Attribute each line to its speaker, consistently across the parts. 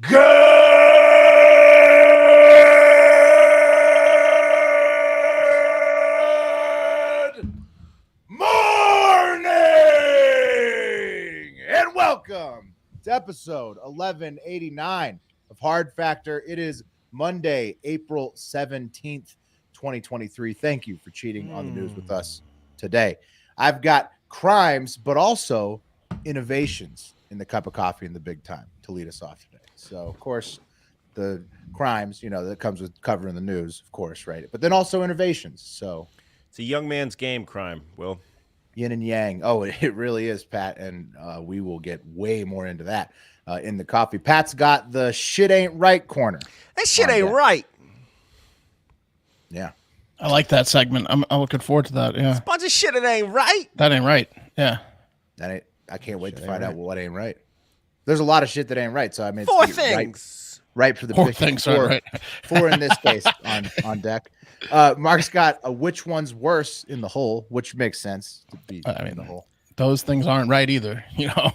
Speaker 1: Good morning and welcome to episode 1189 of Hard Factor. It is Monday, April 17th, 2023. Thank you for cheating on the news with us today. I've got crimes, but also innovations in the cup of coffee in the big time to lead us off today. So, of course, the crimes, that comes with covering the news, of course, right? But then also innovations. So
Speaker 2: it's a young man's game, crime, Will.
Speaker 1: Yin and yang. Oh, it really is, Pat. And we will get way more into that in the coffee. Pat's got the shit ain't right corner.
Speaker 2: That shit ain't right.
Speaker 1: Yeah.
Speaker 3: I like that segment. I'm looking forward to that. Yeah.
Speaker 2: It's a bunch of shit that ain't right.
Speaker 3: That ain't right. Yeah.
Speaker 1: I can't wait to find out what ain't right. There's a lot of shit that ain't right. So I mean,
Speaker 2: four things.
Speaker 1: Right for the
Speaker 3: four things are right.
Speaker 1: Four in this case on deck. Mark's got a which one's worse in the hole, which makes sense to be in the hole.
Speaker 3: Those things aren't right either. Yeah.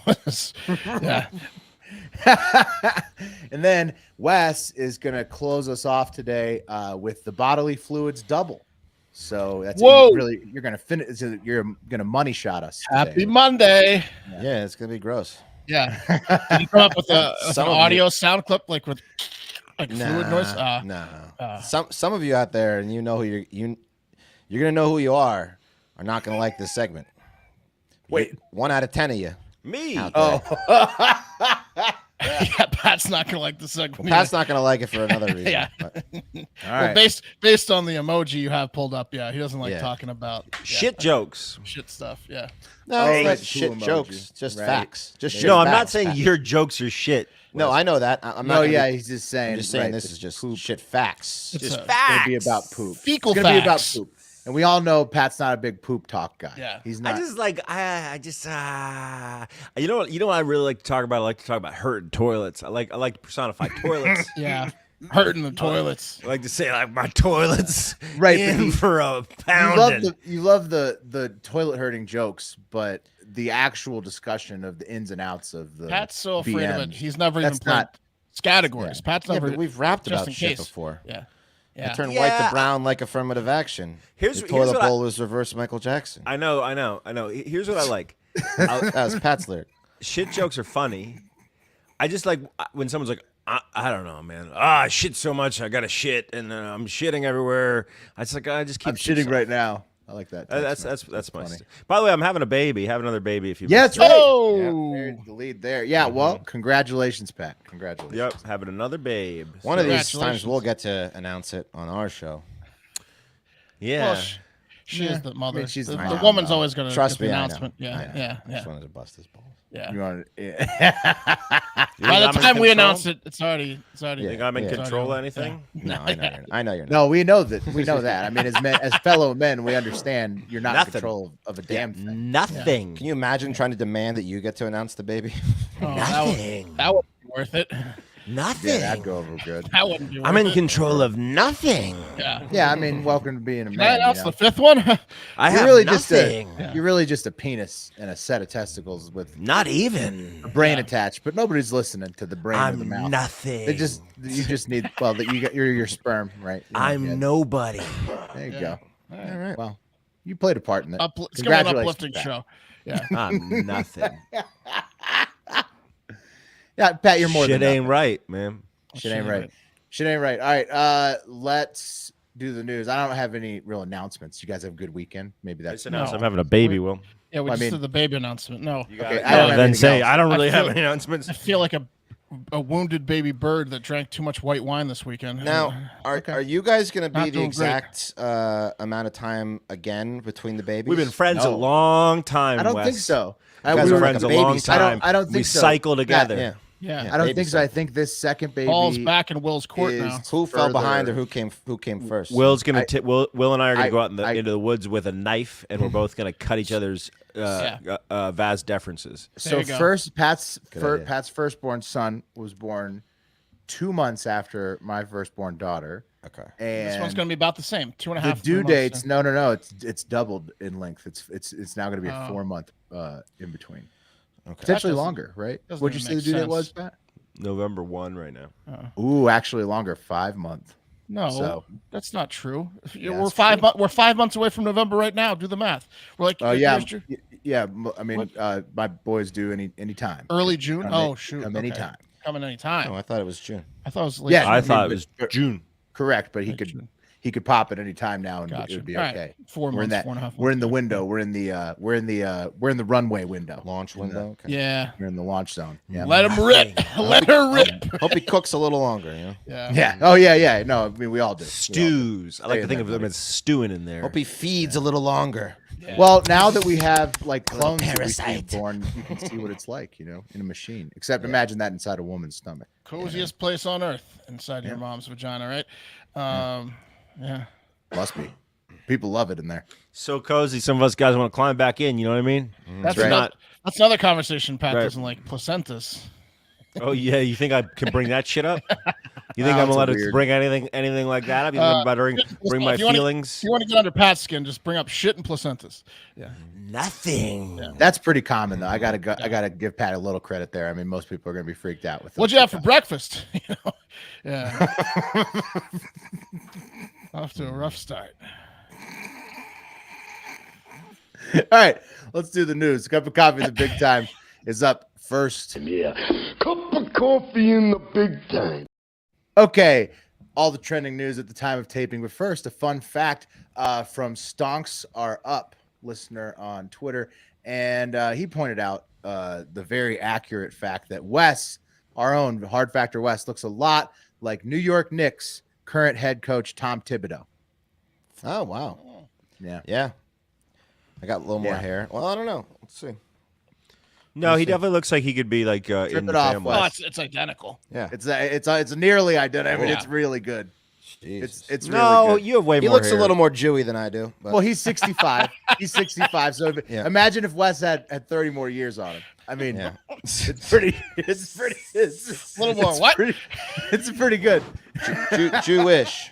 Speaker 1: And then Wes is gonna close us off today with the bodily fluids double. So that's you're gonna finish. You're gonna money shot us today.
Speaker 3: Happy Monday.
Speaker 4: Yeah, it's gonna be gross.
Speaker 3: Yeah. Did you come up with an audio sound clip with fluid noise?
Speaker 4: No. Some of you out there, and you know who you're gonna know who you are not gonna like this segment.
Speaker 1: Wait,
Speaker 4: 1 out of 10 of you.
Speaker 2: Me.
Speaker 1: Oh.
Speaker 3: Yeah, Pat's not gonna like the segment.
Speaker 4: Well, Pat's not gonna like it for another reason.
Speaker 3: Yeah.
Speaker 1: All right.
Speaker 3: Well, based on the emoji you have pulled up, yeah, he doesn't like talking about
Speaker 2: shit jokes,
Speaker 3: shit stuff. Yeah.
Speaker 4: No, it's not
Speaker 1: cool
Speaker 4: shit
Speaker 1: emoji.
Speaker 4: jokes, just
Speaker 1: Right.
Speaker 4: facts. Just shit.
Speaker 2: No, I'm
Speaker 4: facts,
Speaker 2: not saying
Speaker 4: Pat.
Speaker 2: your jokes are shit.
Speaker 4: No, I know that. I'm not.
Speaker 1: No,
Speaker 4: gonna
Speaker 1: yeah,
Speaker 4: be-
Speaker 1: he's just saying.
Speaker 4: I'm just saying
Speaker 1: right,
Speaker 4: this is just shit facts.
Speaker 3: It's
Speaker 2: Just
Speaker 3: a-
Speaker 1: It's gonna be
Speaker 2: facts.
Speaker 1: about poop.
Speaker 3: Fecal
Speaker 1: It's gonna be about
Speaker 3: facts.
Speaker 1: poop. And we all know Pat's not a big poop talk guy.
Speaker 3: Yeah.
Speaker 1: He's not.
Speaker 2: You know what I really like to talk about? I like to talk about hurting toilets. I like to personify toilets.
Speaker 3: Yeah. Hurting the toilets.
Speaker 2: I like to say like my toilets
Speaker 1: Right,
Speaker 2: in
Speaker 1: but you-
Speaker 2: for a pounding.
Speaker 1: You love the toilet hurting jokes, but the actual discussion of the ins and outs of the
Speaker 3: Pat's so afraid of it.
Speaker 1: BMs,
Speaker 3: He's never even
Speaker 1: that's
Speaker 3: played
Speaker 1: not-
Speaker 3: categories. Pat's
Speaker 4: Yeah,
Speaker 3: never.
Speaker 4: but we've rapped
Speaker 3: just
Speaker 4: about
Speaker 3: in
Speaker 4: shit
Speaker 3: case.
Speaker 4: before.
Speaker 3: Yeah.
Speaker 4: I
Speaker 3: Yeah.
Speaker 4: turn white to
Speaker 2: Yeah.
Speaker 4: brown like affirmative action.
Speaker 2: Here's
Speaker 4: the toilet
Speaker 2: what I-
Speaker 4: bowl was reverse Michael Jackson.
Speaker 2: I know. Here's what I like.
Speaker 4: That was Pat's lyric.
Speaker 2: Shit jokes are funny. I just like when someone's like, I don't know, man. I shit so much, I got to shit, and I'm shitting everywhere. I just keep.
Speaker 1: I'm shitting right now. I like that.
Speaker 2: That's my.
Speaker 1: funny.
Speaker 2: By the way, I'm having a baby. Have another baby if you.
Speaker 1: Yeah, that's right.
Speaker 3: Oh!
Speaker 1: Yeah, there's the lead there. Yeah, well, congratulations, Pat. Congratulations.
Speaker 2: Yep, having another babe.
Speaker 4: One of these
Speaker 3: Congratulations.
Speaker 4: times we'll get to announce it on our show.
Speaker 2: Yeah.
Speaker 3: Well, she is the mother.
Speaker 1: I mean, she's
Speaker 3: the
Speaker 1: the
Speaker 3: the
Speaker 1: mom,
Speaker 3: woman's
Speaker 1: though.
Speaker 3: always going to
Speaker 4: Trust
Speaker 3: get the
Speaker 4: me, I know.
Speaker 3: announcement.
Speaker 4: I
Speaker 3: Yeah,
Speaker 4: know.
Speaker 3: yeah,
Speaker 4: I just
Speaker 3: yeah,
Speaker 4: wanted to bust his balls.
Speaker 3: yeah.
Speaker 1: You want
Speaker 2: You
Speaker 3: By
Speaker 2: think
Speaker 3: the
Speaker 2: I'm in
Speaker 3: time we
Speaker 2: control?
Speaker 3: announce it, it's already.
Speaker 2: You think I'm in
Speaker 4: Yeah.
Speaker 2: control of anything?
Speaker 4: No, I know. I know you're not.
Speaker 1: No, we know that. We know that. I mean, as fellow men, we understand you're not
Speaker 2: Nothing.
Speaker 1: in control of a damn thing.
Speaker 2: Nothing.
Speaker 4: Can you imagine trying to demand that you get to announce the baby?
Speaker 3: Oh,
Speaker 2: Nothing.
Speaker 3: that would be worth it.
Speaker 2: Nothing.
Speaker 1: Yeah, that'd go over good.
Speaker 3: That wouldn't be worth
Speaker 2: I'm in
Speaker 3: it.
Speaker 2: control of nothing.
Speaker 3: Yeah.
Speaker 1: Yeah, I mean, welcome to being a
Speaker 3: Can I
Speaker 1: man.
Speaker 3: announce
Speaker 1: you know?
Speaker 3: the fifth one?
Speaker 2: I
Speaker 1: You're
Speaker 2: have
Speaker 1: really
Speaker 2: nothing.
Speaker 1: you're really just a penis and a set of testicles with
Speaker 2: Not even.
Speaker 1: a brain attached, but nobody's listening to the brain or the
Speaker 2: I'm
Speaker 1: mouth.
Speaker 2: nothing.
Speaker 1: You just need that you're your sperm, right? You're
Speaker 2: I'm
Speaker 1: good.
Speaker 2: nobody.
Speaker 1: There you go.
Speaker 4: All right.
Speaker 1: Well, you played a part in it.
Speaker 3: It's going to be an
Speaker 1: Congratulations,
Speaker 3: uplifting
Speaker 1: Pat.
Speaker 3: show. Yeah.
Speaker 2: I'm nothing.
Speaker 1: Yeah, Pat, you're more
Speaker 2: Shit
Speaker 1: than
Speaker 2: ain't
Speaker 1: nothing.
Speaker 2: right, man.
Speaker 1: Shit ain't right. Shit ain't right. All right, let's do the news. I don't have any real announcements. You guys have a good weekend. Maybe
Speaker 2: I
Speaker 1: that's
Speaker 2: just announced
Speaker 3: No.
Speaker 2: I'm having a baby, Will.
Speaker 3: Yeah, we
Speaker 1: I
Speaker 3: just
Speaker 1: mean-
Speaker 3: did the baby announcement. No.
Speaker 1: Okay, I don't have
Speaker 2: then
Speaker 1: anything
Speaker 2: say,
Speaker 1: else.
Speaker 2: I don't really
Speaker 3: I
Speaker 2: have
Speaker 3: feel-
Speaker 2: any announcements.
Speaker 3: I feel like a wounded baby bird that drank too much white wine this weekend.
Speaker 4: Now, are you guys going to be
Speaker 3: Not
Speaker 4: the
Speaker 3: doing great.
Speaker 4: exact amount of time again between the babies?
Speaker 2: We've been friends a
Speaker 1: No.
Speaker 2: long time,
Speaker 1: I don't
Speaker 2: Wes.
Speaker 1: think so.
Speaker 4: You guys
Speaker 2: We
Speaker 4: are
Speaker 2: were
Speaker 4: like
Speaker 2: friends
Speaker 4: a
Speaker 2: a long
Speaker 4: baby son.
Speaker 2: time.
Speaker 1: I don't
Speaker 2: We
Speaker 1: think so.
Speaker 2: cycle together.
Speaker 4: Yeah.
Speaker 3: Yeah.
Speaker 1: I don't
Speaker 4: baby
Speaker 1: think so.
Speaker 4: son.
Speaker 1: I think this second baby
Speaker 3: Ball's back in Will's court
Speaker 1: is
Speaker 3: now.
Speaker 4: Who fell behind or
Speaker 1: further-
Speaker 4: who came first?
Speaker 2: Will's gonna.
Speaker 1: I-
Speaker 2: Will and I are gonna
Speaker 1: I-
Speaker 2: go out
Speaker 1: I-
Speaker 2: into the woods with a knife, and we're both gonna cut each other's vas deferences.
Speaker 1: So
Speaker 3: There you go.
Speaker 1: first, Pat's
Speaker 4: idea.
Speaker 1: Pat's firstborn son was born 2 months after my firstborn daughter,
Speaker 4: Okay.
Speaker 1: and
Speaker 3: This one's going to be about the same. 2.5.
Speaker 1: the
Speaker 3: 3
Speaker 1: due
Speaker 3: months,
Speaker 1: dates.
Speaker 3: yeah.
Speaker 1: No. It's doubled in length. It's now going to be a
Speaker 3: Oh.
Speaker 1: 4 month in between.
Speaker 4: Okay.
Speaker 1: Potentially
Speaker 3: doesn't-
Speaker 1: longer, right?
Speaker 3: doesn't
Speaker 1: What'd you
Speaker 3: even
Speaker 1: say the
Speaker 3: make
Speaker 1: due date
Speaker 3: sense.
Speaker 1: was, Pat?
Speaker 2: November 1 right now.
Speaker 1: Ooh, actually longer, 5 months.
Speaker 3: No,
Speaker 1: So-
Speaker 3: that's not true.
Speaker 1: Yeah,
Speaker 3: We're
Speaker 1: that's
Speaker 3: 5 months. We're 5 months away from November right now. Do the math. We're like,
Speaker 1: Oh yeah,
Speaker 3: here's your-
Speaker 1: yeah. I mean, my boys do any time.
Speaker 3: early June.
Speaker 1: Come
Speaker 3: Oh
Speaker 1: in-
Speaker 3: shoot,
Speaker 1: come
Speaker 3: okay.
Speaker 1: anytime.
Speaker 3: Coming anytime.
Speaker 4: Oh, I thought it was June.
Speaker 3: I thought it was late.
Speaker 1: Yeah,
Speaker 3: June.
Speaker 2: I
Speaker 1: I
Speaker 2: thought
Speaker 1: mean,
Speaker 2: it was
Speaker 1: but-
Speaker 2: June.
Speaker 1: Correct, but
Speaker 3: Late June.
Speaker 1: he could pop at any time now and
Speaker 3: Gotcha.
Speaker 1: it would be
Speaker 3: All right.
Speaker 1: okay.
Speaker 3: 4
Speaker 1: We're in
Speaker 3: months,
Speaker 1: that.
Speaker 3: 4.5
Speaker 1: We're in the
Speaker 3: months.
Speaker 1: window. We're in the runway window.
Speaker 4: Launch window. Okay.
Speaker 3: Yeah.
Speaker 1: We're in the launch zone. Yeah.
Speaker 3: Let him rip. Let her rip.
Speaker 4: Hope he cooks a little longer.
Speaker 3: Yeah.
Speaker 1: Yeah. Oh yeah. No, I mean we all do.
Speaker 2: Stews. I like
Speaker 1: Stay
Speaker 2: to
Speaker 1: in
Speaker 2: think
Speaker 1: there,
Speaker 2: of them
Speaker 1: buddy.
Speaker 2: as stewing in there.
Speaker 4: Hope he feeds a little longer.
Speaker 1: Well, now that we have like
Speaker 4: Little
Speaker 1: clones that we
Speaker 4: parasite.
Speaker 1: see born, you can see what it's like, in a machine. Except imagine that inside a woman's stomach.
Speaker 3: Coziest place on earth inside your mom's vagina, right? Yeah.
Speaker 1: Must be. People love it in there.
Speaker 2: So cozy. Some of us guys want to climb back in. You know what I mean?
Speaker 3: That's
Speaker 1: right.
Speaker 3: not. That's another conversation. Pat
Speaker 2: Right.
Speaker 3: doesn't like placentas.
Speaker 2: Oh yeah. You think I can bring that shit up? You think
Speaker 1: Oh,
Speaker 2: I'm
Speaker 1: it's
Speaker 2: allowed to
Speaker 1: weird.
Speaker 2: bring anything like that up? You think I'm about to bring my
Speaker 3: if you wanna-
Speaker 2: feelings?
Speaker 3: If you want to get under Pat's skin, just bring up shit and placentas. Yeah.
Speaker 2: Nothing.
Speaker 1: That's pretty common though. I gotta give Pat a little credit there. I mean, most people are gonna be freaked out with.
Speaker 3: What'd you have for breakfast? Yeah. Off to a rough start.
Speaker 1: All right, let's do the news. A cup of coffee in the big time is up first.
Speaker 5: Yeah, cup of coffee in the big time.
Speaker 1: Okay, all the trending news at the time of taping. But first, a fun fact from Stonks Are Up listener on Twitter, and he pointed out the very accurate fact that Wes, our own Hard Factor Wes, looks a lot like New York Knicks current head coach Tom Thibodeau.
Speaker 4: Oh wow.
Speaker 1: Yeah.
Speaker 4: Yeah. I got a little more
Speaker 1: Yeah.
Speaker 4: hair. Well, I don't know. Let's see.
Speaker 2: No, he definitely looks like he could be like in
Speaker 1: Strip
Speaker 2: the
Speaker 1: it off,
Speaker 2: family.
Speaker 1: Wes.
Speaker 3: Oh, it's identical.
Speaker 4: Yeah.
Speaker 1: It's nearly identical. I mean,
Speaker 3: Yeah.
Speaker 1: it's really good.
Speaker 4: Jesus.
Speaker 1: It's
Speaker 2: No,
Speaker 1: really good.
Speaker 2: you have way
Speaker 4: He
Speaker 2: more
Speaker 4: looks
Speaker 2: hair.
Speaker 4: a little more Jewy than I do. But
Speaker 1: Well, he's 65. He's 65. So
Speaker 4: Yeah.
Speaker 1: imagine if Wes had 30 more years on him. I mean,
Speaker 4: yeah.
Speaker 1: it's pretty. It's
Speaker 3: A little more what?
Speaker 1: It's pretty good.
Speaker 4: Jewish.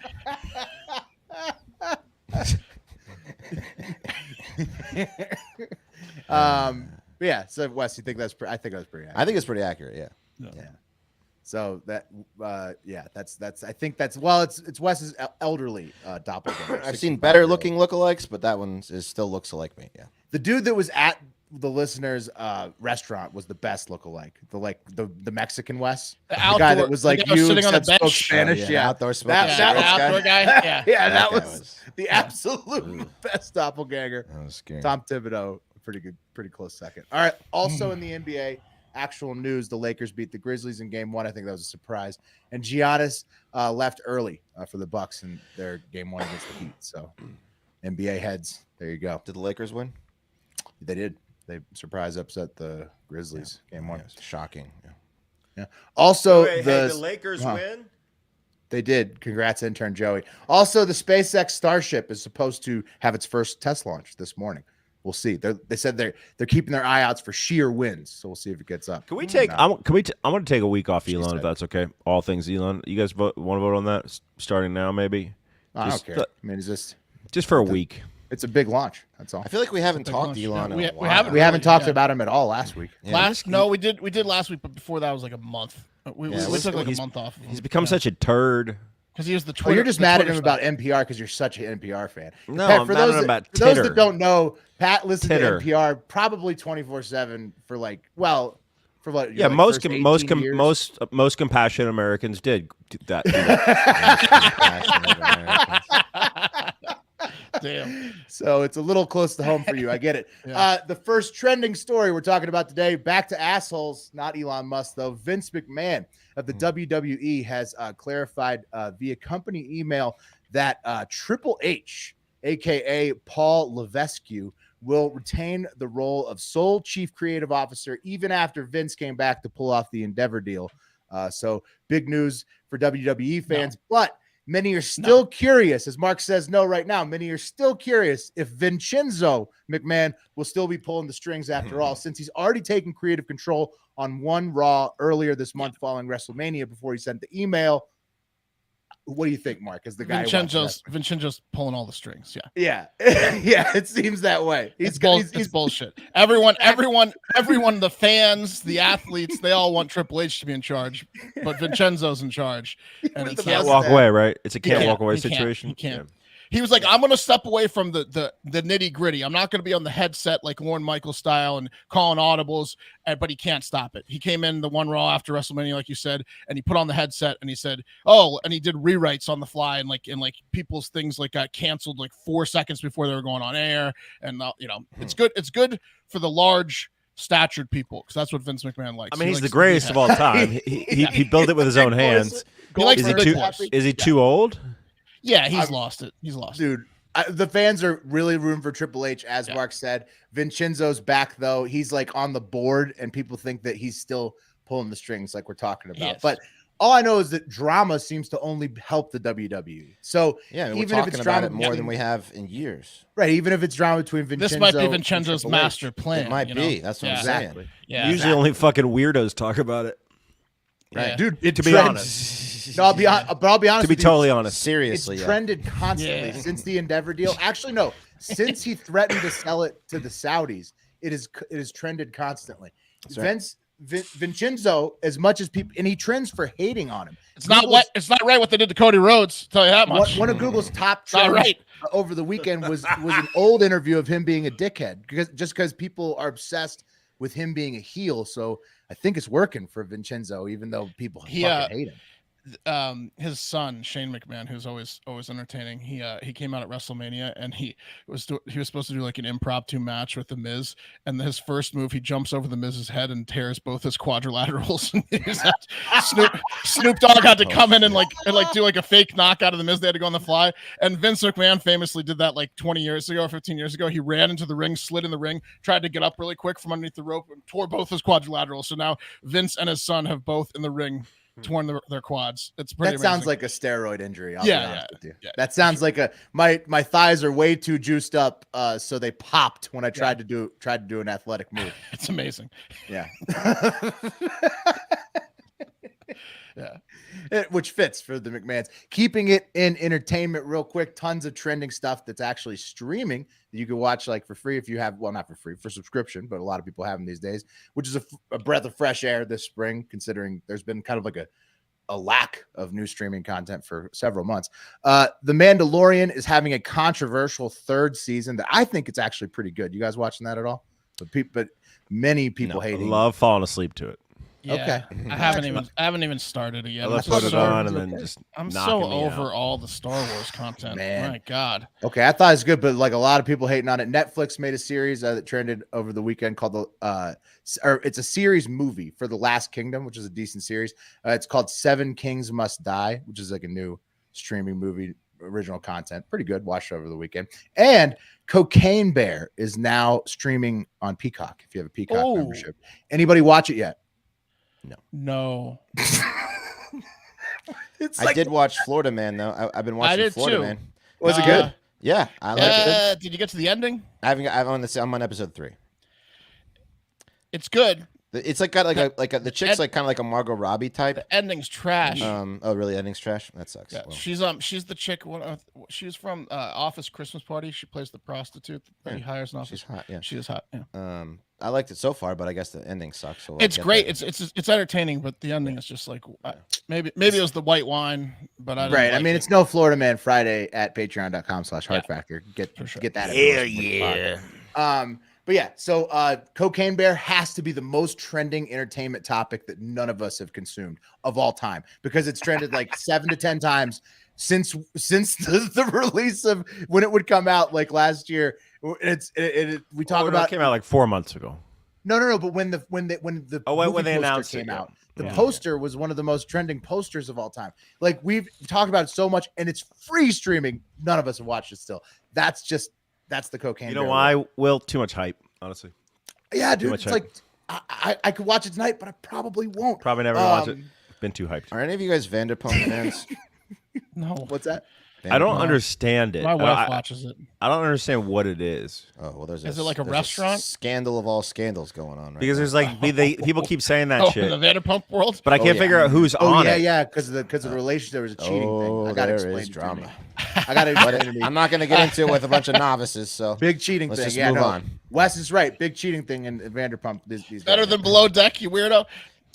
Speaker 1: But yeah. So Wes, you think that's? I think that's pretty. Accurate.
Speaker 4: I think it's pretty accurate. Yeah.
Speaker 1: Yeah. So that, yeah, that's. I think that's. Well, it's Wes's elderly doppelganger.
Speaker 4: I've seen
Speaker 1: 65-year-old.
Speaker 4: better looking lookalikes, but that one still looks like me. Yeah.
Speaker 1: The dude that was at the listener's restaurant was the best lookalike. The Mexican Wes, the guy
Speaker 3: outdoor-
Speaker 1: that was
Speaker 3: the
Speaker 1: like
Speaker 3: guy was
Speaker 1: you
Speaker 3: sitting on the
Speaker 1: except spoke
Speaker 3: bench.
Speaker 1: Spanish.
Speaker 4: Oh,
Speaker 1: yeah,
Speaker 4: Outdoor smoking
Speaker 1: That-
Speaker 3: Yeah,
Speaker 4: cigarettes
Speaker 3: the outdoor guy. Yeah.
Speaker 1: yeah, that
Speaker 4: That guy
Speaker 1: was the absolute best doppelganger.
Speaker 4: That was scary.
Speaker 1: Tom Thibodeau, pretty good, pretty close second. All right. Also in the NBA, actual news: the Lakers beat the Grizzlies in Game 1. I think that was a surprise. And Giannis left early for the Bucks in their Game 1 against the Heat. So NBA heads, there you go.
Speaker 4: Did the Lakers win?
Speaker 1: They did. They surprise upset the Grizzlies Game 1.
Speaker 4: Yeah, it's shocking. Yeah.
Speaker 1: Also,
Speaker 2: Wait,
Speaker 1: the
Speaker 2: hey, the Lakers
Speaker 1: huh.
Speaker 2: win.
Speaker 1: They did. Congrats, intern Joey. Also, the SpaceX Starship is supposed to have its first test launch this morning. We'll see. They said they're keeping their eye outs for sheer wins, so we'll see if it gets up.
Speaker 2: Can we take?
Speaker 1: No.
Speaker 2: I'm going to take a week off
Speaker 1: She
Speaker 2: Elon
Speaker 1: said.
Speaker 2: if that's okay. All things Elon. You guys want to vote on that starting now? Maybe
Speaker 1: I don't
Speaker 2: Just
Speaker 1: care.
Speaker 2: the-
Speaker 1: I mean, it's
Speaker 2: just for a week.
Speaker 1: it's a big launch. That's all.
Speaker 4: I feel like we haven't
Speaker 3: Big
Speaker 4: talked
Speaker 3: lunch.
Speaker 4: to Elon
Speaker 3: No,
Speaker 4: in
Speaker 3: we
Speaker 4: a while.
Speaker 3: haven't.
Speaker 1: We haven't talked
Speaker 3: Yeah.
Speaker 1: about him at all last week.
Speaker 4: Yeah.
Speaker 3: We did last week, but before that was like a month. We
Speaker 4: Yeah,
Speaker 3: took like a
Speaker 2: he's-
Speaker 3: month off.
Speaker 2: He's become such a turd.
Speaker 3: because he was the
Speaker 1: Oh,
Speaker 3: Twitter.
Speaker 1: you're just
Speaker 3: the
Speaker 1: mad at
Speaker 3: Twitter
Speaker 1: him
Speaker 3: stuff.
Speaker 1: about NPR because you're such an NPR fan.
Speaker 2: No,
Speaker 1: Pat,
Speaker 2: I'm mad at him about
Speaker 1: for those
Speaker 2: Titter.
Speaker 1: that don't know, Pat listens
Speaker 2: Titter.
Speaker 1: to NPR probably 24/7 for for what?
Speaker 2: Yeah,
Speaker 1: like
Speaker 2: most
Speaker 1: first
Speaker 2: com- most
Speaker 1: 18
Speaker 2: com-
Speaker 1: years?
Speaker 2: most compassionate Americans did that.
Speaker 3: Damn.
Speaker 1: So it's a little close to home for you. I get it.
Speaker 3: Yeah.
Speaker 1: The first trending story we're talking about today, back to assholes, not Elon Musk, though. Vince McMahon of the WWE has clarified via company email that Triple H, a.k.a. Paul Levesque, will retain the role of sole chief creative officer even after Vince came back to pull off the Endeavor deal. So big news for WWE fans, but many are still curious, as Mark says no right now. Many are still curious if Vincenzo McMahon will still be pulling the strings after all, since he's already taken creative control on one Raw earlier this month following WrestleMania before he sent the email. What do you think, Mark? As the guy, who watches
Speaker 3: Vincenzo's pulling all the strings.
Speaker 1: yeah, yeah. It seems that way.
Speaker 3: It's bullshit. Everyone, the fans, the athletes, they all want Triple H to be in charge, but Vincenzo's in charge, and
Speaker 1: With
Speaker 3: it's
Speaker 1: the
Speaker 2: Can't
Speaker 1: mustache.
Speaker 2: walk away, right? It's a
Speaker 3: He
Speaker 2: can't
Speaker 3: can't.
Speaker 2: walk away
Speaker 3: He can't.
Speaker 2: situation.
Speaker 3: He can't. He was like, I'm going to step away from the nitty gritty. I'm not going to be on the headset like Lorne Michaels style and calling audibles, but he can't stop it. He came in the one Raw after WrestleMania, like you said, and he put on the headset and he said, oh, and he did rewrites on the fly and like people's things like got canceled like 4 seconds before they were going on air. And, it's good. It's good for the large statured people because that's what Vince McMahon likes.
Speaker 2: I mean, he's the
Speaker 3: likes to be
Speaker 2: greatest of all time. He built it with his own
Speaker 1: Big
Speaker 2: hands.
Speaker 3: He likes
Speaker 2: Is
Speaker 3: the
Speaker 2: he
Speaker 3: big
Speaker 2: too?
Speaker 3: boys.
Speaker 2: Is he too old?
Speaker 3: Yeah, he's lost it. He's lost it.
Speaker 1: Dude, the fans are really rooting for Triple H, as Mark said. Vincenzo's back, though. He's like on the board, and people think that he's still pulling the strings like we're talking about.
Speaker 3: Yes.
Speaker 1: But all I know is that drama seems to only help the WWE. So
Speaker 4: Yeah, I mean, we're
Speaker 1: even if
Speaker 4: talking
Speaker 1: it's
Speaker 4: about
Speaker 1: drama
Speaker 4: it more than we have in years.
Speaker 1: right, even if it's drama between Vincenzo,
Speaker 3: This might be
Speaker 1: and
Speaker 3: Vincenzo's
Speaker 1: Triple H,
Speaker 3: master plan.
Speaker 4: It might be. That's what I'm saying.
Speaker 1: Exactly.
Speaker 3: Yeah,
Speaker 2: Usually only fucking weirdos talk about it.
Speaker 3: Right.
Speaker 1: Yeah. Dude.
Speaker 2: To be honest.
Speaker 1: No, I'll be honest. But I'll be honest.
Speaker 2: To be
Speaker 1: with you,
Speaker 2: totally honest.
Speaker 4: Seriously,
Speaker 1: it's
Speaker 4: yeah.
Speaker 1: trended constantly since the Endeavor deal. Actually, no, since he threatened to sell it to the Saudis, it is trended constantly.
Speaker 4: right.
Speaker 1: Vincenzo, as much as people, and he trends for hating on him.
Speaker 3: It's not right what they did to Cody Rhodes. Tell you that much.
Speaker 1: One of Google's top
Speaker 3: It's not
Speaker 1: trends
Speaker 3: right.
Speaker 1: over the weekend was an old interview of him being a dickhead because people are obsessed with him being a heel. So I think it's working for Vincenzo, even though people fucking hate him.
Speaker 3: His son Shane McMahon, who's always entertaining, he came out at WrestleMania and he was supposed to do like an impromptu match with the Miz, and his first move he jumps over the Miz's head and tears both his quadrilaterals. Snoop Dogg had to come in and do like a fake knockout of the Miz. They had to go on the fly, and Vince McMahon famously did that like 20 years ago or 15 years ago. He ran into the ring, slid in the ring, tried to get up really quick from underneath the rope, and tore both his quadrilaterals. So now Vince and his son have both in the ring torn their quads. It's pretty
Speaker 1: That
Speaker 3: amazing.
Speaker 1: sounds like a steroid injury. I'll be
Speaker 3: Yeah,
Speaker 1: honest with you.
Speaker 3: yeah.
Speaker 1: That sounds like my thighs are way too juiced up, so they popped when I tried to do an athletic move.
Speaker 3: It's amazing.
Speaker 1: Yeah.
Speaker 3: Yeah.
Speaker 1: Which fits for the McMahons. Keeping it in entertainment real quick, tons of trending stuff that's actually streaming that you can watch like for free if you have, well, not for free, for subscription, but a lot of people have them these days, which is a breath of fresh air this spring, considering there's been kind of like a lack of new streaming content for several months. The Mandalorian is having a controversial third season that I think it's actually pretty good. You guys watching that at all? But many people
Speaker 2: I
Speaker 1: hating.
Speaker 2: love falling asleep to it.
Speaker 3: Yeah.
Speaker 1: Okay.
Speaker 3: I haven't even started it yet.
Speaker 2: I love put it on and then just
Speaker 3: I'm so
Speaker 2: knocking me
Speaker 3: over
Speaker 2: out.
Speaker 3: all the Star Wars content.
Speaker 1: Man.
Speaker 3: My God.
Speaker 1: Okay, I thought it was good, but like a lot of people hating on it. Netflix made a series that trended over the weekend called it's a series movie for The Last Kingdom, which is a decent series. It's called Seven Kings Must Die, which is like a new streaming movie, original content. Pretty good. Watched it over the weekend. And Cocaine Bear is now streaming on Peacock. If you have a Peacock membership, anybody watch it yet?
Speaker 3: No.
Speaker 4: I did watch Florida Man though. I've been watching Florida Man.
Speaker 1: Was it good?
Speaker 4: Yeah, I like it.
Speaker 3: Did you get to the ending?
Speaker 4: I'm on episode 3.
Speaker 3: It's good.
Speaker 4: It's like got the chick's like kind of like a Margot Robbie type.
Speaker 3: The ending's trash.
Speaker 4: Oh really? Ending's trash. That sucks.
Speaker 3: Yeah,
Speaker 4: Well,
Speaker 3: she's the chick. She's from Office Christmas Party. She plays the prostitute that he hires in Office.
Speaker 4: she's hot. Yeah.
Speaker 3: She is hot. Yeah.
Speaker 4: I liked it so far, but I guess the ending sucks. So
Speaker 3: It's great. It's entertaining, but the ending is just like maybe it was the white wine, but I didn't
Speaker 1: Right. I
Speaker 3: like
Speaker 1: mean,
Speaker 3: it.
Speaker 1: it's no Florida Man Friday at patreon.com/heartfactor. Get that.
Speaker 2: Yeah.
Speaker 1: But yeah, so Cocaine Bear has to be the most trending entertainment topic that none of us have consumed of all time, because it's trended like 7 to 10 times since the release of when it would come out like last year. We talk about
Speaker 2: it came out like 4 months ago.
Speaker 1: No, but when the
Speaker 2: when they
Speaker 1: movie
Speaker 2: announced
Speaker 1: poster came
Speaker 2: it,
Speaker 1: out, the poster was one of the most trending posters of all time. Like, we've talked about it so much, and it's free streaming. None of us have watched it still. That's the Cocaine.
Speaker 2: You know
Speaker 1: Bear
Speaker 2: why?
Speaker 1: way.
Speaker 2: Will, too much hype, honestly.
Speaker 1: Yeah, dude.
Speaker 2: much
Speaker 1: It's
Speaker 2: hype.
Speaker 1: like I could watch it tonight, but I probably won't.
Speaker 2: Probably never watch it. Been too hyped.
Speaker 4: Are any of you guys Vanderpump fans?
Speaker 3: No.
Speaker 1: What's that?
Speaker 2: I don't understand it.
Speaker 3: My wife watches it.
Speaker 2: I don't understand what it is.
Speaker 4: Oh well,
Speaker 3: Is it like a restaurant?
Speaker 4: Scandal of all scandals going on right
Speaker 2: Because
Speaker 4: now.
Speaker 2: there's like people keep saying that
Speaker 3: In
Speaker 2: shit,
Speaker 3: the Vanderpump world.
Speaker 2: but I can't figure out who's on it.
Speaker 1: Yeah, because of the relationship. There was a cheating thing. I got to explain it
Speaker 4: drama.
Speaker 1: to me. I got to explain it to me.
Speaker 4: I'm not going to get into it with a bunch of novices. So
Speaker 1: Big cheating
Speaker 4: let's
Speaker 1: thing.
Speaker 4: just
Speaker 1: Yeah,
Speaker 4: move
Speaker 1: no.
Speaker 4: on.
Speaker 1: Wes is right. Big cheating thing in Vanderpump. These
Speaker 3: Better
Speaker 1: guys.
Speaker 3: than Below Deck, you weirdo.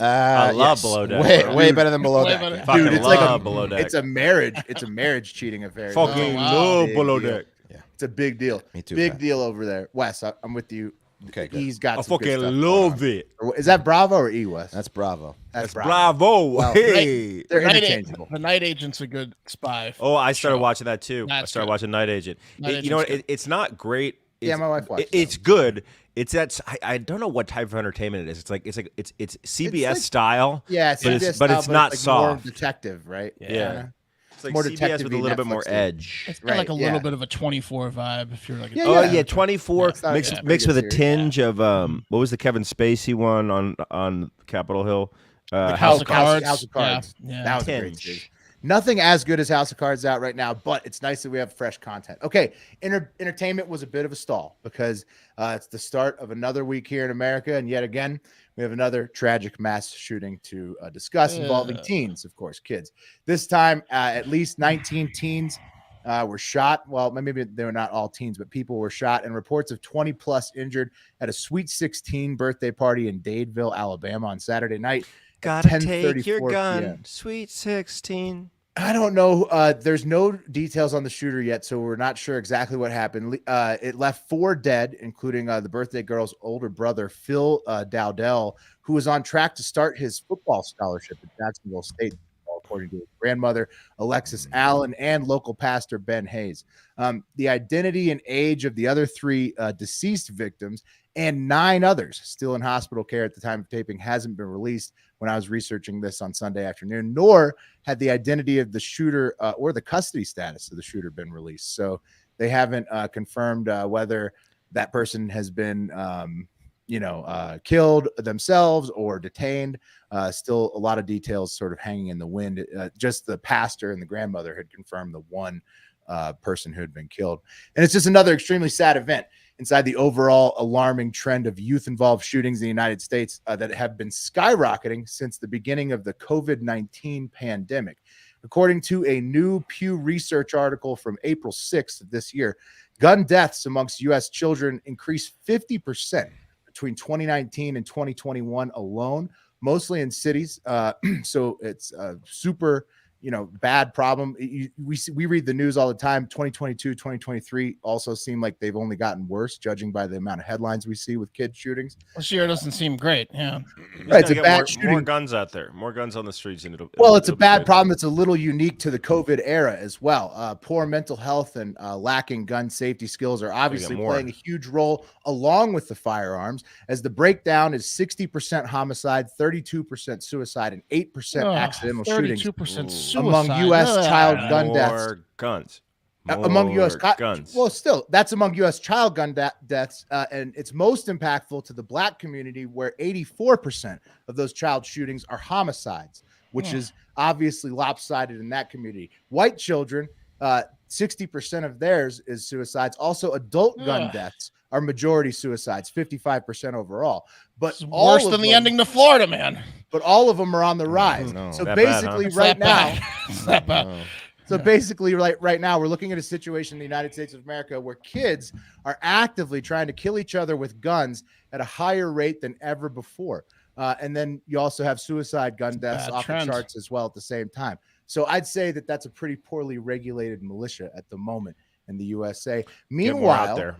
Speaker 2: I love Below Deck.
Speaker 4: Way better than Below
Speaker 3: Way
Speaker 4: Deck.
Speaker 3: better.
Speaker 4: Yeah.
Speaker 2: Fucking
Speaker 1: Dude, it's
Speaker 2: love
Speaker 1: like
Speaker 2: Below Deck.
Speaker 1: It's a marriage. It's a marriage cheating affair.
Speaker 2: Fucking
Speaker 3: wow.
Speaker 2: love
Speaker 1: Big
Speaker 2: Below
Speaker 1: deal.
Speaker 2: Deck.
Speaker 1: It's a big deal.
Speaker 4: Me too,
Speaker 1: Big
Speaker 4: Pat.
Speaker 1: deal over there. Wes, I'm with you.
Speaker 4: Okay, good.
Speaker 1: He's got
Speaker 2: I
Speaker 1: some good
Speaker 2: fucking
Speaker 1: stuff
Speaker 2: love
Speaker 1: going on.
Speaker 2: it.
Speaker 1: Or is that Bravo or E, Wes?
Speaker 4: That's Bravo.
Speaker 1: That's
Speaker 2: Bravo.
Speaker 1: Well,
Speaker 2: Hey.
Speaker 1: They're
Speaker 3: Night
Speaker 1: interchangeable.
Speaker 3: The Night Agent's a good spy.
Speaker 2: Oh, I started
Speaker 3: show.
Speaker 2: watching that too. I
Speaker 3: That's
Speaker 2: started
Speaker 3: good.
Speaker 2: watching Night Agent.
Speaker 3: Night
Speaker 2: You know what?
Speaker 3: Agent's
Speaker 2: It's not great.
Speaker 1: Yeah,
Speaker 2: It's,
Speaker 1: my wife watched
Speaker 2: It's good. It's that I don't know what type of entertainment it is. It's CBS
Speaker 1: like-
Speaker 2: style.
Speaker 1: Yeah,
Speaker 2: but it's not
Speaker 1: like
Speaker 2: soft.
Speaker 1: More detective, right?
Speaker 2: Yeah. It's like
Speaker 1: More
Speaker 2: CBS with a
Speaker 1: detective-y
Speaker 2: little bit more
Speaker 1: Netflix-y.
Speaker 2: edge.
Speaker 3: It's got
Speaker 1: Right,
Speaker 3: like a little
Speaker 1: yeah.
Speaker 3: bit of a 24 vibe. If you're like,
Speaker 1: Yeah,
Speaker 2: Oh
Speaker 1: yeah.
Speaker 2: yeah, 24
Speaker 1: It's not-
Speaker 2: mixed
Speaker 1: yeah,
Speaker 2: mixed
Speaker 1: pretty
Speaker 2: with a
Speaker 1: good
Speaker 2: tinge of what was the Kevin Spacey one on Capitol Hill?
Speaker 3: House of Cards.
Speaker 1: House of Cards.
Speaker 3: Yeah.
Speaker 1: That was a great
Speaker 2: Tinge.
Speaker 1: series. Nothing as good as House of Cards out right now, but it's nice that we have fresh content. Okay, entertainment was a bit of a stall because it's the start of another week here in America, and yet again, we have another tragic mass shooting to discuss involving teens, of course, kids. This time, at least 19 teens were shot. Well, maybe they were not all teens, but people were shot, and reports of 20 plus injured at a Sweet 16 birthday party in Dadeville, Alabama on Saturday night.
Speaker 2: Gotta take your
Speaker 1: 10:34
Speaker 2: gun,
Speaker 1: p.m.
Speaker 2: Sweet 16.
Speaker 1: I don't know. There's no details on the shooter yet, so we're not sure exactly what happened. It left 4 dead, including the birthday girl's older brother, Phil Dowdell, who was on track to start his football scholarship at Jacksonville State, according to his grandmother, Alexis Allen, and local pastor, Ben Hayes. The identity and age of the other 3 deceased victims and 9 others still in hospital care at the time of taping hasn't been released when I was researching this on Sunday afternoon, nor had the identity of the shooter or the custody status of the shooter been released. So they haven't confirmed whether that person has been, killed themselves or detained. Still a lot of details sort of hanging in the wind. Just the pastor and the grandmother had confirmed the one person who had been killed. And it's just another extremely sad event inside the overall alarming trend of youth-involved shootings in the United States that have been skyrocketing since the beginning of the COVID-19 pandemic. According to a new Pew Research article from April 6th of this year, gun deaths amongst U.S. children increased 50% between 2019 and 2021 alone, mostly in cities. So it's super bad problem. We read the news all the time. 2022, 2023 also seem like they've only gotten worse, judging by the amount of headlines we see with kid shootings.
Speaker 3: This year doesn't seem great. Yeah.
Speaker 1: Right, it's a
Speaker 2: Get
Speaker 1: bad
Speaker 2: more
Speaker 1: shooting.
Speaker 2: guns out there, more guns on the streets, and
Speaker 1: It's a
Speaker 2: it'll be
Speaker 1: bad
Speaker 2: good.
Speaker 1: problem that's a little unique to the COVID era as well. Poor mental health and lacking gun safety skills are obviously
Speaker 2: more.
Speaker 1: playing a huge role along with the firearms, as the breakdown is 60% homicide, 32% suicide, and 8% accidental shootings
Speaker 3: 32% suicide.
Speaker 1: among U.S. child gun
Speaker 2: More
Speaker 1: deaths.
Speaker 2: guns.
Speaker 1: Among U.S.
Speaker 2: More guns.
Speaker 1: Well, still, that's among U.S. child gun deaths, and it's most impactful to the Black community, where 84% of those child shootings are homicides, which is obviously lopsided in that community. White children, 60% of theirs is suicides. Also, adult gun deaths are majority suicides, 55% overall. But
Speaker 3: It's
Speaker 1: all
Speaker 3: worse
Speaker 1: of
Speaker 3: than the
Speaker 1: them-
Speaker 3: ending to Florida, man.
Speaker 1: But all of them are on the rise.
Speaker 4: no.
Speaker 1: So
Speaker 2: That bad, huh?
Speaker 1: basically,
Speaker 3: It's
Speaker 1: right
Speaker 3: that
Speaker 1: now.
Speaker 3: bad. It's that bad.
Speaker 1: So basically, right now, we're looking at a situation in the United States of America where kids are actively trying to kill each other with guns at a higher rate than ever before. And then you also have suicide gun deaths
Speaker 3: bad
Speaker 1: off the
Speaker 3: trend.
Speaker 1: charts as well at the same time. So I'd say that that's a pretty poorly regulated militia at the moment in the USA.
Speaker 2: Get more out there.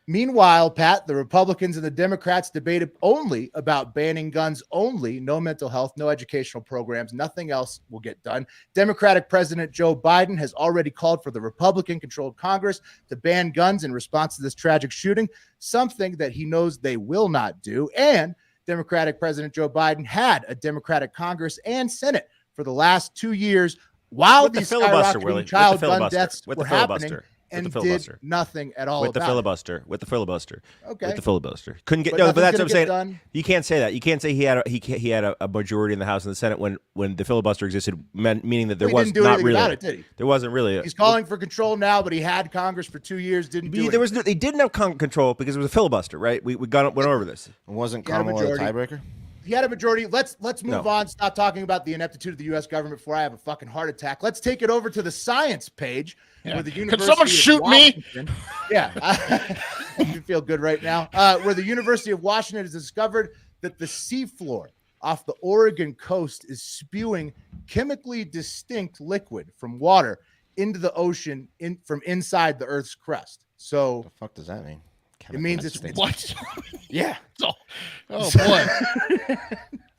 Speaker 1: Meanwhile, Pat, the Republicans and the Democrats debated only about banning guns only, no mental health, no educational programs, nothing else will get done. Democratic President Joe Biden has already called for the Republican-controlled Congress to ban guns in response to this tragic shooting, something that he knows they will not do. And Democratic President Joe Biden had a Democratic Congress and Senate for the last 2 years while
Speaker 2: With the
Speaker 1: these
Speaker 2: filibuster,
Speaker 1: skyrocketing
Speaker 2: Willie. With the
Speaker 1: child gun
Speaker 2: filibuster.
Speaker 1: deaths
Speaker 2: With
Speaker 1: were
Speaker 2: the
Speaker 1: happening.
Speaker 2: filibuster.
Speaker 1: and
Speaker 2: the
Speaker 1: did
Speaker 2: filibuster.
Speaker 1: nothing at all
Speaker 2: With the
Speaker 1: about it.
Speaker 2: filibuster. With the filibuster.
Speaker 1: Okay.
Speaker 2: With the filibuster. Couldn't get
Speaker 1: But
Speaker 2: no, but
Speaker 1: nothing's
Speaker 2: that's what I'm
Speaker 1: gonna
Speaker 2: saying.
Speaker 1: get done.
Speaker 2: You can't say that. You can't say he had a majority in the House and the Senate when the filibuster existed, meaning that there
Speaker 1: Well, he
Speaker 2: was
Speaker 1: didn't do
Speaker 2: not
Speaker 1: anything
Speaker 2: really.
Speaker 1: about it, did he?
Speaker 2: There wasn't really.
Speaker 1: He's calling for control now, but he had Congress for 2 years. Didn't do it.
Speaker 2: There was they didn't have control because it was a filibuster, right? We went over this.
Speaker 4: Wasn't
Speaker 1: He had a
Speaker 4: Kamala the
Speaker 1: majority.
Speaker 4: tiebreaker?
Speaker 1: He had a majority. Let's move
Speaker 2: No.
Speaker 1: on. Stop talking about the ineptitude of the U.S. government before I have a fucking heart attack. Let's take it over to the science page where the
Speaker 3: Can
Speaker 1: University
Speaker 3: someone
Speaker 1: of
Speaker 3: shoot me?
Speaker 1: Washington- Yeah, you feel good right now. Where the University of Washington has discovered that the seafloor off the Oregon coast is spewing chemically distinct liquid from water into the ocean from inside the Earth's crust. So
Speaker 4: The fuck does that mean?
Speaker 1: it means it's
Speaker 3: What?
Speaker 1: yeah.
Speaker 3: Oh boy.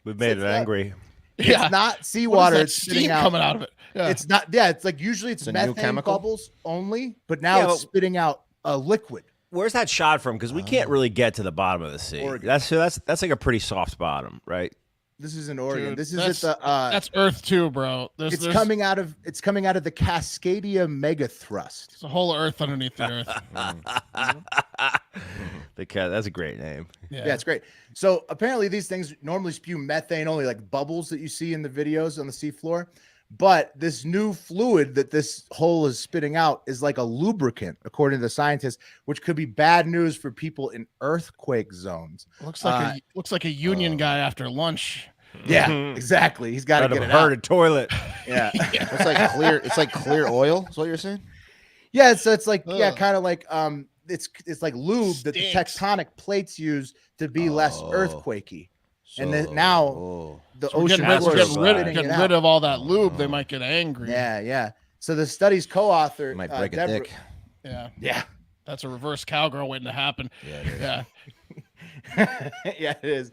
Speaker 2: We made it angry.
Speaker 3: Yeah.
Speaker 1: It's not
Speaker 3: What
Speaker 1: seawater.
Speaker 3: is that
Speaker 1: It's spitting
Speaker 3: steam
Speaker 1: out.
Speaker 3: coming out of it? Yeah.
Speaker 1: It's not. Yeah, it's like usually it's
Speaker 4: It's a new
Speaker 1: methane
Speaker 4: chemical?
Speaker 1: bubbles only, but now
Speaker 2: Yeah,
Speaker 1: it's spitting out a liquid.
Speaker 2: Where's that shot from? Because we can't really get to the bottom of the sea.
Speaker 1: Oregon.
Speaker 2: That's like a pretty soft bottom, right?
Speaker 1: This is in Oregon.
Speaker 3: Dude,
Speaker 1: This is at the.
Speaker 3: that's Earth too, bro. There's
Speaker 1: coming out of the Cascadia megathrust.
Speaker 3: there's a whole Earth underneath the Earth.
Speaker 2: The cat. That's a great name.
Speaker 1: Yeah, it's great. So apparently these things normally spew methane only, like bubbles that you see in the videos on the seafloor. But this new fluid that this hole is spitting out is like a lubricant, according to the scientists, which could be bad news for people in earthquake zones.
Speaker 3: Looks like a union guy after lunch.
Speaker 1: Yeah, exactly. He's got to
Speaker 2: Out of
Speaker 1: get
Speaker 2: a
Speaker 1: it out.
Speaker 2: herded toilet.
Speaker 1: Yeah.
Speaker 4: It's like clear. It's like clear oil. Is what you're saying?
Speaker 1: Yeah, so it's like
Speaker 3: Ugh.
Speaker 1: kind of like it's like lube that the
Speaker 3: Stinks.
Speaker 1: tectonic plates use to be less earthquakey. And then
Speaker 4: So-
Speaker 1: now
Speaker 4: oh.
Speaker 1: the
Speaker 3: So we're
Speaker 1: ocean
Speaker 3: getting, rid,
Speaker 1: floor
Speaker 3: we're
Speaker 1: is
Speaker 3: getting, rid,
Speaker 1: spitting it
Speaker 3: getting
Speaker 1: out.
Speaker 3: rid of all that lube. They might get angry.
Speaker 1: Yeah. So the study's co-author
Speaker 4: It might break a
Speaker 1: Deborah-
Speaker 4: dick.
Speaker 3: Yeah.
Speaker 1: Yeah.
Speaker 3: That's a reverse cowgirl waiting to happen.
Speaker 4: Yeah, it is.
Speaker 3: Yeah.
Speaker 1: Yeah, it is.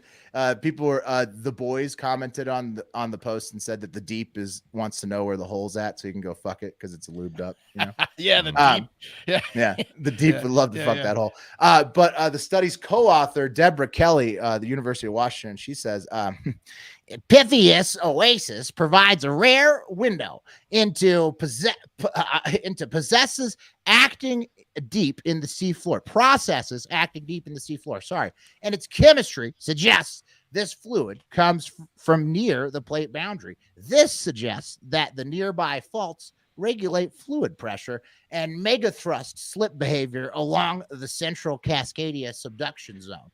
Speaker 1: People were the boys commented on the post and said that the deep wants to know where the hole's at so you can go fuck it because it's lubed up. You know?
Speaker 3: Yeah. The
Speaker 1: Um,
Speaker 3: deep.
Speaker 1: Yeah, the deep
Speaker 3: Yeah,
Speaker 1: would love to
Speaker 3: yeah,
Speaker 1: fuck
Speaker 3: yeah.
Speaker 1: that hole. But the study's co-author, Deborah Kelly, the University of Washington, she says, Pythias Oasis provides a rare window into possesses acting deep in the seafloor, processes acting deep in the seafloor, sorry. And its chemistry suggests this fluid comes from near the plate boundary. This suggests that the nearby faults regulate fluid pressure and megathrust slip behavior along the central Cascadia subduction zone.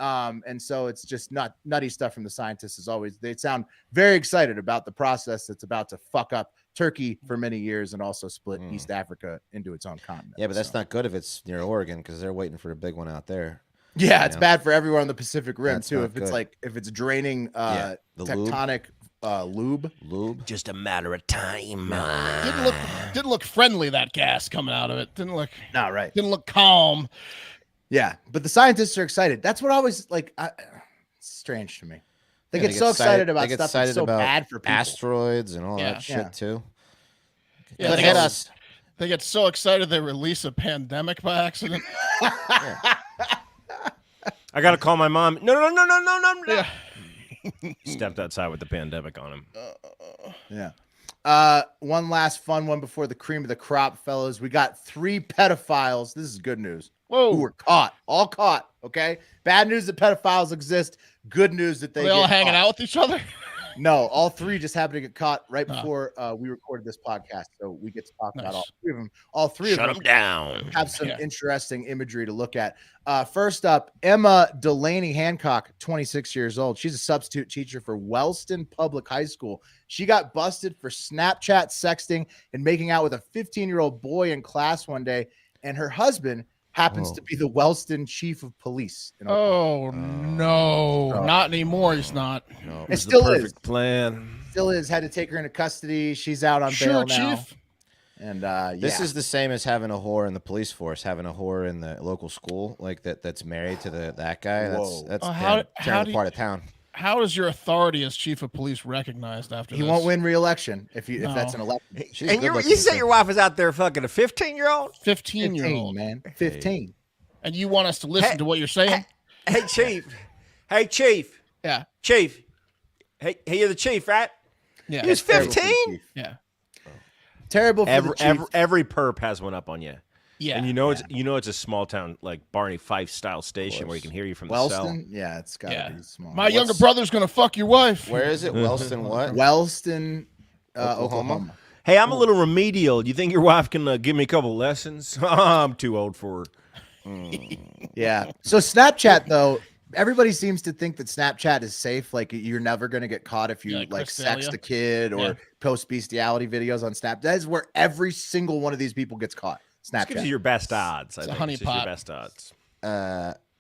Speaker 1: And so it's just nutty stuff from the scientists. As always, they sound very excited about the process that's about to fuck up Turkey for many years and also split East Africa into its own continent.
Speaker 4: Yeah, but that's
Speaker 1: So-
Speaker 4: not good if it's near Oregon because they're waiting for a big one out there.
Speaker 1: Yeah, it's
Speaker 4: Yeah.
Speaker 1: bad for everyone on the Pacific Rim
Speaker 4: That's
Speaker 1: too.
Speaker 4: not
Speaker 1: If it's
Speaker 4: good.
Speaker 1: like if it's draining
Speaker 4: Yeah, the lube.
Speaker 1: tectonic lube.
Speaker 4: Lube.
Speaker 2: Just a matter of time.
Speaker 3: Didn't look friendly, that gas coming out of it. Didn't
Speaker 1: Not right.
Speaker 3: look calm.
Speaker 1: Yeah, but the scientists are excited. That's what I always like. It's strange to me. They
Speaker 4: Yeah,
Speaker 1: get so excited about
Speaker 4: they get
Speaker 1: stuff
Speaker 4: excited
Speaker 1: that's so
Speaker 4: about
Speaker 1: bad for people.
Speaker 4: asteroids and all
Speaker 3: Yeah.
Speaker 4: that shit
Speaker 1: Yeah.
Speaker 4: too.
Speaker 3: Yeah,
Speaker 4: Could
Speaker 3: they
Speaker 4: hit
Speaker 3: get-
Speaker 4: us.
Speaker 3: They get so excited they release a pandemic by accident.
Speaker 2: I gotta call my mom. No.
Speaker 3: Yeah.
Speaker 2: Stepped outside with the pandemic on him.
Speaker 1: Yeah. One last fun one before the cream of the crop, fellas. We got 3 pedophiles. This is good news.
Speaker 3: Whoa.
Speaker 1: Who were caught? All caught. Okay. Bad news that pedophiles exist. Good news that
Speaker 3: Are
Speaker 1: they
Speaker 3: they all
Speaker 1: get
Speaker 3: hanging
Speaker 1: caught.
Speaker 3: out with each other?
Speaker 1: No, all 3 just happened to get caught right
Speaker 3: Oh.
Speaker 1: before we recorded this podcast. So we get to talk about
Speaker 3: Nice.
Speaker 1: all 3 of them. All 3
Speaker 2: Shut
Speaker 1: of
Speaker 2: him
Speaker 1: them
Speaker 2: down.
Speaker 1: have some
Speaker 3: Yeah.
Speaker 1: interesting imagery to look at. First up, Emma Delaney Hancock, 26 years old. She's a substitute teacher for Wellston Public High School. She got busted for Snapchat sexting and making out with a 15-year-old boy in class one day. And her husband happens
Speaker 4: Oh.
Speaker 1: to be the Wellston chief of police. in Oklahoma.
Speaker 3: Oh no, not anymore. He's not.
Speaker 4: No.
Speaker 1: It
Speaker 2: The
Speaker 1: still
Speaker 2: perfect
Speaker 1: is.
Speaker 2: plan.
Speaker 1: Still is. Had to take her into custody. She's out on
Speaker 3: Sure,
Speaker 1: bail now.
Speaker 3: Chief.
Speaker 1: And
Speaker 4: This
Speaker 1: yeah.
Speaker 4: is the same as having a whore in the police force, having a whore in the local school, like that's married to that guy.
Speaker 1: Whoa.
Speaker 4: That's
Speaker 3: How
Speaker 4: tearing
Speaker 3: do you-
Speaker 4: apart a town.
Speaker 3: How is your authority as chief of police recognized after
Speaker 1: He
Speaker 3: this?
Speaker 1: won't win re-election if
Speaker 3: No.
Speaker 1: that's an election.
Speaker 4: She's
Speaker 2: And
Speaker 4: good
Speaker 2: you
Speaker 4: looking,
Speaker 2: said
Speaker 4: too.
Speaker 2: your wife was out there fucking a 15-year-old?
Speaker 3: 15-year-old.
Speaker 1: man. 15.
Speaker 3: And you want us to listen
Speaker 2: Hey,
Speaker 3: to what you're saying?
Speaker 2: Hey, Chief. Hey, Chief.
Speaker 3: Yeah.
Speaker 2: Chief. Hey, you're the chief, right?
Speaker 3: Yeah.
Speaker 2: He was
Speaker 1: Terrible for the
Speaker 2: 15?
Speaker 1: chief.
Speaker 3: Yeah.
Speaker 1: Terrible for the chief.
Speaker 2: Every perp has one up on you.
Speaker 3: Yeah.
Speaker 2: And it's a small town like Barney Fife style station where you can hear you from the cell.
Speaker 1: Wellston? Yeah, it's gotta be small.
Speaker 3: My younger brother's gonna fuck your wife.
Speaker 4: Where is it? Wellston what?
Speaker 1: Wellston,
Speaker 4: Oklahoma?
Speaker 1: Oklahoma.
Speaker 2: Hey, I'm a little remedial. You think your wife can give me a couple lessons? I'm too old for her.
Speaker 1: Yeah. So Snapchat, though, everybody seems to think that Snapchat is safe. Like you're never going to get caught if you like sext a kid or post bestiality videos on Snap. That is where every single one of these people gets caught. Snapchat
Speaker 2: gives you your best odds.
Speaker 3: It's
Speaker 2: I
Speaker 3: a
Speaker 2: think.
Speaker 3: honeypot.
Speaker 2: Your best odds.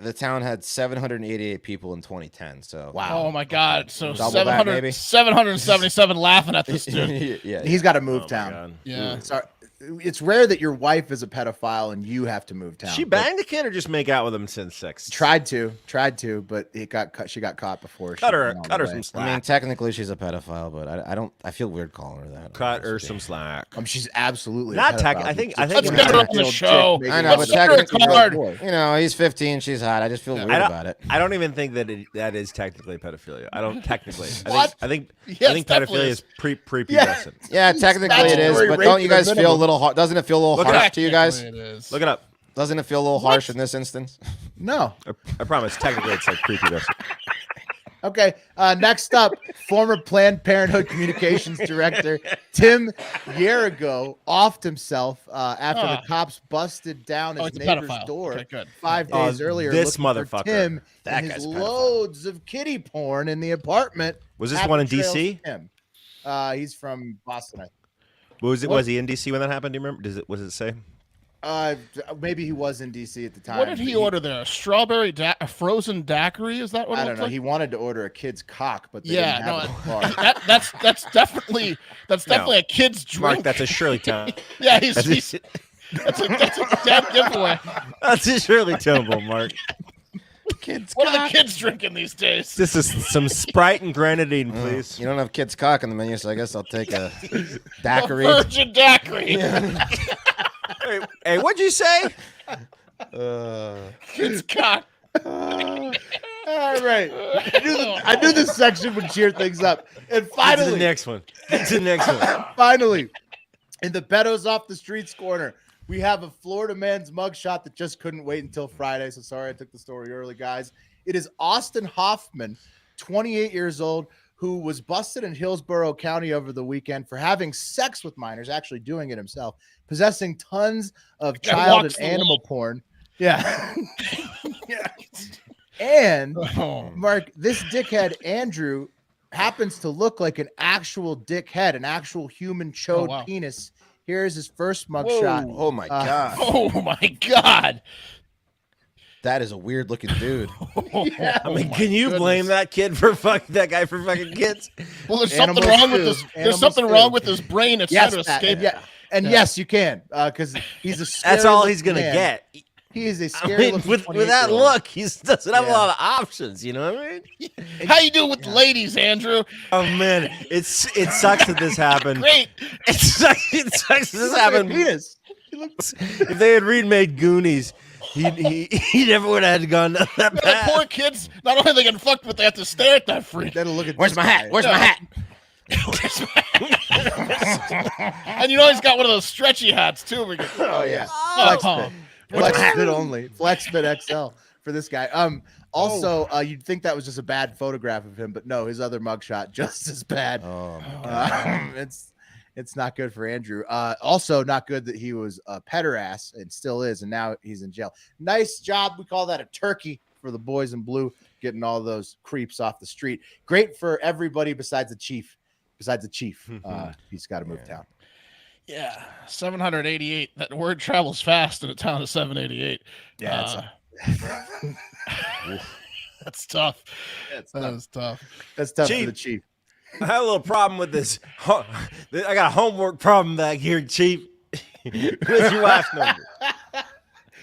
Speaker 4: The town had 788 people in 2010. So
Speaker 1: wow.
Speaker 3: Oh my God! So
Speaker 4: Double that, maybe?
Speaker 3: 777 laughing at this dude.
Speaker 4: yeah.
Speaker 1: He's got to move
Speaker 2: my
Speaker 1: town.
Speaker 2: God.
Speaker 3: Yeah.
Speaker 1: Sorry. It's rare that your wife is a pedophile and you have to move town.
Speaker 2: She banged the kid or just make out with him since sex?
Speaker 1: Tried to, but it got cut. She got caught before.
Speaker 2: Cut
Speaker 1: she
Speaker 2: her
Speaker 1: went all the way.
Speaker 2: some
Speaker 4: I
Speaker 2: slack.
Speaker 4: mean, technically she's a pedophile, but I feel weird calling her that.
Speaker 2: Cut her some slack.
Speaker 1: She's absolutely
Speaker 2: Not
Speaker 1: a
Speaker 2: tech.
Speaker 1: pedophile.
Speaker 2: I think.
Speaker 3: Let's get her on the show.
Speaker 4: I know, but
Speaker 3: Let's get her a
Speaker 4: technically,
Speaker 3: card.
Speaker 4: you know, he's 15, she's hot. I just feel weird about it.
Speaker 2: I don't even think that that is technically pedophilia. I don't technically.
Speaker 3: What?
Speaker 2: I think
Speaker 3: Yes,
Speaker 2: pedophilia
Speaker 3: definitely
Speaker 2: is prepubescent.
Speaker 4: Yeah, technically it is,
Speaker 1: Statutory
Speaker 4: but
Speaker 1: rape
Speaker 4: don't you
Speaker 1: at a
Speaker 4: guys feel a
Speaker 1: minimum.
Speaker 4: little hard? Doesn't it feel a little
Speaker 2: Look it
Speaker 4: harsh
Speaker 2: up.
Speaker 4: to you guys?
Speaker 3: It is.
Speaker 2: Look it up.
Speaker 4: Doesn't it feel a little harsh in this instance?
Speaker 1: No.
Speaker 2: I promise. Technically, it's like prepubescent.
Speaker 1: Okay. Next up, former Planned Parenthood communications director Tim Yerigo offed himself after the cops busted down his
Speaker 3: it's a
Speaker 1: neighbor's
Speaker 3: pedophile.
Speaker 1: door
Speaker 3: Okay, good.
Speaker 1: 5 days earlier.
Speaker 2: This
Speaker 1: looking for
Speaker 2: motherfucker.
Speaker 1: Tim
Speaker 2: That
Speaker 1: and
Speaker 2: guy's
Speaker 1: his
Speaker 2: a pedophile.
Speaker 1: loads of kitty porn in the apartment.
Speaker 2: Was this the one in
Speaker 1: Happy trails
Speaker 2: DC?
Speaker 1: Tim. He's from Boston, I think.
Speaker 2: Was he in DC when that happened? Do you remember? What does it say?
Speaker 1: Maybe he was in DC at the time.
Speaker 3: What did he order there? A strawberry, a frozen daiquiri? Is that what
Speaker 1: I
Speaker 3: it
Speaker 1: don't
Speaker 3: looks
Speaker 1: know.
Speaker 3: like?
Speaker 1: He wanted to order a kid's cock, but they
Speaker 3: Yeah,
Speaker 1: didn't have it
Speaker 3: no,
Speaker 1: at the bar.
Speaker 3: that's definitely a kid's drink.
Speaker 2: Mark, that's a Shirley Town.
Speaker 3: Yeah,
Speaker 2: That's
Speaker 3: that's a dead giveaway.
Speaker 2: That's a Shirley Temple, Mark.
Speaker 3: What are the kids drinking these days?
Speaker 2: This is some Sprite and grenadine, please.
Speaker 4: You don't have kids' cock on the menu, so I guess I'll take a daiquiri.
Speaker 3: A virgin daiquiri.
Speaker 2: Hey, what'd you say?
Speaker 3: Kids cock.
Speaker 1: All right. I knew this section would cheer things up. And
Speaker 2: Get to
Speaker 1: finally,
Speaker 2: the next one. Get to the next one.
Speaker 1: finally, in the pedos off the streets corner, we have a Florida man's mugshot that just couldn't wait until Friday. So sorry I took the story early, guys. It is Austin Hoffman, 28 years old, who was busted in Hillsborough County over the weekend for having sex with minors, actually doing it himself, possessing tons of child and animal porn. Yeah. Yeah. And Mark, this dickhead Andrew happens to look like an actual dickhead, an actual human chode penis. Here's his first mugshot.
Speaker 4: Oh my god.
Speaker 3: Oh my god.
Speaker 4: That is a weird looking dude.
Speaker 1: Yeah.
Speaker 2: I mean, can you blame that kid for fucking that guy for fucking kids?
Speaker 3: Well, there's
Speaker 1: Animals
Speaker 3: something wrong with
Speaker 1: too.
Speaker 3: this. There's
Speaker 1: Animals
Speaker 3: something
Speaker 1: too.
Speaker 3: wrong with his brain. It's
Speaker 1: Yes,
Speaker 3: trying to
Speaker 1: Matt,
Speaker 3: escape.
Speaker 1: and and yes, you can, because he's a.
Speaker 2: That's
Speaker 1: scary
Speaker 2: all
Speaker 1: looking
Speaker 2: he's gonna
Speaker 1: man.
Speaker 2: get.
Speaker 1: He is a
Speaker 2: I
Speaker 1: scary
Speaker 2: mean,
Speaker 1: looking
Speaker 2: with that
Speaker 1: 28-year-old.
Speaker 2: look, he doesn't have a
Speaker 1: Yeah.
Speaker 2: lot of options. You know what I mean?
Speaker 3: How you doing with ladies, Andrew?
Speaker 2: Oh man, it sucks that this happened.
Speaker 3: Great.
Speaker 2: It sucks that this happened.
Speaker 1: Penis.
Speaker 2: If they had remade Goonies, he never would have gone down that
Speaker 3: That
Speaker 2: path.
Speaker 3: poor kids. Not only are they getting fucked, but they have to stare at that freak.
Speaker 1: Then look at
Speaker 4: Where's
Speaker 1: this
Speaker 4: my hat?
Speaker 1: guy.
Speaker 4: Where's my hat?
Speaker 3: And you know he's got one of those stretchy hats too.
Speaker 1: Oh yeah.
Speaker 3: Oh.
Speaker 1: FlexFit only. FlexFit XL for this guy. Also, you'd think that was just a bad photograph of him, but no, his other mugshot just as bad.
Speaker 4: Oh,
Speaker 1: It's not good for Andrew. Also, not good that he was a pederast and still is, and now he's in jail. Nice job. We call that a turkey for the boys in blue, getting all those creeps off the street. Great for everybody besides the chief. He's got to move town.
Speaker 3: Yeah, 788. That word travels fast in a town of 788.
Speaker 1: Yeah,
Speaker 3: that's tough.
Speaker 1: that's
Speaker 3: That
Speaker 1: tough.
Speaker 3: is tough.
Speaker 1: That's tough
Speaker 2: Chief.
Speaker 1: for the chief.
Speaker 2: I have a little problem with this. I got a homework problem back here, Chief. Where's your wife's number?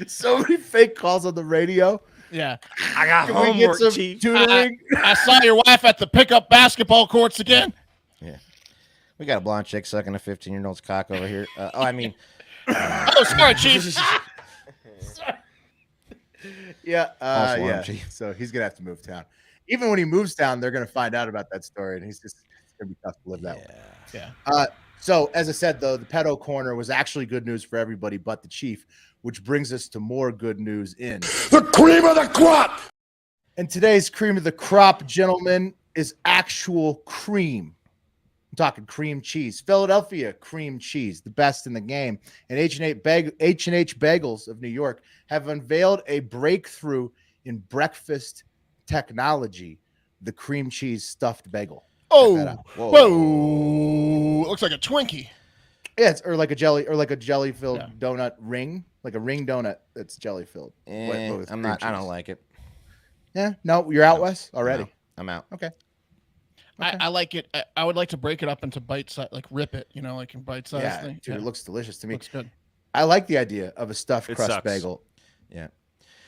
Speaker 1: So many fake calls on the radio.
Speaker 3: Yeah.
Speaker 2: I got
Speaker 1: Can we get
Speaker 2: homework,
Speaker 1: some
Speaker 2: Chief.
Speaker 1: tutoring?
Speaker 3: I saw your wife at the pickup basketball courts again.
Speaker 4: yeah. We got a blonde chick sucking a 15-year-old's cock over here.
Speaker 3: Oh, sorry, Chief.
Speaker 1: Yeah,
Speaker 4: All for him,
Speaker 1: yeah.
Speaker 4: Chief.
Speaker 1: So he's gonna have to move town. Even when he moves town, they're gonna find out about that story, and it's gonna be tough to live that way.
Speaker 3: Yeah.
Speaker 1: So, as I said, though, the pedo corner was actually good news for everybody but the chief, which brings us to more good news in
Speaker 5: The cream of the crop!
Speaker 1: And today's cream of the crop, gentlemen, is actual cream. I'm talking cream cheese. Philadelphia cream cheese, the best in the game. And H&H Bagels of New York have unveiled a breakthrough in breakfast technology, the cream cheese stuffed bagel.
Speaker 3: Oh, whoa. It looks like a Twinkie.
Speaker 1: Yeah, it's or like a jelly filled donut ring, like a ring donut that's jelly filled.
Speaker 4: I'm not. I don't like it.
Speaker 1: Yeah, no, you're out, Wes, already.
Speaker 4: No, I'm out.
Speaker 1: Okay.
Speaker 3: I like it. I would like to break it up into bite size, like rip it, like in bite size.
Speaker 1: Yeah,
Speaker 3: thing.
Speaker 1: dude, it looks delicious to me.
Speaker 3: Looks good.
Speaker 1: I like the idea of a stuffed crust
Speaker 2: sucks.
Speaker 1: bagel.
Speaker 4: Yeah,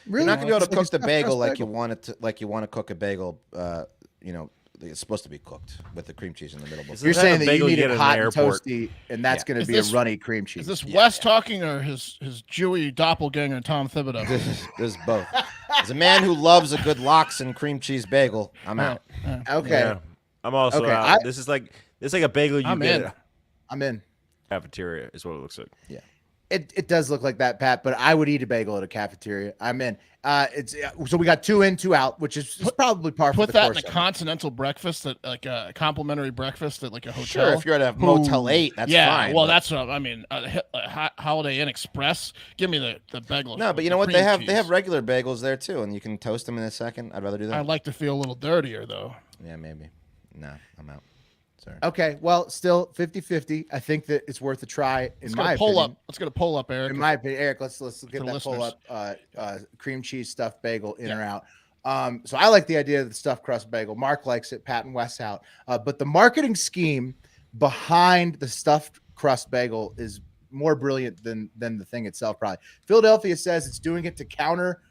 Speaker 1: Really?
Speaker 4: you're not gonna be able to
Speaker 1: Like a
Speaker 4: cook the
Speaker 1: stuffed
Speaker 4: bagel
Speaker 1: crust
Speaker 4: like you want it to, like you want to cook a bagel. It's supposed to be cooked with the cream cheese in the middle.
Speaker 1: You're
Speaker 2: the
Speaker 1: saying
Speaker 2: type of
Speaker 1: that you
Speaker 2: bagel you
Speaker 1: need
Speaker 2: get
Speaker 1: it
Speaker 2: in an
Speaker 1: hot and
Speaker 2: airport.
Speaker 1: toasty, and that's going to
Speaker 3: Is
Speaker 1: be
Speaker 3: this-
Speaker 1: a runny cream cheese.
Speaker 3: Is this Wes talking or his Jewy doppelganger Tom Thibodeau?
Speaker 4: This is both. As a man who loves a good lox and cream cheese bagel, I'm out.
Speaker 1: Okay,
Speaker 2: Yeah. I'm also
Speaker 1: Okay,
Speaker 2: out. This is like a bagel you
Speaker 3: I'm
Speaker 2: get
Speaker 3: in.
Speaker 2: at a
Speaker 1: I'm in.
Speaker 2: cafeteria is what it looks like.
Speaker 1: It does look like that, Pat, but I would eat a bagel at a cafeteria. I'm in. So we got 2 in, 2 out, which is probably par for
Speaker 3: Put
Speaker 1: the
Speaker 3: that
Speaker 1: course.
Speaker 3: in a continental breakfast, like a complimentary breakfast at like a hotel.
Speaker 4: Sure, if you're at a Motel 8, that's fine.
Speaker 3: Well,
Speaker 4: but-
Speaker 3: that's what I mean. Holiday Inn Express. Give me the bagel.
Speaker 4: no, but you know what? They have regular bagels there too, and you can toast them in a second. I'd rather do that.
Speaker 3: I'd like to feel a little dirtier though.
Speaker 4: Yeah, maybe. No, I'm out. Sorry.
Speaker 1: Okay, well, still 50-50. I think that it's worth a try, in my opinion.
Speaker 3: Let's get a poll up, Eric.
Speaker 1: In my opinion, Eric, let's get
Speaker 3: the
Speaker 1: that pull
Speaker 3: listeners.
Speaker 1: up. Cream cheese stuffed bagel in or out. So I like the idea of the stuffed crust bagel. Mark likes it. Pat and Wes out. But the marketing scheme behind the stuffed crust bagel is more brilliant than the thing itself. Probably. Philadelphia says it's doing it to counter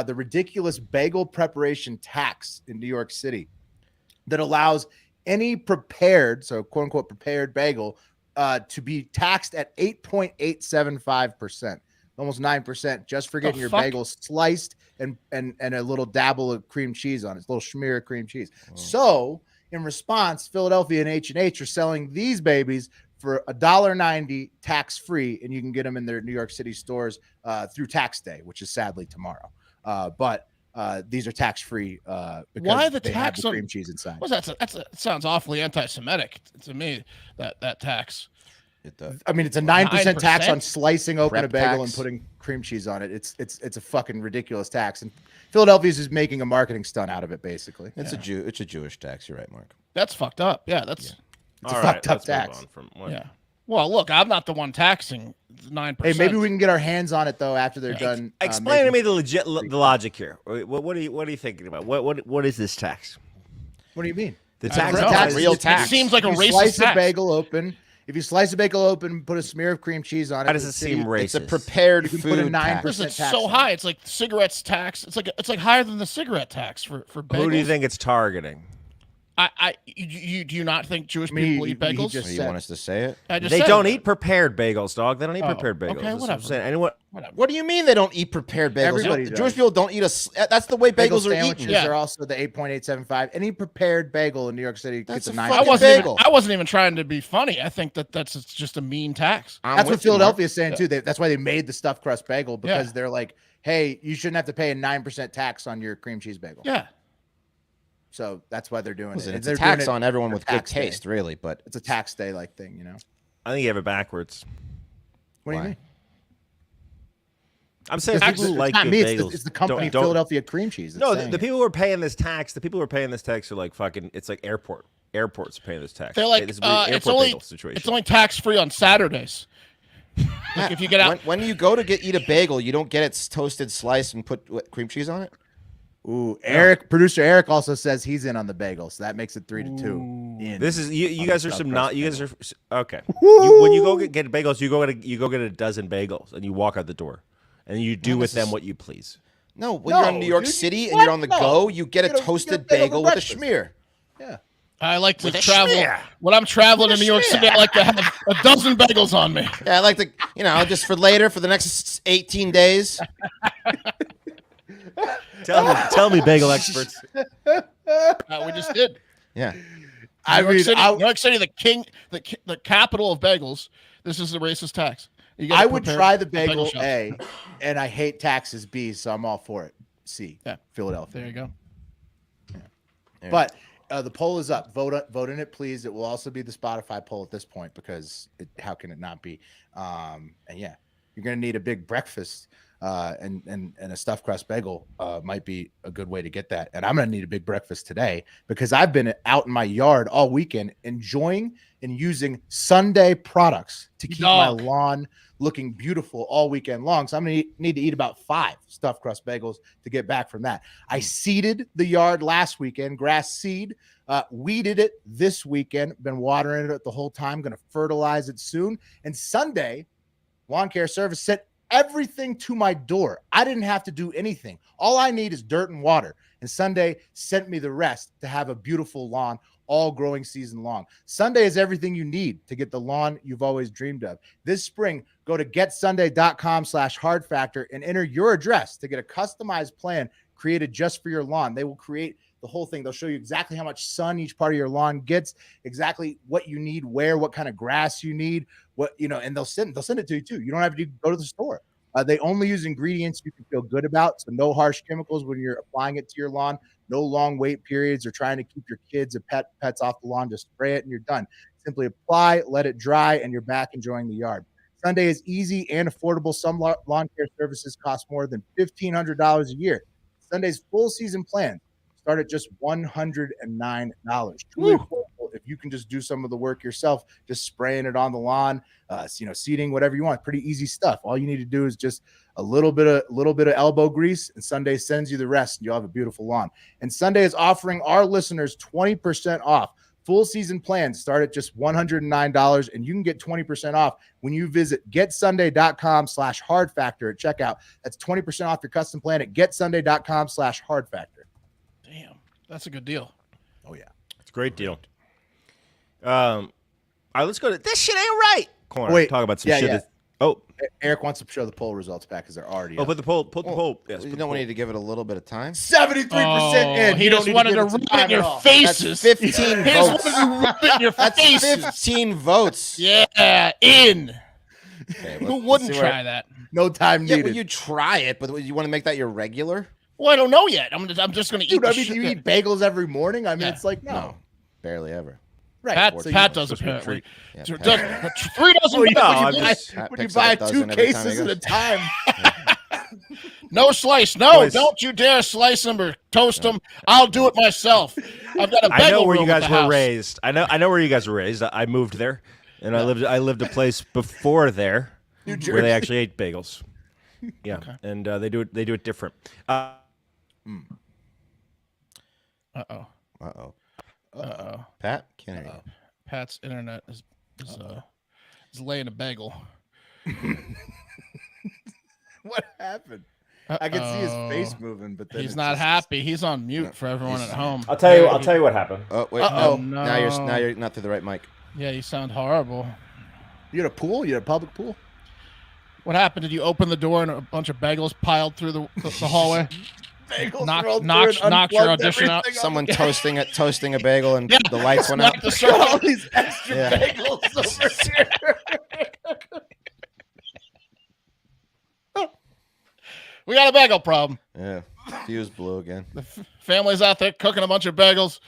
Speaker 1: the ridiculous bagel preparation tax in New York City that allows any prepared, so quote unquote prepared bagel, to be taxed at 8.875%, almost 9%, just for getting your bagel sliced and a little dabble of cream cheese on it, a little smear of cream cheese. Oh. So in response, Philadelphia and H&H are selling these babies for $1.90 tax free, and you can get them in their New York City stores through tax day, which is sadly tomorrow. But these are tax free because
Speaker 3: why the
Speaker 1: they
Speaker 3: tax
Speaker 1: have the
Speaker 3: on
Speaker 1: cream cheese inside.
Speaker 3: What's that? That sounds awfully anti-Semitic to me. That tax.
Speaker 1: I mean, it's a 9% tax
Speaker 3: 9%?
Speaker 1: on slicing open
Speaker 4: Prep
Speaker 1: a bagel
Speaker 4: tax.
Speaker 1: and putting cream cheese on it. It's a fucking ridiculous tax, and Philadelphia's is making a marketing stunt out of it. Basically,
Speaker 4: It's a Jewish tax. You're right, Mark.
Speaker 3: That's fucked up. Yeah, that's
Speaker 1: it's
Speaker 2: All
Speaker 1: a
Speaker 2: right,
Speaker 1: fucked up
Speaker 2: let's move
Speaker 1: tax.
Speaker 2: on from what-
Speaker 3: yeah. Well, look, I'm not the one taxing 9%.
Speaker 1: Hey, maybe we can get our hands on it though after they're done.
Speaker 2: Explain to me
Speaker 1: making-
Speaker 2: the logic here. What are you thinking about? What is this tax?
Speaker 1: What do you mean?
Speaker 2: The
Speaker 3: I
Speaker 2: tax
Speaker 3: don't know.
Speaker 1: tax-
Speaker 4: real
Speaker 1: it
Speaker 4: tax.
Speaker 3: It seems like a
Speaker 1: If you
Speaker 3: racist
Speaker 1: slice
Speaker 3: tax.
Speaker 1: a bagel open. If you slice a bagel open, put a smear of cream cheese on it.
Speaker 2: How does it seem racist?
Speaker 4: It's a prepared
Speaker 1: You can
Speaker 4: food
Speaker 1: put a 9%
Speaker 4: tax.
Speaker 3: Listen, it's
Speaker 1: tax
Speaker 3: so
Speaker 1: on
Speaker 3: high. It's like cigarettes tax. It's like higher than the cigarette tax for bagels.
Speaker 2: Who do you think it's targeting?
Speaker 3: Do you not think Jewish
Speaker 1: I mean,
Speaker 3: people eat
Speaker 1: he
Speaker 3: bagels?
Speaker 1: just
Speaker 4: You
Speaker 1: said-
Speaker 4: want us to say it?
Speaker 3: I just
Speaker 2: They
Speaker 3: said
Speaker 2: don't
Speaker 3: it.
Speaker 2: eat prepared bagels, dog. They don't eat
Speaker 3: Oh,
Speaker 2: prepared bagels.
Speaker 3: okay,
Speaker 2: That's what I'm
Speaker 3: whatever.
Speaker 2: saying. Anyone?
Speaker 4: What do you mean they don't eat prepared bagels?
Speaker 1: Everybody
Speaker 4: Jewish
Speaker 1: does.
Speaker 4: people don't eat that's the way
Speaker 1: Bagel
Speaker 4: bagels are
Speaker 1: sandwiches
Speaker 4: eaten.
Speaker 3: Yeah.
Speaker 1: are also the 8.875. Any prepared bagel in New York City
Speaker 4: That's
Speaker 1: gets a
Speaker 4: a
Speaker 1: 9.
Speaker 4: fucking bagel.
Speaker 3: I wasn't even trying to be funny. I think that's just a mean tax.
Speaker 4: I'm
Speaker 1: That's what
Speaker 4: with you, Mark.
Speaker 1: Philadelphia's saying too. That's why they made the stuffed crust bagel, because
Speaker 3: Yeah.
Speaker 1: they're like, hey, you shouldn't have to pay a 9% tax on your cream cheese bagel.
Speaker 3: Yeah.
Speaker 1: So that's why they're doing
Speaker 4: Listen,
Speaker 1: it.
Speaker 4: it's
Speaker 1: They're
Speaker 4: a tax
Speaker 1: doing it
Speaker 4: on everyone
Speaker 1: for
Speaker 4: with good
Speaker 1: tax day.
Speaker 4: taste, really. But
Speaker 1: It's a tax day like thing, you know.
Speaker 2: I think you have it backwards.
Speaker 1: What do you
Speaker 4: Why?
Speaker 1: mean?
Speaker 2: I'm saying
Speaker 1: It's
Speaker 2: people who like
Speaker 1: not
Speaker 2: good
Speaker 1: me.
Speaker 2: bagels.
Speaker 1: It's the company
Speaker 2: don't-
Speaker 1: Philadelphia Cream Cheese. that's
Speaker 2: No,
Speaker 1: saying
Speaker 2: the
Speaker 1: it.
Speaker 2: people who are paying this tax, are like fucking. It's like airports are paying this tax.
Speaker 3: They're like,
Speaker 2: This is a weird
Speaker 3: it's
Speaker 2: airport
Speaker 3: only
Speaker 2: bagel situation.
Speaker 3: it's only tax free on Saturdays. Like if you get out,
Speaker 4: when you go to eat a bagel, you don't get it toasted, sliced, and put cream cheese on it.
Speaker 1: Ooh, producer Eric also says he's in on the bagel, so that makes it 3-2. In.
Speaker 2: This is you guys are
Speaker 1: stuffed
Speaker 2: some
Speaker 1: crust
Speaker 2: not you guys
Speaker 1: bagel.
Speaker 2: are okay. When you go get bagels, you go get a dozen bagels and you walk out the door, and you do with them what you please.
Speaker 4: No, when you're in New York
Speaker 1: dude,
Speaker 4: City and
Speaker 1: what?
Speaker 4: you're on the
Speaker 1: No.
Speaker 4: go, you get
Speaker 1: You
Speaker 4: a
Speaker 1: get a
Speaker 4: toasted
Speaker 1: bagel for
Speaker 4: bagel with a
Speaker 1: breakfast.
Speaker 4: schmear.
Speaker 1: Yeah.
Speaker 3: I like to
Speaker 2: With a
Speaker 3: travel.
Speaker 2: schmear.
Speaker 3: When I'm traveling in New York City, I like to have a dozen bagels on me.
Speaker 4: Yeah, I like to, just for later, for the next 18 days.
Speaker 2: Tell me, bagel experts.
Speaker 3: We just did.
Speaker 4: Yeah.
Speaker 1: I
Speaker 3: New York
Speaker 1: mean,
Speaker 3: City, New York City, the capital of bagels. This is the racist tax.
Speaker 1: I would try the
Speaker 3: bagel
Speaker 1: bagel A, and I hate taxes B, so I'm all for it. C.
Speaker 3: Yeah.
Speaker 1: Philadelphia.
Speaker 3: There you go.
Speaker 1: Yeah. But the poll is up. Vote in it, please. It will also be the Spotify poll at this point because how can it not be? And yeah, you're gonna need a big breakfast. And a stuffed crust bagel might be a good way to get that. And I'm going to need a big breakfast today because I've been out in my yard all weekend enjoying and using Sunday products to keep my lawn looking beautiful all weekend long. So I'm going to need to eat about 5 stuffed crust bagels to get back from that. I seeded the yard last weekend, grass seed, weeded it this weekend, been watering it the whole time, going to fertilize it soon. And Sunday, lawn care service sent everything to my door. I didn't have to do anything. All I need is dirt and water. And Sunday sent me the rest to have a beautiful lawn all growing season long. Sunday is everything you need to get the lawn you've always dreamed of. This spring, go to getsunday.com/hardfactor and enter your address to get a customized plan created just for your lawn. They will create the whole thing. They'll show you exactly how much sun each part of your lawn gets, exactly what you need, where, what kind of grass you need, and they'll send it to you too. You don't have to go to the store. They only use ingredients you can feel good about, so no harsh chemicals when you're applying it to your lawn, no long wait periods or trying to keep your kids or pets off the lawn. Just spray it and you're done. Simply apply, let it dry, and you're back enjoying the yard. Sunday is easy and affordable. Some lawn care services cost more than $1,500 a year. Sunday's full season plan start at just $109. Truly affordable if you can just do some of the work yourself, just spraying it on the lawn, seeding, whatever you want. Pretty easy stuff. All you need to do is just a little bit of elbow grease, and Sunday sends you the rest, and you'll have a beautiful lawn. And Sunday is offering our listeners 20% off. Full season plans start at just $109, and you can get 20% off when you visit getsunday.com/hardfactor at checkout. That's 20% off your custom plan at getsunday.com/hardfactor.
Speaker 3: Damn, that's a good deal.
Speaker 1: Oh yeah,
Speaker 2: it's a great deal. All right, let's go to this shit ain't right corner.
Speaker 1: Wait,
Speaker 2: talk about some shit.
Speaker 1: Yeah.
Speaker 2: Oh,
Speaker 1: Eric wants to show the poll results back because they're already.
Speaker 2: Put the poll. Put the poll. Yes,
Speaker 4: You don't need to give it a little bit of time.
Speaker 1: 73% in.
Speaker 3: He just wanted to rub it in your faces.
Speaker 4: That's 15
Speaker 3: He just
Speaker 4: votes.
Speaker 3: wanted to rub it in your
Speaker 4: That's
Speaker 3: faces.
Speaker 4: 15 votes.
Speaker 3: Yeah, in.
Speaker 4: Okay,
Speaker 3: Who wouldn't try that?
Speaker 1: No time
Speaker 4: Yeah,
Speaker 1: needed.
Speaker 4: well, you try it, but you want to make that your regular?
Speaker 3: Well, I don't know yet. I'm just going to eat.
Speaker 1: Dude, I mean, you eat bagels every morning. I mean, it's like no.
Speaker 4: Barely ever.
Speaker 1: Right.
Speaker 3: Pat does apparently.
Speaker 4: Yeah,
Speaker 3: 3 dozen.
Speaker 1: When you
Speaker 4: picks
Speaker 1: buy
Speaker 4: up a
Speaker 1: 2
Speaker 4: dozen every time
Speaker 1: cases
Speaker 4: he
Speaker 1: at a
Speaker 4: goes.
Speaker 1: time.
Speaker 3: No slice. No, don't you dare slice them or toast them. I'll do it myself. I've got a bagel
Speaker 2: I know where you
Speaker 3: room at
Speaker 2: guys
Speaker 3: the
Speaker 2: were
Speaker 3: house.
Speaker 2: raised. I know where you guys were raised. I moved there, and I lived a place before there where they actually ate bagels. Yeah, and they do it different.
Speaker 3: Uh-oh.
Speaker 4: Pat, can't hear you.
Speaker 3: Pat's internet is laying a bagel.
Speaker 1: What happened? I can see his face moving, but then
Speaker 3: He's not happy. He's on mute for everyone at home.
Speaker 2: I'll tell you what happened.
Speaker 4: Oh wait,
Speaker 3: Uh-oh.
Speaker 4: no.
Speaker 3: No.
Speaker 4: Now you're not through the right mic.
Speaker 3: Yeah, you sound horrible.
Speaker 1: You had a pool? You had a public pool?
Speaker 3: What happened? Did you open the door and a bunch of bagels piled through the hallway?
Speaker 1: Bagels
Speaker 3: Knock-
Speaker 1: rolled
Speaker 3: knock-
Speaker 1: through and
Speaker 3: knock your
Speaker 1: unplugged
Speaker 3: audition out.
Speaker 1: everything on
Speaker 4: Someone
Speaker 1: the-
Speaker 4: toasting a bagel and the lights went out.
Speaker 3: Knock the circle.
Speaker 1: all these extra
Speaker 4: Yeah.
Speaker 1: bagels over here.
Speaker 3: We got a bagel problem.
Speaker 4: Yeah, fuse blew again.
Speaker 3: The family's out there cooking a bunch of bagels.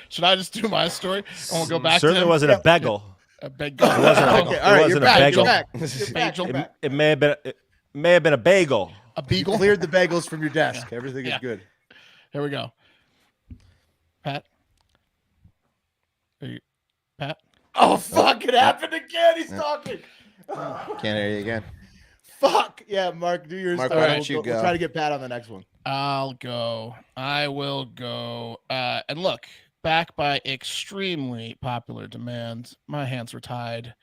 Speaker 3: Should I just do my story? And we'll go back
Speaker 2: Certainly
Speaker 3: to
Speaker 2: wasn't a bagel.
Speaker 3: a bagel.
Speaker 1: Okay, all right,
Speaker 2: wasn't
Speaker 1: you're
Speaker 2: a
Speaker 1: back.
Speaker 2: bagel.
Speaker 1: You're back. You're back.
Speaker 3: Bagel.
Speaker 1: You're back.
Speaker 2: It may have been a bagel.
Speaker 3: A beagle.
Speaker 1: Cleared the bagels from your desk. Everything is good.
Speaker 3: Here we go. Pat. Are you Pat?
Speaker 1: Oh, fuck. It happened again. He's talking.
Speaker 4: Can't hear you again.
Speaker 1: Fuck. Yeah, Mark, do yours.
Speaker 4: Mark,
Speaker 1: All
Speaker 4: why
Speaker 1: right,
Speaker 4: don't you
Speaker 1: we'll
Speaker 4: go?
Speaker 1: try to get Pat on the next one.
Speaker 3: I'll go. I will go. And look, back by extremely popular demand, my hands were tied.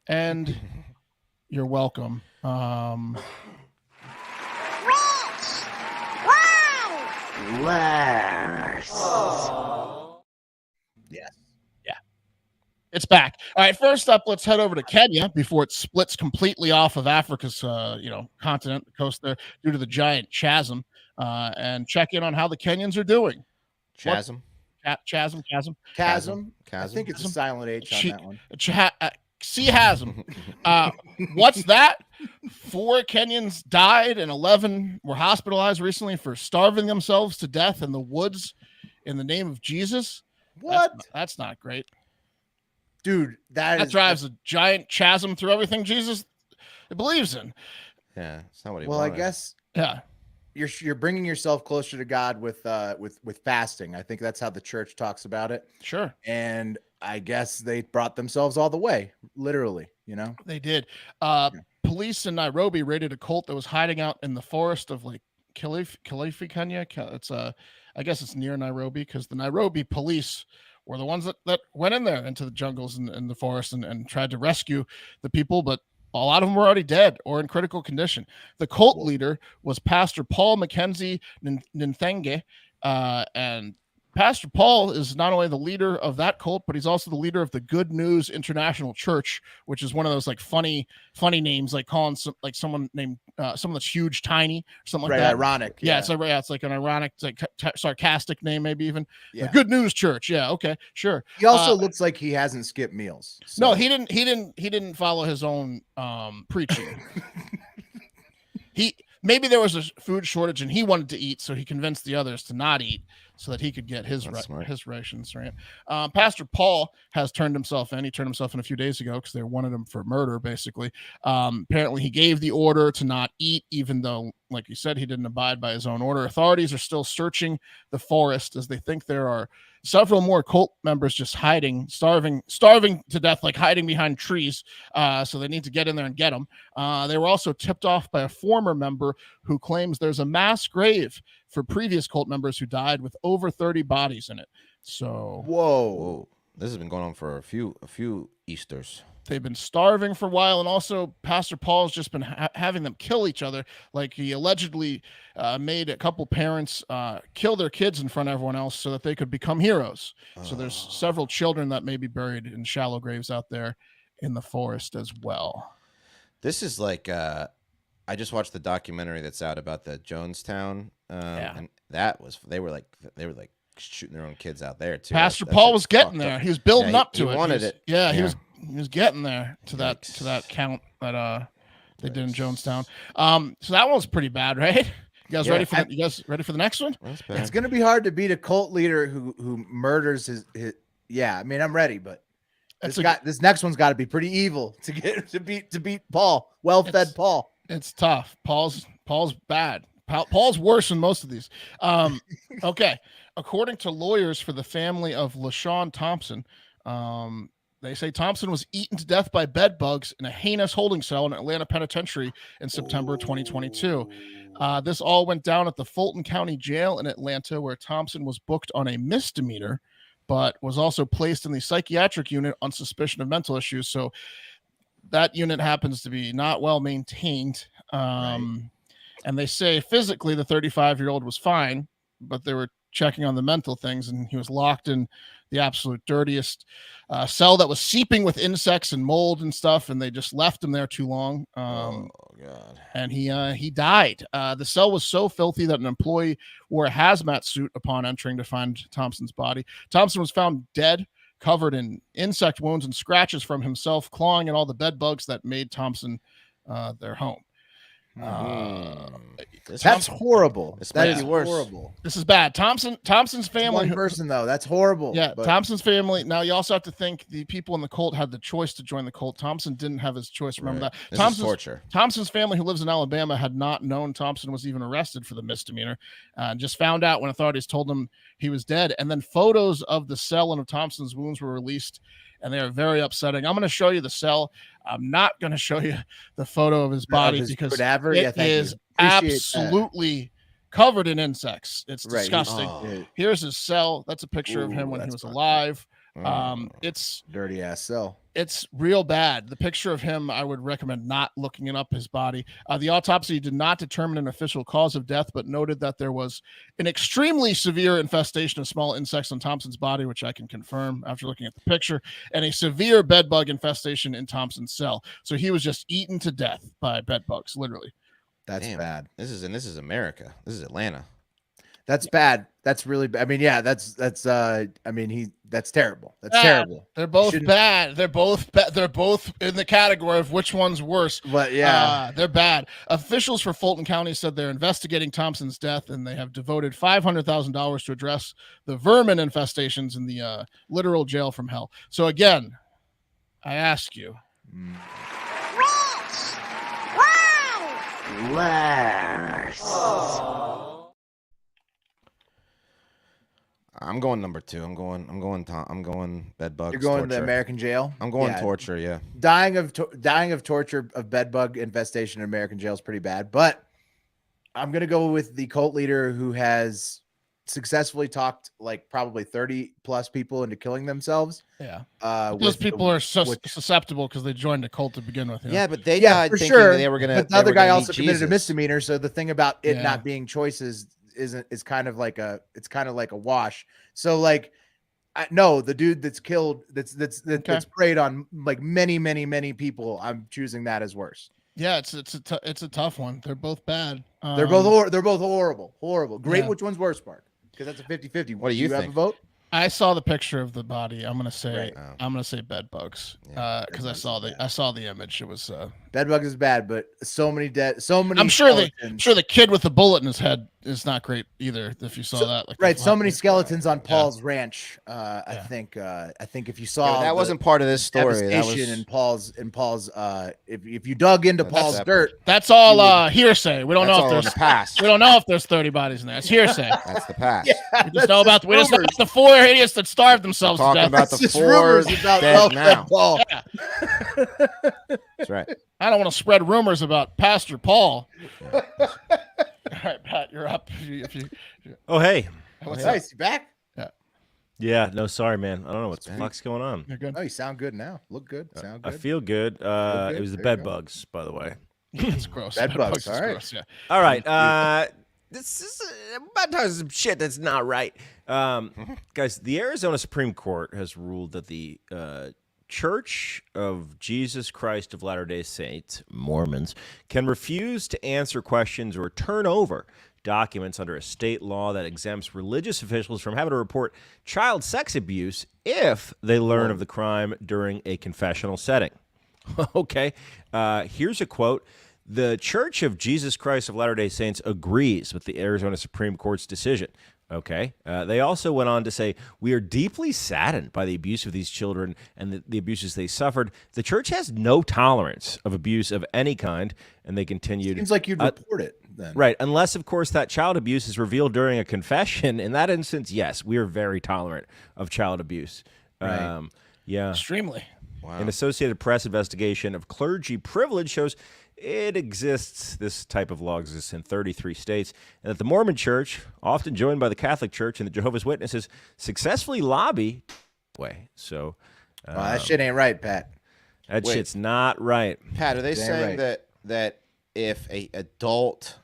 Speaker 3: And you're welcome.
Speaker 1: Yes.
Speaker 3: It's back. All right. First up, let's head over to Kenya before it splits completely off of Africa's, continent, the coast there, due to the giant chasm, and check in on how the Kenyans are doing.
Speaker 4: Chasm.
Speaker 3: Chasm.
Speaker 1: Chasm. I
Speaker 4: Chasm.
Speaker 1: think it's a silent H on that one.
Speaker 3: Chasm. What's that? 4 Kenyans died and 11 were hospitalized recently for starving themselves to death in the woods in the name of Jesus.
Speaker 1: What?
Speaker 3: That's not great.
Speaker 1: Dude, that
Speaker 3: drives a giant chasm through everything Jesus believes in.
Speaker 4: Yeah, it's not what he
Speaker 1: well,
Speaker 4: wanted.
Speaker 1: I guess
Speaker 3: Yeah.
Speaker 1: you're bringing yourself closer to God with fasting. I think that's how the church talks about it.
Speaker 3: Sure.
Speaker 1: And I guess they brought themselves all the way, literally, you know?
Speaker 3: They did. Police in Nairobi raided a cult that was hiding out in the forest of like Kilifi, Kenya. It's I guess it's near Nairobi because the Nairobi police were the ones that went in there into the jungles and the forest and tried to rescue the people, but a lot of them were already dead or in critical condition. The cult leader was Pastor Paul Mackenzie Nthenge, and Pastor Paul is not only the leader of that cult, but he's also the leader of the Good News International Church, which is one of those like funny names, like calling someone named someone that's huge, tiny, or something like that.
Speaker 1: Ironic.
Speaker 3: Yeah, it's like an ironic, like sarcastic name, maybe even.
Speaker 1: Yeah.
Speaker 3: The Good News Church. Yeah, okay, sure.
Speaker 1: He also looks like he hasn't skipped meals. So.
Speaker 3: No, he didn't follow his own preaching. Maybe there was a food shortage and he wanted to eat, so he convinced the others to not eat so that he could get his rations. Right. Pastor Paul has turned himself in. He turned himself in a few days ago because they wanted him for murder, basically. Apparently, he gave the order to not eat, even though, like you said, he didn't abide by his own order. Authorities are still searching the forest as they think there are several more cult members just hiding, starving to death, like hiding behind trees. So they need to get in there and get them. They were also tipped off by a former member who claims there's a mass grave for previous cult members who died with over 30 bodies in it. So
Speaker 1: whoa,
Speaker 4: this has been going on for a few Easters.
Speaker 3: They've been starving for a while, and also Pastor Paul's just been having them kill each other. Like he allegedly made a couple parents kill their kids in front of everyone else so that they could become heroes. So there's several children that may be buried in shallow graves out there in the forest as well.
Speaker 4: This is like I just watched the documentary that's out about the Jonestown, and they were like shooting their own kids out there too.
Speaker 3: Pastor Paul was getting there. He was building up to it.
Speaker 4: He wanted it.
Speaker 3: Yeah, he was getting there to that count that they did in Jonestown. So that one was pretty bad, right? You guys ready for the next one?
Speaker 1: It's gonna be hard to beat a cult leader who murders his. Yeah, I mean, I'm ready, but this next one's got to be pretty evil to beat Paul. Well-fed Paul.
Speaker 3: It's tough. Paul's bad. Paul's worse than most of these. Okay. According to lawyers for the family of LaShawn Thompson, they say Thompson was eaten to death by bed bugs in a heinous holding cell in Atlanta Penitentiary in September 2022. This all went down at the Fulton County Jail in Atlanta, where Thompson was booked on a misdemeanor, but was also placed in the psychiatric unit on suspicion of mental issues. So that unit happens to be not well maintained. And they say physically the 35-year-old was fine, but they were checking on the mental things, and he was locked in the absolute dirtiest cell that was seeping with insects and mold and stuff, and they just left him there too long.
Speaker 4: Oh God!
Speaker 3: And he died. The cell was so filthy that an employee wore a hazmat suit upon entering to find Thompson's body. Thompson was found dead, covered in insect wounds and scratches from himself clawing at all the bed bugs that made Thompson their home.
Speaker 1: That's horrible. That is
Speaker 4: worse.
Speaker 1: horrible.
Speaker 3: This is bad. Thompson's family.
Speaker 1: One person though, that's horrible.
Speaker 3: Yeah,
Speaker 1: but
Speaker 3: Thompson's family. Now you also have to think the people in the cult had the choice to join the cult. Thompson didn't have his choice. Remember that.
Speaker 4: This is torture.
Speaker 3: Thompson's family, who lives in Alabama, had not known Thompson was even arrested for the misdemeanor, and just found out when authorities told them he was dead. And then photos of the cell and of Thompson's wounds were released, and they are very upsetting. I'm going to show you the cell. I'm not going to show you the photo of his body because it is absolutely covered in insects. It's disgusting. Here's his cell. That's a picture of him when he was alive. It's
Speaker 1: dirty ass cell.
Speaker 3: It's real bad. The picture of him, I would recommend not looking it up, his body. The autopsy did not determine an official cause of death, but noted that there was an extremely severe infestation of small insects on Thompson's body, which I can confirm after looking at the picture, and a severe bed bug infestation in Thompson's cell. So he was just eaten to death by bed bugs, literally.
Speaker 1: That's bad.
Speaker 4: This is America. This is Atlanta.
Speaker 1: That's bad. That's really bad. I mean, yeah, that's that's terrible. That's
Speaker 3: Bad.
Speaker 1: terrible.
Speaker 3: They're both
Speaker 1: Shouldn't-
Speaker 3: bad. They're both in the category of which one's worse.
Speaker 1: But yeah,
Speaker 3: They're bad. Officials for Fulton County said they're investigating Thompson's death, and they have devoted $500,000 to address the vermin infestations in the literal jail from hell. So again, I ask you,
Speaker 4: I'm going number 2. I'm going bed bugs.
Speaker 1: you're going to the
Speaker 4: torture.
Speaker 1: American jail.
Speaker 4: I'm going
Speaker 1: Yeah.
Speaker 4: torture. Yeah.
Speaker 1: Dying of torture of bed bug infestation in American jail is pretty bad. But I'm gonna go with the cult leader who has successfully talked like probably 30 plus people into killing themselves.
Speaker 3: yeah,
Speaker 1: Those
Speaker 3: those people are susceptible because they joined a cult to begin with. You know?
Speaker 4: Yeah, but they
Speaker 1: Yeah,
Speaker 4: died
Speaker 1: for
Speaker 4: thinking
Speaker 1: sure.
Speaker 4: they were gonna.
Speaker 1: But the
Speaker 4: they
Speaker 1: other
Speaker 4: were
Speaker 1: guy
Speaker 4: gonna
Speaker 1: also
Speaker 4: meet
Speaker 1: committed a
Speaker 4: Jesus.
Speaker 1: misdemeanor. So the thing about it
Speaker 3: Yeah.
Speaker 1: not being choices is kind of like a wash. So like, no, the dude that's killed that's preyed on like many people. I'm choosing that as worse.
Speaker 3: Yeah, it's a tough one. They're both bad.
Speaker 1: They're both horrible. Great.
Speaker 3: Yeah.
Speaker 1: Which one's worse, Mark? Because that's a 50-50.
Speaker 4: What do you
Speaker 1: have
Speaker 4: think?
Speaker 1: a vote?
Speaker 3: I saw the picture of the body. I'm gonna say
Speaker 1: Right.
Speaker 4: Oh.
Speaker 3: I'm gonna say bed bugs.
Speaker 4: Yeah,
Speaker 3: Because I saw the image. It was.
Speaker 1: Bedbugs is bad, but so many dead. So many.
Speaker 3: I'm sure
Speaker 1: skeletons.
Speaker 3: the kid with the bullet in his head is not great either. If you saw that, like
Speaker 1: Right,
Speaker 3: the
Speaker 1: so many
Speaker 3: flat-
Speaker 1: skeletons on
Speaker 3: Yeah.
Speaker 1: Paul's ranch.
Speaker 3: Yeah.
Speaker 1: I think if you
Speaker 4: Yeah,
Speaker 1: saw
Speaker 4: but that
Speaker 1: the
Speaker 4: wasn't part of this story. That
Speaker 1: devastation
Speaker 4: was
Speaker 1: in Paul's if you dug into
Speaker 4: That's
Speaker 1: Paul's
Speaker 4: separate.
Speaker 1: dirt,
Speaker 3: That's all hearsay. We don't
Speaker 4: that's
Speaker 3: know
Speaker 4: all
Speaker 3: if
Speaker 4: in
Speaker 3: there's
Speaker 4: the past.
Speaker 3: we don't know if there's 30 bodies in there. It's hearsay.
Speaker 4: That's the past.
Speaker 1: yeah,
Speaker 3: We just know about
Speaker 1: rumors.
Speaker 3: the 4 idiots that starved themselves to
Speaker 4: Talking
Speaker 3: death.
Speaker 4: about
Speaker 1: That's
Speaker 4: the
Speaker 1: just
Speaker 4: 4
Speaker 1: rumors about
Speaker 4: dead now.
Speaker 1: Paul.
Speaker 4: That's right.
Speaker 3: I don't want to spread rumors about Pastor Paul. All right, Pat, you're up. If you
Speaker 2: Oh, hey.
Speaker 3: what's up?
Speaker 1: Nice, you back?
Speaker 2: Yeah, no, sorry, man. I don't know what the
Speaker 4: Dang.
Speaker 2: fuck's going on.
Speaker 3: You're good.
Speaker 1: Oh, you sound good now. Look good. Sound
Speaker 2: I
Speaker 1: good.
Speaker 2: feel good.
Speaker 1: good?
Speaker 2: It was the
Speaker 1: There you
Speaker 2: bed
Speaker 1: go.
Speaker 2: bugs, by the way.
Speaker 3: It's gross.
Speaker 1: Bed bugs,
Speaker 3: is
Speaker 1: all right.
Speaker 3: gross, yeah.
Speaker 2: All right. This is about time some shit that's not right. Guys, the Arizona Supreme Court has ruled that the Church of Jesus Christ of Latter-day Saints, Mormons, can refuse to answer questions or turn over documents under a state law that exempts religious officials from having to report child sex abuse if they learn of the crime during a confessional setting. Okay, here's a quote. The Church of Jesus Christ of Latter-day Saints agrees with the Arizona Supreme Court's decision. Okay. They also went on to say, we are deeply saddened by the abuse of these children and the abuses they suffered. The church has no tolerance of abuse of any kind, and they continued.
Speaker 1: Seems like you'd report it then.
Speaker 2: Right. Unless, of course, that child abuse is revealed during a confession. In that instance, yes, we are very tolerant of child abuse.
Speaker 1: Right.
Speaker 2: Yeah.
Speaker 3: Extremely.
Speaker 4: Wow.
Speaker 2: An Associated Press investigation of clergy privilege shows it exists, this type of law exists in 33 states, and that the Mormon Church, often joined by the Catholic Church and the Jehovah's Witnesses, successfully lobby. So
Speaker 1: That shit ain't right, Pat.
Speaker 2: that
Speaker 4: Wait.
Speaker 2: shit's not right.
Speaker 4: Pat, are they
Speaker 1: Damn
Speaker 4: saying
Speaker 1: right.
Speaker 4: that if an adult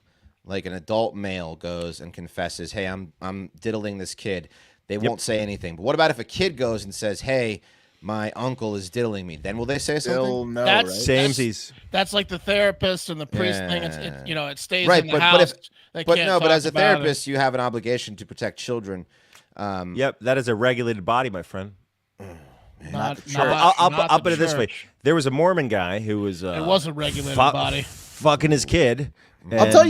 Speaker 4: male goes and confesses, "Hey, I'm diddling this kid," they won't say anything. But what about if a kid goes and says, "Hey, my uncle is diddling me"? Then will they say
Speaker 1: Still
Speaker 4: something?
Speaker 1: no,
Speaker 3: That's-
Speaker 1: right?
Speaker 2: Samesies.
Speaker 3: That's like the therapist and the priest thing.
Speaker 4: Yeah.
Speaker 3: It stays
Speaker 4: Right,
Speaker 3: in the
Speaker 4: but
Speaker 3: house.
Speaker 4: if
Speaker 3: They
Speaker 4: but
Speaker 3: can't
Speaker 4: no, but
Speaker 3: talk
Speaker 4: as a
Speaker 3: about it.
Speaker 4: therapist, you have an obligation to protect children.
Speaker 2: Yep, that is a regulated body, my friend.
Speaker 3: Not,
Speaker 2: I'll put it this way: there was a Mormon guy who was
Speaker 3: It was a regulated body.
Speaker 2: fucking his kid.
Speaker 1: I'll tell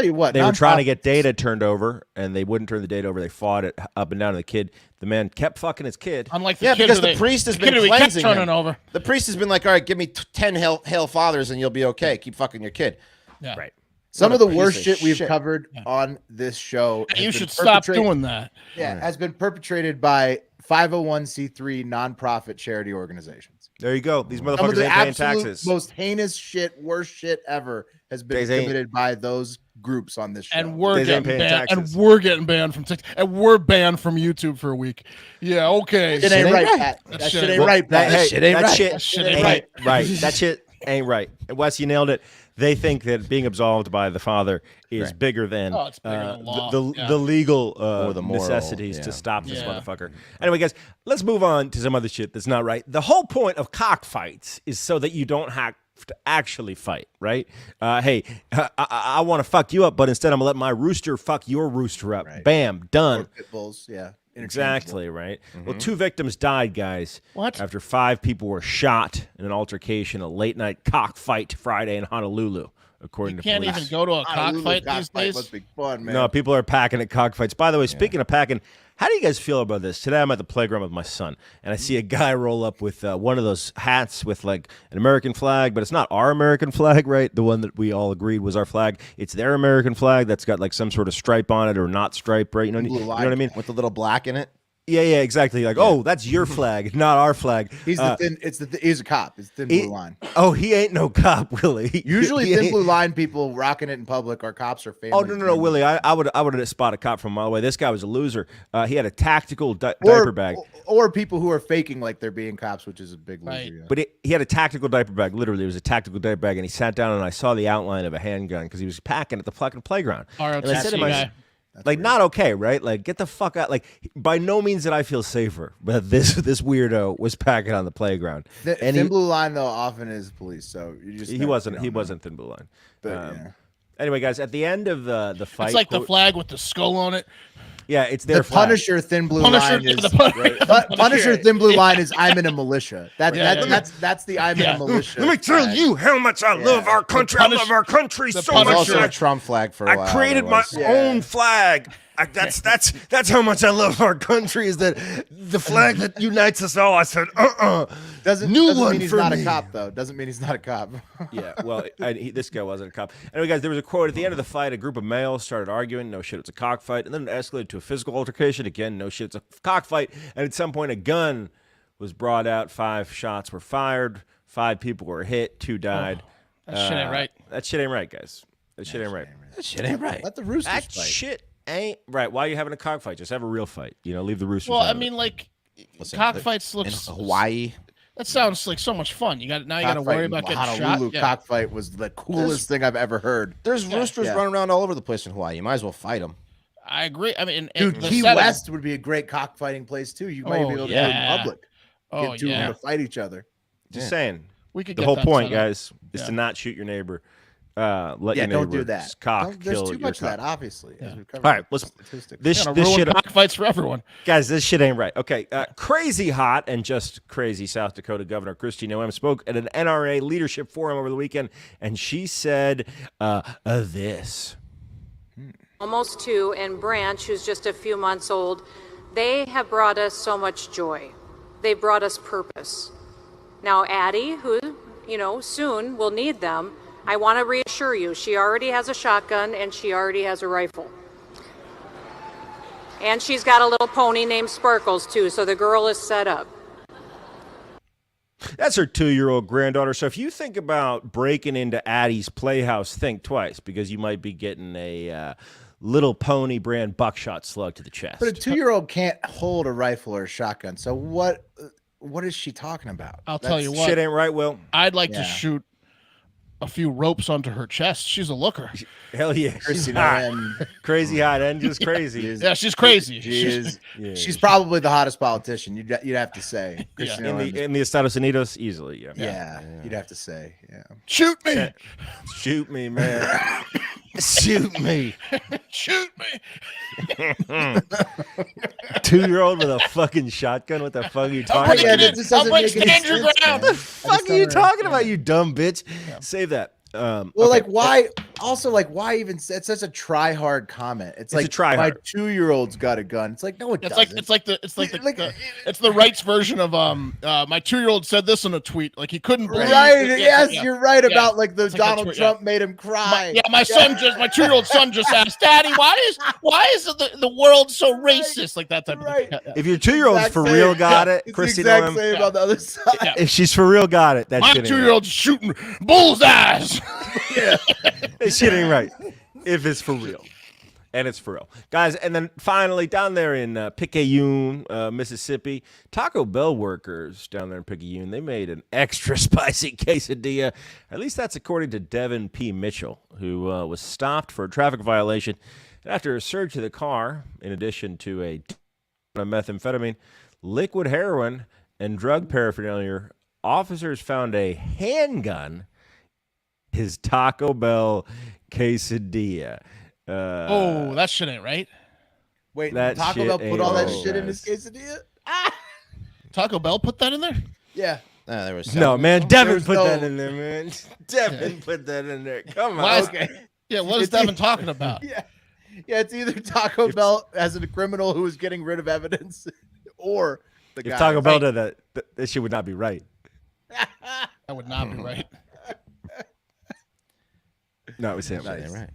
Speaker 1: you what.
Speaker 2: They were trying to
Speaker 1: nonprofits-
Speaker 2: get data turned over, and they wouldn't turn the data over. They fought it up and down to the kid. The man kept fucking his kid.
Speaker 3: Unlike the
Speaker 4: Yeah,
Speaker 3: kid
Speaker 4: because
Speaker 3: who
Speaker 4: the priest has
Speaker 3: the kid
Speaker 4: been
Speaker 3: who he kept
Speaker 4: cleansing
Speaker 3: turning
Speaker 4: him.
Speaker 3: over.
Speaker 4: The priest has been like, "All right, give me 10 hail fathers, and you'll be okay. Keep fucking your kid."
Speaker 3: Yeah.
Speaker 2: Right.
Speaker 1: Some
Speaker 4: What
Speaker 1: of
Speaker 4: a
Speaker 1: the worst
Speaker 4: piece
Speaker 1: shit
Speaker 4: of
Speaker 1: we've
Speaker 4: shit.
Speaker 1: covered on this show. has
Speaker 3: You
Speaker 1: been
Speaker 3: should stop
Speaker 1: perpetrated-
Speaker 3: doing that.
Speaker 1: Yeah, has been perpetrated by 501c3 nonprofit charity organizations.
Speaker 2: There you go. These
Speaker 1: Some of
Speaker 2: motherfuckers
Speaker 1: the
Speaker 2: ain't paying
Speaker 1: absolute
Speaker 2: taxes.
Speaker 1: most heinous shit, worst shit ever has been
Speaker 2: They ain't-
Speaker 1: committed by those groups on this show.
Speaker 3: And we're
Speaker 2: They ain't
Speaker 3: getting
Speaker 2: paying
Speaker 3: banned.
Speaker 2: taxes.
Speaker 3: And we're getting banned from TikTok. And we're banned from YouTube for a week. Yeah, okay.
Speaker 1: It ain't right, Pat.
Speaker 3: That
Speaker 1: That
Speaker 3: shit
Speaker 1: shit
Speaker 3: ain't
Speaker 1: ain't right, Pat.
Speaker 2: Hey,
Speaker 4: shit ain't
Speaker 2: that
Speaker 4: right.
Speaker 2: shit
Speaker 3: That shit
Speaker 2: ain't
Speaker 3: ain't
Speaker 2: right. That shit ain't right. Wes, you nailed it. They think that being absolved by the father is
Speaker 4: Right.
Speaker 2: bigger than,
Speaker 3: Oh, it's bigger than law.
Speaker 2: the
Speaker 3: Yeah.
Speaker 2: legal
Speaker 4: Or the moral,
Speaker 2: necessities
Speaker 4: yeah.
Speaker 2: to stop this
Speaker 3: Yeah.
Speaker 2: motherfucker. Anyway, guys, let's move on to some other shit that's not right. The whole point of cockfights is so that you don't have to actually fight, right? Hey, I want to fuck you up, but instead I'm going to let my rooster fuck your rooster up.
Speaker 1: Right.
Speaker 2: Bam, done.
Speaker 1: Or pit bulls, yeah.
Speaker 2: Exactly, right? Well, 2 victims died, guys.
Speaker 3: What?
Speaker 2: After 5 people were shot in an altercation, a late-night cockfight Friday in Honolulu, according
Speaker 3: You
Speaker 2: to
Speaker 3: can't
Speaker 2: police.
Speaker 3: even go to a cockfight these
Speaker 1: Cockfight
Speaker 3: days.
Speaker 1: must be fun, man.
Speaker 2: No, people are packing at cockfights. By the way, speaking of packing, how do you guys feel about this? Today I'm at the playground with my son, and I see a guy roll up with one of those hats with like an American flag, but it's not our American flag, right? The one that we all agreed was our flag. It's their American flag that's got like some sort of stripe on it or not stripe, right? You know what I mean?
Speaker 4: With the little black in it.
Speaker 2: Yeah, exactly. Like, oh, that's your flag, not our flag.
Speaker 1: He's the thin. He's a cop. It's thin blue line.
Speaker 2: Oh, he ain't no cop, Willie.
Speaker 1: Usually,
Speaker 2: He
Speaker 1: thin
Speaker 2: ain't-
Speaker 1: blue line people rocking it in public are cops or family.
Speaker 2: Oh no, Willie! I would spot a cop from a mile away. This guy was a loser. He had a tactical diaper bag,
Speaker 1: or people who are faking like they're being cops, which is a big loser.
Speaker 3: Right.
Speaker 1: Yeah.
Speaker 2: but he had a tactical diaper bag. Literally, it was a tactical diaper bag, and he sat down, and I saw the outline of a handgun because he was packing at the fucking playground. And I said to
Speaker 3: ROTC
Speaker 2: myself,
Speaker 3: guy.
Speaker 2: like, not okay, right? Like, get the fuck out. Like, by no means did I feel safer, but this weirdo was packing on the playground. And
Speaker 1: Thin blue line though often is police, so you just
Speaker 2: he wasn't thin blue line.
Speaker 1: But, yeah.
Speaker 2: Anyway, guys, at the end of the fight,
Speaker 3: It's like the flag with the skull on it.
Speaker 2: yeah, it's their
Speaker 1: The
Speaker 2: flag.
Speaker 1: Punisher thin blue
Speaker 3: Punisher,
Speaker 1: line is
Speaker 3: the
Speaker 1: Punisher thin blue line is I'm in a militia.
Speaker 3: Yeah.
Speaker 1: That's the I'm in a militia.
Speaker 2: Let me tell
Speaker 1: flag.
Speaker 2: you how much I love our country. I love our country
Speaker 3: the
Speaker 2: so
Speaker 4: It was
Speaker 2: much.
Speaker 4: also
Speaker 3: Punisher.
Speaker 4: a Trump flag for a while.
Speaker 2: I created my
Speaker 4: otherwise.
Speaker 2: own flag. That's how much I love our country. Is that the flag that unites us all? I said,
Speaker 1: Doesn't
Speaker 2: New
Speaker 1: doesn't
Speaker 2: one
Speaker 1: mean he's
Speaker 2: for
Speaker 1: not
Speaker 2: me.
Speaker 1: a cop though. Doesn't mean he's not a cop.
Speaker 2: Yeah, well, this guy wasn't a cop. Anyway, guys, there was a quote at the end of the fight. A group of males started arguing. No shit, it's a cockfight. And then it escalated to a physical altercation. Again, no shit, it's a cockfight. And at some point, a gun was brought out. 5 shots were fired. 5 people were hit. 2 died.
Speaker 3: That shit ain't right.
Speaker 2: That shit ain't right, guys. That shit ain't right.
Speaker 4: That shit ain't right.
Speaker 1: Let the roosters
Speaker 2: That
Speaker 1: fight.
Speaker 2: shit ain't right. Why are you having a cockfight? Just have a real fight. You know, leave the roosters
Speaker 3: Well,
Speaker 2: out
Speaker 3: I
Speaker 2: of it.
Speaker 3: mean, like
Speaker 4: Listen,
Speaker 3: cockfights
Speaker 4: in
Speaker 3: looks.
Speaker 4: Hawaii.
Speaker 3: That sounds like so much fun. You got to worry about getting
Speaker 1: Honolulu
Speaker 3: shot. Yeah.
Speaker 1: cockfight was the coolest thing I've ever heard.
Speaker 4: There's roosters
Speaker 1: yeah.
Speaker 4: running around all over the place in Hawaii. You might as well fight them.
Speaker 3: I agree. I mean,
Speaker 1: Dude,
Speaker 3: the
Speaker 1: Key
Speaker 3: setting-
Speaker 1: West would be a great cockfighting place too. You might
Speaker 3: Oh,
Speaker 1: be able to
Speaker 3: yeah.
Speaker 1: do it in public.
Speaker 3: Oh
Speaker 1: Get two of
Speaker 3: yeah,
Speaker 1: them to fight each other.
Speaker 2: Just saying.
Speaker 3: we could
Speaker 2: The
Speaker 3: get
Speaker 2: whole
Speaker 3: that
Speaker 2: point,
Speaker 3: set up.
Speaker 2: guys, is
Speaker 3: Yeah.
Speaker 2: to not shoot your neighbor. Let
Speaker 1: Yeah,
Speaker 2: your neighbor
Speaker 1: don't do that.
Speaker 2: cock
Speaker 1: There's
Speaker 2: kill
Speaker 1: too
Speaker 2: your
Speaker 1: much of
Speaker 2: cock.
Speaker 1: that, obviously. As we've covered
Speaker 2: All right,
Speaker 1: in
Speaker 2: let's.
Speaker 1: statistics.
Speaker 2: This
Speaker 3: Gonna
Speaker 2: this
Speaker 3: ruin
Speaker 2: shit,
Speaker 3: cockfights for everyone.
Speaker 2: guys. This shit ain't right. Okay, crazy hot and just crazy South Dakota Governor Kristi Noem spoke at an NRA leadership forum over the weekend, and she said this.
Speaker 6: Almost 2, and Branch, who's just a few months old, they have brought us so much joy. They brought us purpose. Now, Addie, who, soon will need them, I want to reassure you, she already has a shotgun and she already has a rifle. And she's got a little pony named Sparkles, too, so the girl is set up.
Speaker 2: That's her 2-year-old granddaughter. So if you think about breaking into Addie's playhouse, think twice because you might be getting a little pony brand buckshot slug to the chest.
Speaker 1: But a 2-year-old can't hold a rifle or a shotgun. So what is she talking about?
Speaker 3: I'll tell you what.
Speaker 2: Shit ain't right, Will.
Speaker 3: I'd like to
Speaker 1: Yeah.
Speaker 3: shoot a few ropes onto her chest. She's a looker.
Speaker 2: Hell yeah. She's
Speaker 1: Kristi
Speaker 2: hot.
Speaker 1: Noem,
Speaker 2: Crazy hot and just crazy.
Speaker 3: Yeah, she's crazy.
Speaker 1: she is.
Speaker 2: Yeah.
Speaker 1: She's probably the hottest politician. You'd have to say. Kristi
Speaker 2: in
Speaker 1: Noem is-
Speaker 2: the Estados Unidos, easily, yeah.
Speaker 1: yeah, you'd have to say. Yeah.
Speaker 3: Shoot me!
Speaker 2: Shoot me, man. Shoot me.
Speaker 3: Shoot me!
Speaker 2: 2-year-old with a fucking shotgun? What the fuck are you
Speaker 3: I'll
Speaker 2: talking
Speaker 3: break
Speaker 1: yeah,
Speaker 2: about?
Speaker 3: it
Speaker 1: that
Speaker 3: in.
Speaker 1: just
Speaker 3: I'll
Speaker 1: doesn't
Speaker 3: break
Speaker 1: make any
Speaker 3: stand your
Speaker 1: sense,
Speaker 3: ground.
Speaker 1: man.
Speaker 2: Fuck are you talking about, you dumb bitch? Save that.
Speaker 1: Well,
Speaker 2: okay.
Speaker 1: like why? Also, like why even? It's such a try hard comment. It's like
Speaker 2: a try
Speaker 1: my
Speaker 2: hard.
Speaker 1: 2-year-old's got a gun. It's like no, it
Speaker 3: It's
Speaker 1: doesn't.
Speaker 3: like it's the rights version of my 2-year-old said this in a tweet. Like he couldn't believe.
Speaker 1: right.
Speaker 3: Yeah,
Speaker 1: Yes,
Speaker 3: yeah.
Speaker 1: you're right
Speaker 3: Yeah.
Speaker 1: about like the
Speaker 3: It's like a
Speaker 1: Donald
Speaker 3: tweet,
Speaker 1: Trump made him cry.
Speaker 3: My 2-year-old son just asked, Daddy, why is the world so racist? Like that type of
Speaker 1: Right.
Speaker 3: thing. Yeah.
Speaker 2: If your 2-year-old's
Speaker 1: Exact
Speaker 2: for
Speaker 1: same.
Speaker 2: real got
Speaker 1: Yeah,
Speaker 2: it,
Speaker 1: it's the
Speaker 2: Kristi
Speaker 1: exact
Speaker 2: Noem,
Speaker 1: same on the other side.
Speaker 3: Yeah.
Speaker 2: if she's for real got it, that
Speaker 3: My
Speaker 2: shit ain't
Speaker 3: 2-year-old's shooting bullseyes.
Speaker 1: Yeah.
Speaker 2: right. That shit ain't right. If it's for real. And it's for real. Guys, and then finally, down there in Picayune, Mississippi, Taco Bell workers down there in Picayune, they made an extra spicy quesadilla. At least that's according to Devin P. Mitchell, who was stopped for a traffic violation. And after a search of the car, in addition to a methamphetamine, liquid heroin, and drug paraphernalia, officers found a handgun his Taco Bell quesadilla.
Speaker 3: Oh, that shit ain't right.
Speaker 1: Wait,
Speaker 2: That
Speaker 1: Taco
Speaker 2: shit
Speaker 1: Bell put
Speaker 2: ain't
Speaker 1: all that
Speaker 2: right,
Speaker 1: shit in his
Speaker 2: guys.
Speaker 1: quesadilla?
Speaker 3: Taco Bell put that in there?
Speaker 1: Yeah.
Speaker 4: There was
Speaker 2: No, man, Devin
Speaker 1: There's
Speaker 2: put
Speaker 1: no-
Speaker 2: that in there, man. Devin put that in there. Come on.
Speaker 3: Why is-
Speaker 1: Okay.
Speaker 3: Yeah, what is
Speaker 1: It's-
Speaker 3: Devin talking about?
Speaker 1: Yeah. Yeah, it's either Taco Bell as a criminal who is getting rid of evidence or the
Speaker 2: If
Speaker 1: guy.
Speaker 2: Taco Bell did that, that shit would not be right.
Speaker 3: That would not be right.
Speaker 2: No, it was him.
Speaker 1: Nice.
Speaker 4: right.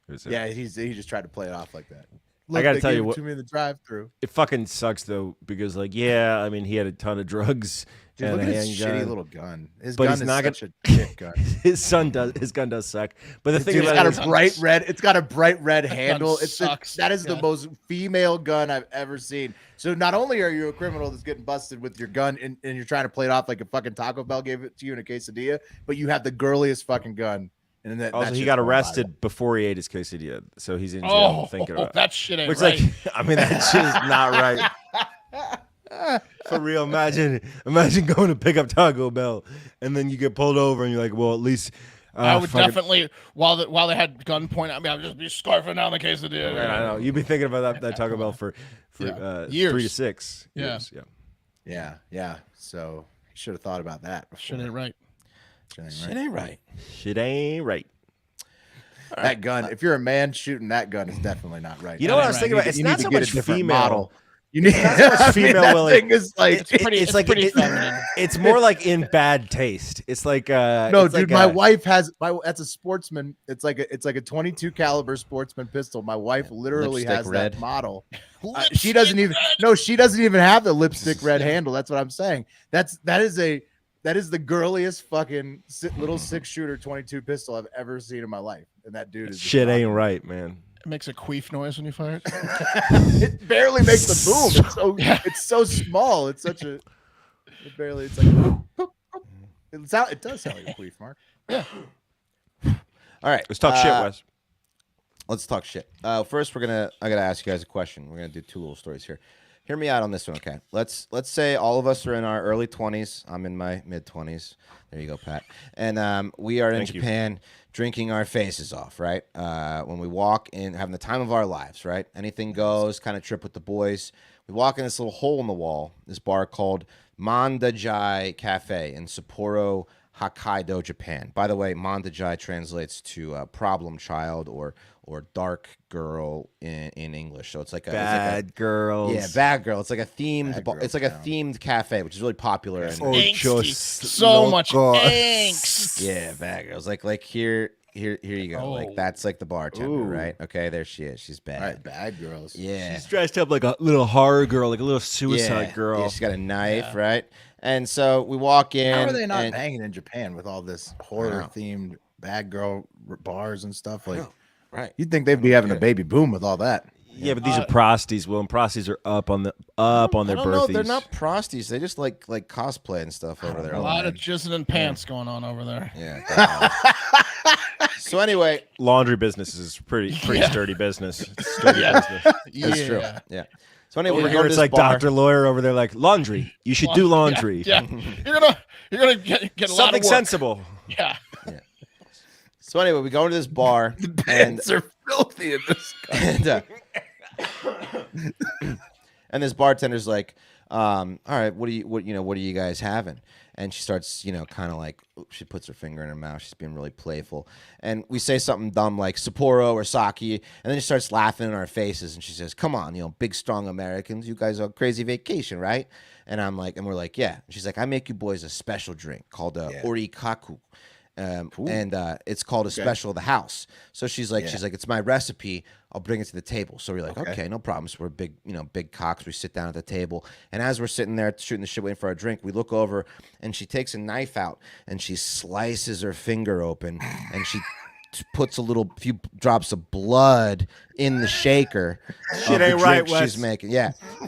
Speaker 2: It was him.
Speaker 1: Yeah, he just tried to play it off like that.
Speaker 2: I gotta
Speaker 1: they
Speaker 2: tell you
Speaker 1: gave it
Speaker 2: what-
Speaker 1: to me in the drive-through.
Speaker 2: It fucking sucks though, because like, yeah, I mean, he had a ton of drugs
Speaker 1: Dude,
Speaker 2: and
Speaker 1: look
Speaker 2: a
Speaker 1: at his
Speaker 2: handgun.
Speaker 1: shitty little gun. His
Speaker 2: But
Speaker 1: gun
Speaker 2: he's
Speaker 1: is
Speaker 2: not
Speaker 1: such a shit gun.
Speaker 2: His gun does suck. But the thing
Speaker 1: Dude, it's
Speaker 2: about
Speaker 1: got
Speaker 2: it is,
Speaker 1: a bright red. It's got a bright red
Speaker 3: gun
Speaker 1: handle.
Speaker 3: sucks.
Speaker 1: That is the
Speaker 3: Yeah.
Speaker 1: most female gun I've ever seen. So not only are you a criminal that's getting busted with your gun and you're trying to play it off like a fucking Taco Bell gave it to you in a quesadilla, but you have the girliest fucking gun. And that,
Speaker 2: also
Speaker 1: that
Speaker 2: he
Speaker 1: shit's
Speaker 2: got
Speaker 1: going
Speaker 2: arrested before he ate his quesadilla, so he's in jail thinking about it.
Speaker 3: that shit ain't
Speaker 2: Which,
Speaker 3: right.
Speaker 2: like, I mean, that shit is not right. For real, imagine going to pick up Taco Bell and then you get pulled over and you're like, well, at least
Speaker 3: I would
Speaker 2: fucking-
Speaker 3: definitely, while they had gunpoint at me, I would just be scarfing down the quesadilla.
Speaker 2: Right, I know you'd be thinking about that Taco Bell for
Speaker 3: Yeah.
Speaker 2: 3
Speaker 3: Years.
Speaker 2: to 6
Speaker 3: Yeah.
Speaker 2: years. Yeah.
Speaker 1: Yeah. So you should have thought about that. Before.
Speaker 3: Shit ain't right.
Speaker 1: Shit ain't
Speaker 4: Shit
Speaker 1: right.
Speaker 4: ain't right.
Speaker 2: Shit ain't right.
Speaker 1: That gun. If you're a man shooting that gun, is definitely not right.
Speaker 2: You know what I was
Speaker 3: right.
Speaker 2: thinking about? It's
Speaker 1: You
Speaker 2: not
Speaker 1: need
Speaker 2: so
Speaker 1: to get
Speaker 2: much
Speaker 1: a different
Speaker 2: female.
Speaker 1: model. You need
Speaker 2: not so much
Speaker 1: I mean,
Speaker 2: female
Speaker 1: that
Speaker 2: willing.
Speaker 1: thing is like
Speaker 3: It's pretty feminine.
Speaker 2: It's more like in bad taste. It's like
Speaker 1: no,
Speaker 2: it's
Speaker 1: dude.
Speaker 2: like
Speaker 1: My wife has that's a sportsman. It's like a 22 caliber sportsman pistol. My wife literally
Speaker 4: Lipstick
Speaker 1: has
Speaker 4: red.
Speaker 1: that model. She doesn't even. No, she doesn't even have the lipstick red handle. That's what I'm saying. That is the girliest fucking little 6-shooter 22 pistol I've ever seen in my life. And that dude is just
Speaker 2: shit ain't
Speaker 1: awesome.
Speaker 2: right, man.
Speaker 3: It makes a queef noise when you fire it.
Speaker 1: It barely makes the boom. It's so small. It's such a. It barely. It's like. It does sound like a queef, Mark.
Speaker 3: Yeah.
Speaker 4: All right.
Speaker 2: Let's talk shit, Wes.
Speaker 4: Let's talk shit. First, I gotta ask you guys a question. We're gonna do 2 little stories here. Hear me out on this one, okay? Let's say all of us are in our early 20s. I'm in my mid 20s. There you go, Pat. And we are in
Speaker 2: Thank you.
Speaker 4: Japan drinking our faces off, right? When we walk in, having the time of our lives, right? Anything goes, kind of trip with the boys. We walk in this little hole in the wall, this bar called Mandajai Cafe in Sapporo, Hokkaido, Japan. By the way, Mandajai translates to problem child or dark girl in English. So it's like a
Speaker 2: Bad girls.
Speaker 4: yeah, bad girl. It's like a themed.
Speaker 1: Bad girl
Speaker 4: It's like a
Speaker 1: town.
Speaker 4: themed cafe, which is really popular. And,
Speaker 3: Angsty. So much angst.
Speaker 4: yeah, bad girls. Like here you go.
Speaker 3: Oh.
Speaker 4: Like that's like the bartender,
Speaker 1: Ooh.
Speaker 4: right? Okay, there she is. She's
Speaker 1: All
Speaker 4: bad.
Speaker 1: right, bad girls.
Speaker 4: Yeah.
Speaker 2: She's dressed up like a little horror girl, like a little suicide
Speaker 4: yeah.
Speaker 2: girl.
Speaker 4: Yeah, she's got a knife, right? And so we walk in.
Speaker 1: How are they not
Speaker 4: and-
Speaker 1: banging in Japan with all this horror themed bad girl bars and stuff? Like,
Speaker 4: Right.
Speaker 1: you'd think they'd be having a baby boom with all that.
Speaker 2: Yeah, but these are prosties, Will, and prosties are up on their
Speaker 4: I
Speaker 2: birthies.
Speaker 4: don't know. They're not prosties. They just like cosplay and stuff over there.
Speaker 3: A lot of jizzing and pants going on over there.
Speaker 4: Yeah. definitely. So anyway,
Speaker 2: Laundry business is pretty
Speaker 3: Yeah.
Speaker 2: sturdy business. It's sturdy
Speaker 3: Yeah.
Speaker 2: business.
Speaker 4: that's true. Yeah. So anyway,
Speaker 2: Over
Speaker 4: we're
Speaker 2: here,
Speaker 4: going to
Speaker 2: it's
Speaker 4: this
Speaker 2: like
Speaker 4: bar.
Speaker 2: Dr. Lawyer over there, like laundry. You should do laundry.
Speaker 3: Yeah. You're gonna get a lot of
Speaker 2: Something
Speaker 3: work.
Speaker 2: sensible.
Speaker 3: Yeah.
Speaker 4: So anyway, we go into this bar and
Speaker 1: Pants are filthy in this.
Speaker 4: and this bartender's like, all right, what are you guys having? And she starts, kind of like, she puts her finger in her mouth. She's being really playful. And we say something dumb like Sapporo or sake. And then she starts laughing in our faces. And she says, come on, big, strong Americans. You guys are on crazy vacation, right? And we're like, yeah. And she's like, I make you boys a special drink called orikaku. And it's called a special of the house. So she's like, it's my recipe. I'll bring it to the table. So we're like, okay, no problem. So we're big cocks. We sit down at the table, and as we're sitting there shooting the shit, waiting for our drink, we look over, and she takes a knife out and she slices her finger open, and she puts a few drops of blood in the shaker.
Speaker 2: Shit
Speaker 4: of the
Speaker 2: ain't right,
Speaker 4: drink
Speaker 2: Wes.
Speaker 4: she's making. Yeah, and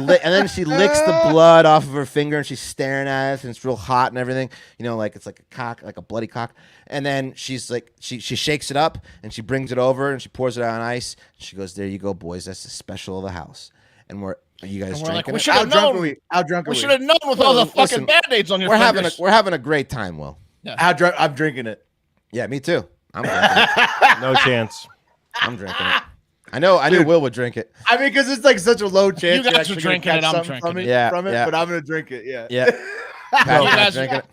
Speaker 4: then she licks the blood off of her finger, and she's staring at us, and it's real hot and everything. Like it's like a cock, like a bloody cock. And then she's like, she shakes it up, and she brings it over, and she pours it out on ice. She goes, "There you go, boys. That's the special of the house." And are you guys
Speaker 3: And we're like,
Speaker 4: drinking
Speaker 3: we
Speaker 4: it?
Speaker 3: should
Speaker 1: How
Speaker 3: have
Speaker 1: drunk are
Speaker 3: known.
Speaker 1: we? How drunk are
Speaker 3: We
Speaker 1: we?
Speaker 3: should have known with all the
Speaker 4: Listen,
Speaker 3: fucking band-aids on your
Speaker 4: We're
Speaker 3: fingers.
Speaker 4: having a great time, Will.
Speaker 1: How drunk? I'm drinking it.
Speaker 4: Yeah, me too. I'm drinking it.
Speaker 2: No chance.
Speaker 4: I'm drinking it. I knew Will would drink it.
Speaker 1: I mean, because it's like such a low chance.
Speaker 3: You guys
Speaker 1: you're
Speaker 3: are
Speaker 1: actually
Speaker 3: drinking
Speaker 1: gonna
Speaker 3: it,
Speaker 1: catch
Speaker 3: I'm
Speaker 1: something
Speaker 3: drinking
Speaker 1: from
Speaker 3: it.
Speaker 1: it,
Speaker 4: Yeah,
Speaker 1: from it,
Speaker 4: yeah.
Speaker 1: but I'm gonna drink it. Yeah.
Speaker 4: Yeah. Pat's
Speaker 3: You
Speaker 4: not
Speaker 3: guys-
Speaker 4: drinking it.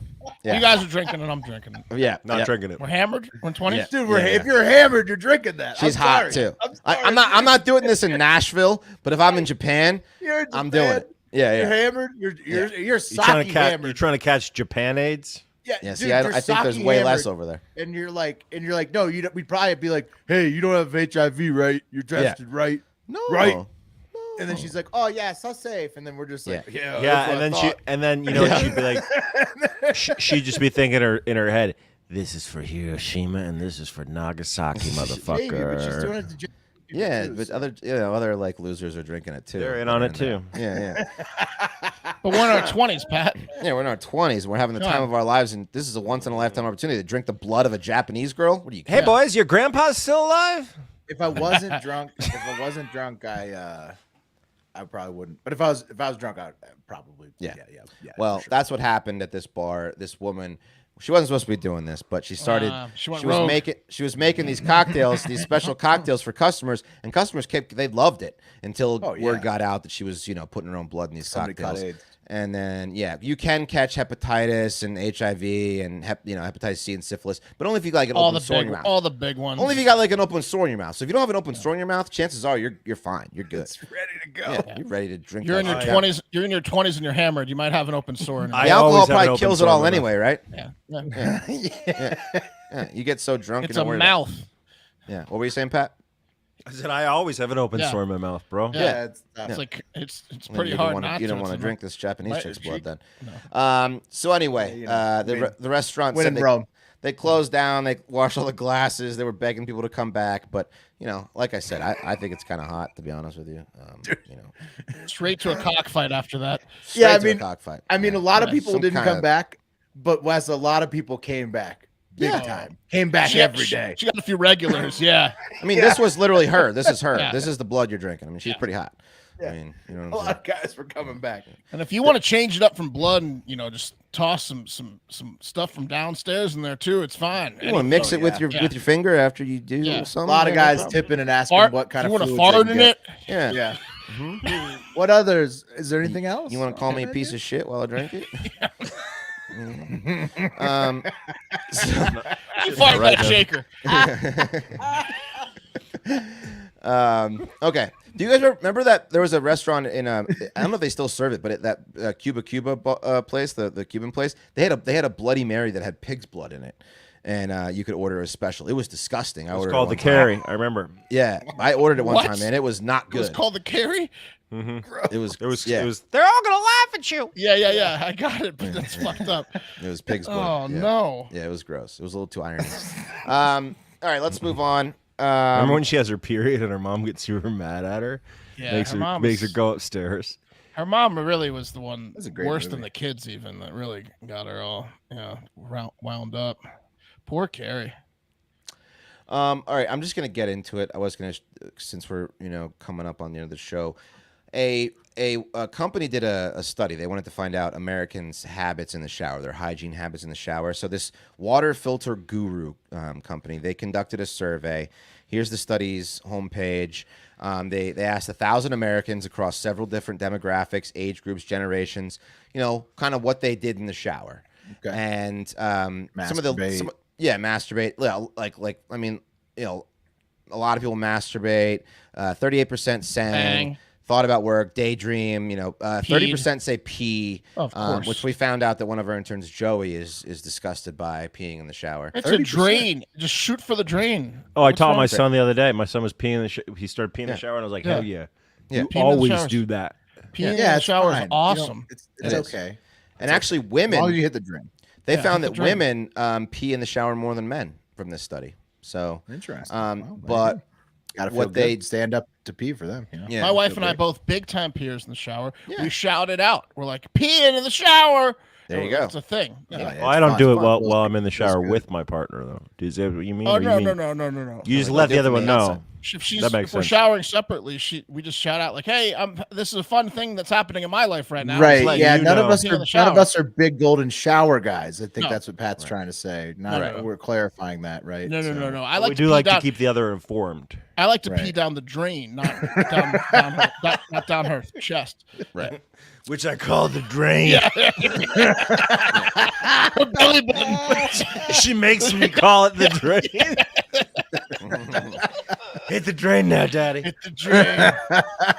Speaker 4: Yeah.
Speaker 3: You guys are drinking and I'm drinking it.
Speaker 4: Yeah.
Speaker 2: Not
Speaker 4: yeah.
Speaker 2: drinking it.
Speaker 3: We're hammered. We're 20s.
Speaker 4: Yeah.
Speaker 1: Dude,
Speaker 4: Yeah,
Speaker 1: if you're hammered, you're drinking that.
Speaker 4: She's
Speaker 1: I'm
Speaker 4: hot
Speaker 1: sorry.
Speaker 4: too.
Speaker 1: I'm
Speaker 4: I'm not doing this in Nashville, but if I'm in Japan,
Speaker 1: You're in
Speaker 4: I'm doing
Speaker 1: Japan,
Speaker 4: it. Yeah,
Speaker 1: You're
Speaker 4: yeah.
Speaker 1: hammered. You're sake
Speaker 2: You're
Speaker 1: hammered.
Speaker 2: trying to catch Japan AIDS?
Speaker 1: Yeah,
Speaker 4: Yeah,
Speaker 1: dude,
Speaker 4: see,
Speaker 1: you're
Speaker 4: I think there's
Speaker 1: sake
Speaker 4: way less
Speaker 1: hammered,
Speaker 4: over there.
Speaker 1: And you're like, no, you don't. We'd probably be like, hey, you don't have HIV, right? You're tested, right?
Speaker 4: No.
Speaker 1: Right.
Speaker 4: No.
Speaker 1: And then she's like, oh yeah, so safe. And then we're just like, yeah,
Speaker 2: Yeah,
Speaker 1: that's what I thought.
Speaker 2: and then you know what she'd be like, she'd just be thinking in her head, this is for Hiroshima and this is for Nagasaki,
Speaker 1: Maybe, but she's doing
Speaker 2: motherfucker.
Speaker 1: it to Japan
Speaker 4: Yeah,
Speaker 1: too,
Speaker 4: but
Speaker 1: so-
Speaker 4: other like losers are drinking it too.
Speaker 2: They're in on it too.
Speaker 4: Yeah,
Speaker 3: But we're in our 20s, Pat.
Speaker 4: yeah. We're in our 20s. We're having the
Speaker 3: Come
Speaker 4: time
Speaker 3: on.
Speaker 4: of our lives, and this is a once in a lifetime opportunity to drink the blood of a Japanese girl. What do you?
Speaker 2: Hey boys, your grandpa's still alive?
Speaker 1: If I wasn't drunk, I probably wouldn't. But if I was drunk, I'd probably.
Speaker 4: Yeah.
Speaker 1: Yeah.
Speaker 4: Well,
Speaker 1: for sure.
Speaker 4: that's what happened at this bar. This woman, she wasn't supposed to be doing this, but she started.
Speaker 3: She went
Speaker 4: was
Speaker 3: rogue.
Speaker 4: making these cocktails, these special cocktails for customers, and customers they loved it until
Speaker 1: Oh, yeah.
Speaker 4: word got out that she was putting her own blood in these
Speaker 1: Somebody caught
Speaker 4: cocktails.
Speaker 1: AIDS.
Speaker 4: And then you can catch hepatitis and HIV and hepatitis C and syphilis, but only if you got like an
Speaker 3: all
Speaker 4: open
Speaker 3: the
Speaker 4: sore in
Speaker 3: big,
Speaker 4: your mouth.
Speaker 3: all the big ones.
Speaker 4: Only if you got like an open sore in your mouth. So if you don't have an open sore in your mouth, chances are you're fine. You're good.
Speaker 1: It's ready to go.
Speaker 4: Yeah, you're ready to drink.
Speaker 3: You're
Speaker 4: that
Speaker 3: in your
Speaker 4: shit.
Speaker 3: 20s. You're in your 20s and you're hammered. You might have an open sore. In your
Speaker 2: I
Speaker 4: The
Speaker 3: mouth.
Speaker 4: alcohol
Speaker 2: always have an
Speaker 4: probably
Speaker 2: open
Speaker 4: kills it
Speaker 2: sore in
Speaker 4: all
Speaker 2: my mouth.
Speaker 4: anyway, right?
Speaker 3: Yeah.
Speaker 4: Yeah, you get so drunk.
Speaker 3: It's
Speaker 4: you're
Speaker 3: a
Speaker 4: not worried
Speaker 3: mouth.
Speaker 4: Yeah. What were you saying, Pat?
Speaker 2: I said I always have an open
Speaker 3: Yeah.
Speaker 2: sore in my mouth, bro.
Speaker 3: Yeah.
Speaker 1: It's
Speaker 3: It's like it's
Speaker 4: Well,
Speaker 3: pretty
Speaker 4: you
Speaker 3: hard
Speaker 4: don't wanna,
Speaker 3: not
Speaker 4: You
Speaker 3: to.
Speaker 4: don't want to
Speaker 3: It's
Speaker 4: drink this Japanese
Speaker 3: Right,
Speaker 4: chick's
Speaker 3: cheek.
Speaker 4: blood then. So anyway, the restaurant
Speaker 1: When
Speaker 4: said
Speaker 1: in Rome.
Speaker 4: they closed down. They washed all the glasses. They were begging people to come back, but like I said, I think it's kind of hot to be honest with you.
Speaker 3: straight to a cockfight after that.
Speaker 1: Yeah,
Speaker 4: straight to a cockfight.
Speaker 1: I mean,
Speaker 4: Yeah.
Speaker 1: a lot of
Speaker 3: Yeah,
Speaker 1: people
Speaker 4: some
Speaker 1: didn't
Speaker 4: kinda-
Speaker 1: come back, but Wes, a lot of people came back. Big
Speaker 4: Yeah.
Speaker 1: time. Came back
Speaker 3: She-
Speaker 1: every day.
Speaker 3: She got a few regulars. Yeah.
Speaker 4: I mean, this was literally her. This is her.
Speaker 3: Yeah.
Speaker 4: This is the blood you're drinking. I mean, she's
Speaker 3: Yeah.
Speaker 4: pretty hot.
Speaker 1: Yeah.
Speaker 4: I mean, you know
Speaker 1: A
Speaker 4: what I'm
Speaker 1: lot
Speaker 4: saying?
Speaker 1: of guys were coming back.
Speaker 3: And if you want to change it up from blood and just toss some stuff from downstairs in there too, it's fine.
Speaker 4: You want to mix it with
Speaker 1: yeah.
Speaker 4: your finger after you do
Speaker 3: Yeah.
Speaker 4: something.
Speaker 1: A lot of
Speaker 4: yeah, no
Speaker 1: guys
Speaker 4: problem.
Speaker 1: tipping and asking
Speaker 3: Fart,
Speaker 1: what kind
Speaker 3: you
Speaker 1: of
Speaker 3: want to
Speaker 1: fluids they
Speaker 3: fart
Speaker 1: can
Speaker 3: in
Speaker 1: get.
Speaker 3: it?
Speaker 4: Yeah.
Speaker 1: Yeah. What others? Is there anything else?
Speaker 4: You want to call me a piece of shit while I drink it?
Speaker 3: You fart
Speaker 2: Right
Speaker 3: that
Speaker 2: now.
Speaker 3: shaker.
Speaker 4: Okay. Do you guys remember that there was a restaurant in I don't know if they still serve it, but at that Cuba place, the Cuban place, they had a Bloody Mary that had pig's blood in it, and you could order a special. It was disgusting. I
Speaker 2: It's
Speaker 4: ordered
Speaker 2: called
Speaker 4: it
Speaker 2: the
Speaker 4: one time.
Speaker 2: carry. I remember.
Speaker 4: Yeah, I ordered it one
Speaker 3: What?
Speaker 4: time, and it was not
Speaker 3: It
Speaker 4: good.
Speaker 3: was called the carry.
Speaker 4: It was.
Speaker 2: It was.
Speaker 4: Yeah.
Speaker 2: It was. They're all gonna laugh at you.
Speaker 3: Yeah. I got it, but that's fucked up.
Speaker 4: It was pig's
Speaker 3: Oh
Speaker 4: blood. Yeah.
Speaker 3: no.
Speaker 4: Yeah, it was gross. It was a little too irony. All right, let's move on.
Speaker 2: Remember when she has her period and her mom gets super mad at her?
Speaker 3: Yeah,
Speaker 2: makes
Speaker 3: her
Speaker 2: her
Speaker 3: mom
Speaker 2: makes her
Speaker 3: was-
Speaker 2: go upstairs.
Speaker 3: Her mom really was the one
Speaker 1: That's a great
Speaker 3: worse
Speaker 1: movie.
Speaker 3: than the kids, even that really got her all wound up. Poor Carrie.
Speaker 4: All right, I'm just gonna get into it. I was gonna, since we're coming up on the end of the show, a company did a study. They wanted to find out Americans' habits in the shower, their hygiene habits in the shower. So this water filter guru company, they conducted a survey. Here's the study's homepage. They asked 1,000 Americans across several different demographics, age groups, generations. Kind of what they did in the shower.
Speaker 1: Okay.
Speaker 4: And
Speaker 1: Masturbate.
Speaker 4: masturbate. Well, like I mean, a lot of people masturbate. 38% sang.
Speaker 3: Bang.
Speaker 4: Thought about work, daydream. 30% say pee.
Speaker 3: Of course.
Speaker 4: Which we found out that one of our interns, Joey, is disgusted by peeing in the shower.
Speaker 3: It's a
Speaker 1: 30%.
Speaker 3: drain. Just shoot for the drain.
Speaker 2: Oh, I
Speaker 3: What's
Speaker 2: taught
Speaker 3: wrong
Speaker 2: my
Speaker 3: with
Speaker 2: son the other day. My son was peeing in the he started peeing in
Speaker 4: Yeah.
Speaker 2: the shower, and I was like,
Speaker 3: Yeah.
Speaker 2: hell yeah.
Speaker 4: Yeah.
Speaker 2: You
Speaker 3: Peeing in the
Speaker 2: always
Speaker 3: shower's-
Speaker 2: do that.
Speaker 3: Peeing in
Speaker 1: Yeah,
Speaker 3: the
Speaker 1: it's
Speaker 3: shower
Speaker 1: fine.
Speaker 3: is awesome.
Speaker 1: It's
Speaker 4: It is.
Speaker 1: okay.
Speaker 4: And actually,
Speaker 1: As long as
Speaker 4: women,
Speaker 1: you hit the drain.
Speaker 4: they
Speaker 3: Yeah,
Speaker 4: found
Speaker 3: hit
Speaker 4: that
Speaker 3: the drain.
Speaker 4: women pee in the shower more than men from this study. So,
Speaker 1: Interesting.
Speaker 4: but
Speaker 1: gotta feel
Speaker 4: what
Speaker 1: good.
Speaker 4: they-
Speaker 1: Stand up to pee for them.
Speaker 4: yeah,
Speaker 3: My wife and I both big time peers in the shower. We shout it out. We're like peeing in the shower,
Speaker 4: There you go.
Speaker 3: It's a thing. Yeah.
Speaker 1: Yeah,
Speaker 2: Well, I don't do it
Speaker 1: fun.
Speaker 2: while I'm in the
Speaker 1: Feels
Speaker 2: shower
Speaker 1: good.
Speaker 2: with my partner, though. Is that what you mean?
Speaker 3: Oh
Speaker 2: Or you
Speaker 3: no,
Speaker 2: mean
Speaker 3: no.
Speaker 2: You just
Speaker 4: No,
Speaker 2: let the other
Speaker 4: different
Speaker 2: one
Speaker 4: me, that's
Speaker 2: know.
Speaker 3: If
Speaker 2: That makes
Speaker 3: we're
Speaker 2: sense.
Speaker 3: showering separately, we just shout out like, "Hey, this is a fun thing that's happening in my life right now."
Speaker 1: Right.
Speaker 3: Just let
Speaker 1: Yeah.
Speaker 3: you
Speaker 1: None
Speaker 3: know.
Speaker 1: of us
Speaker 3: Being in
Speaker 1: are.
Speaker 3: the
Speaker 1: None of
Speaker 3: shower.
Speaker 1: us are big golden shower guys. I think
Speaker 3: No.
Speaker 1: that's what Pat's trying to say. Not.
Speaker 3: Right.
Speaker 1: We're clarifying that, right?
Speaker 3: No. I
Speaker 2: But
Speaker 3: like
Speaker 2: we
Speaker 3: to
Speaker 2: do
Speaker 3: pee
Speaker 2: like
Speaker 3: down.
Speaker 2: to keep the other informed.
Speaker 3: I like to pee
Speaker 1: Right.
Speaker 3: down the drain, not not down her chest.
Speaker 4: Right.
Speaker 2: Which I call the drain.
Speaker 3: Yeah. Her belly button.
Speaker 2: She makes me call it the drain. Hit the drain now, Daddy.
Speaker 3: Hit the drain.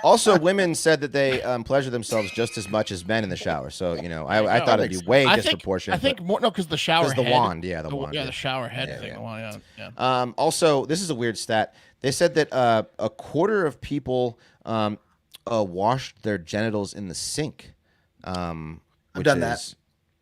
Speaker 4: Also, women said that they pleasure themselves just as much as men in the shower. So, I thought it'd be way disproportionate.
Speaker 3: I think more because the shower
Speaker 4: 'cause the
Speaker 3: head,
Speaker 4: wand, yeah, the wand,
Speaker 3: yeah,
Speaker 4: yeah.
Speaker 3: the shower head
Speaker 4: Yeah,
Speaker 3: thing.
Speaker 4: yeah.
Speaker 3: The wand, yeah.
Speaker 4: Also, this is a weird stat. They said that a quarter of people washed their genitals in the sink. Which
Speaker 1: done that.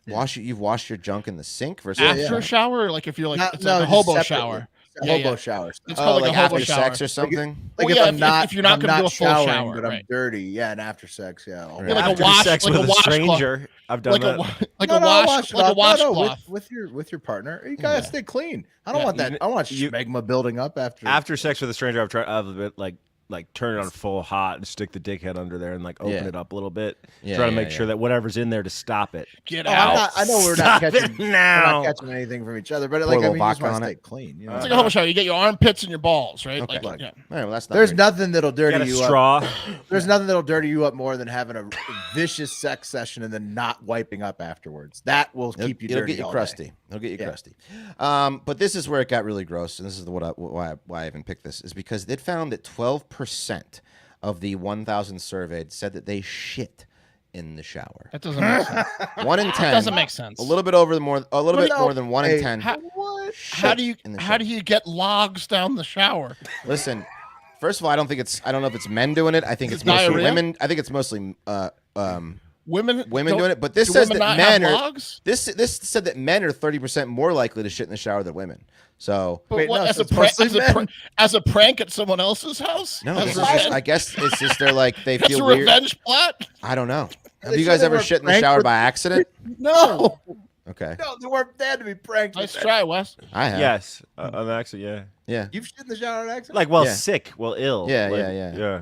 Speaker 4: You've washed your junk in the sink versus
Speaker 3: After a shower, or like if you're like
Speaker 1: Not-
Speaker 3: it's
Speaker 1: no,
Speaker 3: like a
Speaker 1: just
Speaker 3: hobo
Speaker 1: separately.
Speaker 3: shower.
Speaker 1: It's a
Speaker 3: Yeah,
Speaker 1: hobo
Speaker 3: yeah.
Speaker 1: shower.
Speaker 3: It's called like a hobo
Speaker 4: after
Speaker 3: shower.
Speaker 4: sex or something.
Speaker 1: Like
Speaker 3: Well, yeah,
Speaker 1: if
Speaker 3: you're not
Speaker 1: I'm
Speaker 3: gonna do a full
Speaker 1: showering,
Speaker 3: shower,
Speaker 1: but I'm
Speaker 3: right.
Speaker 1: dirty. Yeah, and after sex, yeah.
Speaker 4: Right.
Speaker 3: like
Speaker 2: After
Speaker 3: a wash,
Speaker 2: sex
Speaker 3: like
Speaker 2: with
Speaker 3: a
Speaker 2: a
Speaker 3: washcloth.
Speaker 2: stranger. I've done
Speaker 3: Like
Speaker 2: that.
Speaker 3: like
Speaker 1: No,
Speaker 3: a
Speaker 1: no,
Speaker 3: wash,
Speaker 1: wash it
Speaker 3: like a
Speaker 1: off. No, no,
Speaker 3: washcloth.
Speaker 1: with your partner. You gotta stay clean. I don't
Speaker 3: Yeah.
Speaker 1: want that. I don't want
Speaker 2: You-
Speaker 1: schmegma building up after.
Speaker 2: After sex with a stranger, I've tried like turn it on full hot and stick the dickhead under there and like open
Speaker 4: Yeah.
Speaker 2: it up a little bit.
Speaker 4: Yeah,
Speaker 2: Try to
Speaker 4: yeah,
Speaker 2: make
Speaker 4: yeah.
Speaker 2: sure that whatever's in there to stop it.
Speaker 3: Get
Speaker 1: Oh,
Speaker 3: out.
Speaker 1: I know we're
Speaker 2: Stop
Speaker 1: not
Speaker 2: it
Speaker 1: catching. We're
Speaker 2: now.
Speaker 1: not catching anything from each other, but
Speaker 4: Pour
Speaker 1: like
Speaker 4: a
Speaker 1: I
Speaker 4: little
Speaker 1: mean, you just
Speaker 4: vodka
Speaker 1: want
Speaker 4: on
Speaker 1: to
Speaker 4: it.
Speaker 1: stay clean. You know?
Speaker 3: It's like a hobo shower. You get your armpits and your balls, right?
Speaker 4: Okay.
Speaker 3: Like, yeah.
Speaker 4: All right, well, that's not
Speaker 1: There's
Speaker 4: weird.
Speaker 1: nothing that'll
Speaker 2: Got
Speaker 1: dirty
Speaker 2: a
Speaker 1: you up.
Speaker 2: straw.
Speaker 1: There's nothing that'll dirty you up more than having a vicious sex session and then not wiping up afterwards. That will keep you
Speaker 4: It'll
Speaker 1: dirty.
Speaker 4: get you
Speaker 1: all
Speaker 4: crusty.
Speaker 1: day.
Speaker 4: It'll get you
Speaker 1: Yeah.
Speaker 4: crusty. But this is where it got really gross, and this is why I even picked this, is because it found that 12% of the 1,000 surveyed said that they shit in the shower.
Speaker 3: That doesn't make sense.
Speaker 4: 1 in 10.
Speaker 3: Doesn't make sense.
Speaker 4: A little bit more
Speaker 1: no,
Speaker 4: than 1
Speaker 1: hey,
Speaker 4: in 10.
Speaker 3: How,
Speaker 4: shit
Speaker 3: how do you
Speaker 4: in the
Speaker 3: how
Speaker 4: shower.
Speaker 3: do you get logs down the shower?
Speaker 4: Listen? First of all, I don't know if it's men doing it. I think
Speaker 3: Is
Speaker 4: it's
Speaker 3: it
Speaker 4: mostly
Speaker 3: diarrhea?
Speaker 4: women. I think it's mostly
Speaker 3: Women
Speaker 4: doing it. But this
Speaker 3: do
Speaker 4: says
Speaker 3: women
Speaker 4: that
Speaker 3: not
Speaker 4: men
Speaker 3: have
Speaker 4: are
Speaker 3: logs?
Speaker 4: this said that men are 30% more likely to shit in the shower than women. So
Speaker 3: But
Speaker 1: Wait,
Speaker 3: what,
Speaker 1: no,
Speaker 3: as,
Speaker 1: so
Speaker 3: a
Speaker 1: it's
Speaker 3: prank,
Speaker 1: mostly men?
Speaker 3: as a prank at someone else's house?
Speaker 4: no,
Speaker 3: As
Speaker 4: this
Speaker 3: a
Speaker 4: is just,
Speaker 3: revenge-
Speaker 4: I guess it's just they're like they
Speaker 3: as a
Speaker 4: feel weird.
Speaker 3: revenge plot?
Speaker 4: I don't know. Have
Speaker 1: They
Speaker 4: you
Speaker 1: said
Speaker 4: guys
Speaker 1: they
Speaker 4: ever
Speaker 1: were
Speaker 4: shit in the
Speaker 1: pranked
Speaker 4: shower
Speaker 1: with-
Speaker 4: by accident?
Speaker 1: No,
Speaker 4: Okay,
Speaker 1: no, they weren't. They had to be pranked.
Speaker 3: Nice
Speaker 1: with
Speaker 3: try, Wes.
Speaker 4: I have.
Speaker 2: Yes, on accident. Yeah.
Speaker 4: Yeah,
Speaker 1: You've shit in the shower on accident.
Speaker 2: Like
Speaker 4: Yeah.
Speaker 2: sick, ill.
Speaker 4: Yeah,
Speaker 2: like,
Speaker 4: yeah.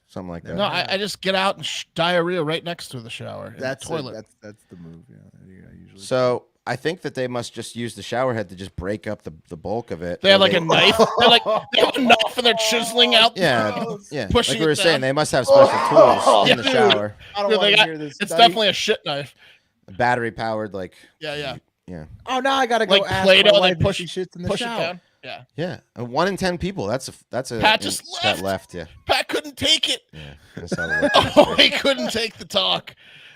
Speaker 4: something like that.
Speaker 3: No, I just get out and diarrhea right next to the shower. in the
Speaker 1: that's
Speaker 3: toilet.
Speaker 1: that's the move. Yeah, usually.
Speaker 4: So I think that they must just use the shower head to just break up the bulk of it.
Speaker 3: They have
Speaker 4: Or
Speaker 3: like a knife. They have a knife and they're chiseling out.
Speaker 4: yeah, yeah.
Speaker 3: pushing
Speaker 4: like we were
Speaker 3: it
Speaker 4: saying,
Speaker 3: down.
Speaker 4: they must have special tools in the
Speaker 3: Dude.
Speaker 4: shower.
Speaker 1: I don't
Speaker 3: Dude,
Speaker 1: want
Speaker 3: they
Speaker 1: to
Speaker 3: got-
Speaker 1: hear this.
Speaker 3: It's
Speaker 1: study.
Speaker 3: definitely a shit knife.
Speaker 4: Battery powered, like
Speaker 3: Yeah.
Speaker 4: yeah,
Speaker 1: Oh, now I gotta go
Speaker 3: Like
Speaker 1: ask
Speaker 3: Play-Doh,
Speaker 1: my
Speaker 3: they
Speaker 1: wife if
Speaker 3: push-
Speaker 1: she shits in the
Speaker 3: Push
Speaker 1: shower.
Speaker 3: it down. Yeah.
Speaker 4: yeah. 1 in 10 people. That's a
Speaker 3: Pat just
Speaker 4: that
Speaker 3: left.
Speaker 4: left. Yeah,
Speaker 3: Pat couldn't take it.
Speaker 4: yeah. That's how it works.
Speaker 3: Oh, he couldn't take the talk.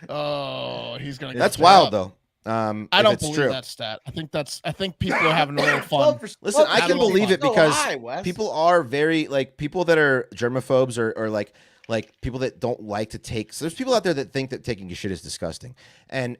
Speaker 3: Oh, he's gonna. get
Speaker 4: That's
Speaker 3: fed
Speaker 4: wild,
Speaker 3: up.
Speaker 4: though.
Speaker 3: I
Speaker 4: if
Speaker 3: don't
Speaker 4: it's
Speaker 3: believe
Speaker 4: true.
Speaker 3: that stat. I think people are having a little fun.
Speaker 4: Listen, I
Speaker 3: Having
Speaker 4: can
Speaker 3: a little
Speaker 4: believe
Speaker 3: fun.
Speaker 4: it because
Speaker 1: So high, Wes.
Speaker 4: people are very like people that are germaphobes or like people that don't like to take. So there's people out there that think that taking a shit is disgusting, and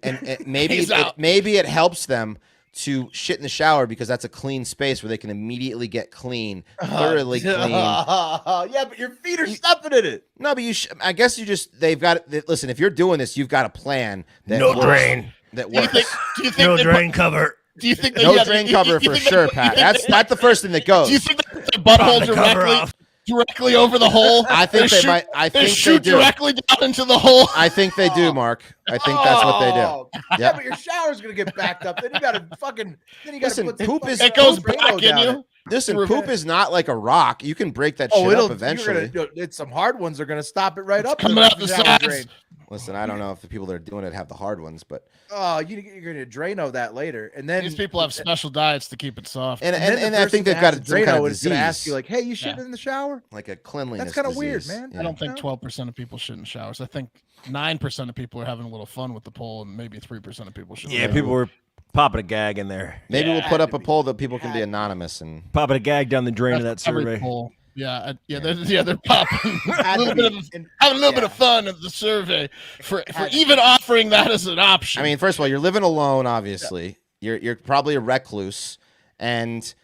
Speaker 4: maybe
Speaker 3: He's out.
Speaker 4: maybe it helps them to shit in the shower because that's a clean space where they can immediately get clean, thoroughly clean.
Speaker 1: Yeah, but your feet are stuffing in it.
Speaker 4: No, but I guess they've got listen, if you're doing this, you've got a plan that
Speaker 2: No
Speaker 4: works,
Speaker 2: drain.
Speaker 4: that
Speaker 3: Do you
Speaker 4: works.
Speaker 3: think? Do you think? they put-
Speaker 2: cover.
Speaker 3: Do you think? They,
Speaker 4: No
Speaker 3: yeah,
Speaker 4: drain
Speaker 3: you-
Speaker 4: cover
Speaker 3: you
Speaker 4: for
Speaker 3: think they
Speaker 4: sure,
Speaker 3: put- you
Speaker 4: Pat.
Speaker 3: think
Speaker 4: That's
Speaker 3: they-
Speaker 4: not the first thing that goes.
Speaker 3: Do you think they put the butthole
Speaker 2: the cover
Speaker 3: directly over the hole?
Speaker 4: I think they
Speaker 3: shoot-
Speaker 4: might. I
Speaker 3: They
Speaker 4: think they
Speaker 3: shoot
Speaker 4: do.
Speaker 3: directly down into the hole.
Speaker 4: I think they do, Mark. I think that's what they do.
Speaker 1: Oh, Yeah,
Speaker 4: Yep.
Speaker 1: but your shower's gonna get backed up. Then you gotta fucking. Then you gotta
Speaker 4: Listen,
Speaker 1: put the
Speaker 4: poop
Speaker 1: fucking
Speaker 4: is-
Speaker 3: It goes
Speaker 1: Drano
Speaker 3: back in
Speaker 1: down
Speaker 3: you.
Speaker 1: it.
Speaker 4: Listen,
Speaker 3: Revenge.
Speaker 4: poop is not like a rock. You can break that
Speaker 1: Oh,
Speaker 4: shit
Speaker 1: it'll
Speaker 4: up eventually.
Speaker 1: It's some hard ones are gonna stop it right up.
Speaker 3: coming
Speaker 1: in
Speaker 3: out the
Speaker 1: shower
Speaker 3: sides.
Speaker 1: drain.
Speaker 4: Listen, I don't know if the people that are doing it have the hard ones, but
Speaker 1: Oh, you're gonna Drano that later, and then
Speaker 3: These people have special diets to keep it soft.
Speaker 4: and
Speaker 1: then the
Speaker 4: I
Speaker 1: person
Speaker 4: think they've
Speaker 1: that
Speaker 4: got
Speaker 1: has
Speaker 4: some
Speaker 1: the
Speaker 4: kind of
Speaker 1: Drano is gonna ask
Speaker 4: disease,
Speaker 1: you like, "Hey, you shit
Speaker 3: Yeah.
Speaker 1: in the shower?"
Speaker 4: like a cleanliness.
Speaker 1: That's kinda weird,
Speaker 4: disease.
Speaker 1: man.
Speaker 4: Yeah.
Speaker 3: I don't think
Speaker 1: No.
Speaker 3: 12% of people shit in showers. I think 9% of people are having a little fun with the poll, and maybe 3% of people should.
Speaker 2: Yeah, people were popping a gag in there.
Speaker 4: Maybe we'll
Speaker 1: Yeah,
Speaker 4: put up
Speaker 1: to
Speaker 4: a
Speaker 1: be-
Speaker 4: poll that people can be anonymous and
Speaker 2: Popping a gag down the drain of that
Speaker 3: Every
Speaker 2: survey.
Speaker 3: poll. They're popping.
Speaker 1: Had
Speaker 3: a little
Speaker 1: to
Speaker 3: bit
Speaker 1: be.
Speaker 3: of,
Speaker 1: And-
Speaker 3: having a little bit
Speaker 1: yeah.
Speaker 3: of fun at the survey for
Speaker 1: Had to
Speaker 3: even offering that as an option.
Speaker 4: I mean, first of all, you're living alone, obviously. You're probably a recluse, and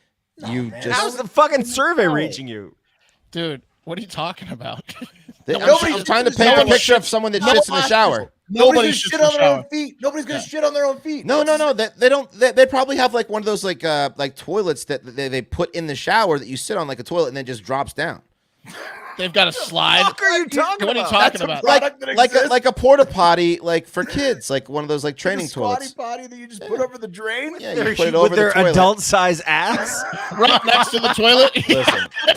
Speaker 4: you
Speaker 1: man.
Speaker 4: just
Speaker 2: How's the fucking survey reaching you?
Speaker 3: dude, what are you talking about?
Speaker 4: I'm trying to paint a picture of someone that shits in the shower.
Speaker 3: Nobody
Speaker 1: Nobody's
Speaker 3: shits
Speaker 1: gonna
Speaker 3: in
Speaker 1: shit
Speaker 3: the
Speaker 1: on their
Speaker 3: shower.
Speaker 1: own feet. Nobody's gonna shit on their own feet.
Speaker 4: No. They don't. They probably have like one of those like toilets that they put in the shower that you sit on like a toilet and then just drops down.
Speaker 3: They've got a slide.
Speaker 2: What are you talking
Speaker 3: What are you
Speaker 2: about?
Speaker 3: talking
Speaker 1: That's a
Speaker 3: about?
Speaker 1: product that exists.
Speaker 4: Like a porta potty like for kids, like one of those like
Speaker 1: The
Speaker 4: training
Speaker 1: squatty
Speaker 4: toilets.
Speaker 1: potty that you just put over the drain.
Speaker 4: Yeah, you put it over
Speaker 2: with
Speaker 4: the
Speaker 2: their
Speaker 4: toilet.
Speaker 2: adult-size ass.
Speaker 3: Right next to the toilet.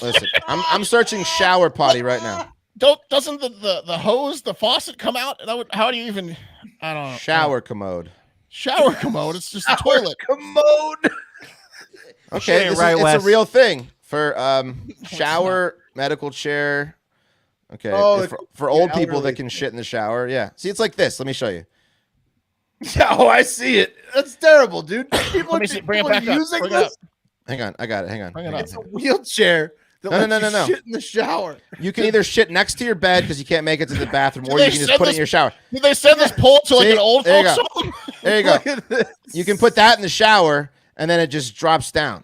Speaker 4: Listen. I'm searching shower potty right now.
Speaker 3: Doesn't the hose, the faucet come out? How do you even? I don't know.
Speaker 4: Shower commode.
Speaker 3: Shower commode. It's just a toilet.
Speaker 1: Commode.
Speaker 4: Okay,
Speaker 2: Right,
Speaker 4: it's
Speaker 2: Wes.
Speaker 4: a real thing for shower, medical chair. Okay,
Speaker 1: Oh,
Speaker 4: for old people
Speaker 1: elderly.
Speaker 4: that can shit in the shower. Yeah, see, it's like this. Let me show you.
Speaker 1: Oh, I see it. That's terrible, dude. People,
Speaker 3: Let me see. Bring it
Speaker 1: people
Speaker 3: back
Speaker 1: are
Speaker 3: up.
Speaker 1: using
Speaker 3: Bring it up.
Speaker 1: this.
Speaker 4: Hang on, I got it. Hang on.
Speaker 3: Bring it
Speaker 4: Hang on.
Speaker 3: up.
Speaker 1: It's a wheelchair that
Speaker 4: No,
Speaker 1: lets
Speaker 4: no.
Speaker 1: you shit in the shower.
Speaker 4: You can either shit next to your bed because you can't make it to the bathroom, or
Speaker 3: they
Speaker 4: you can just
Speaker 3: send
Speaker 4: put it in
Speaker 3: this-
Speaker 4: your shower.
Speaker 3: Did they send this poll to like
Speaker 4: See?
Speaker 3: an old
Speaker 4: There you
Speaker 3: folks
Speaker 4: go.
Speaker 3: home?
Speaker 4: There you go.
Speaker 1: Look at this.
Speaker 4: You can put that in the shower, and then it just drops down.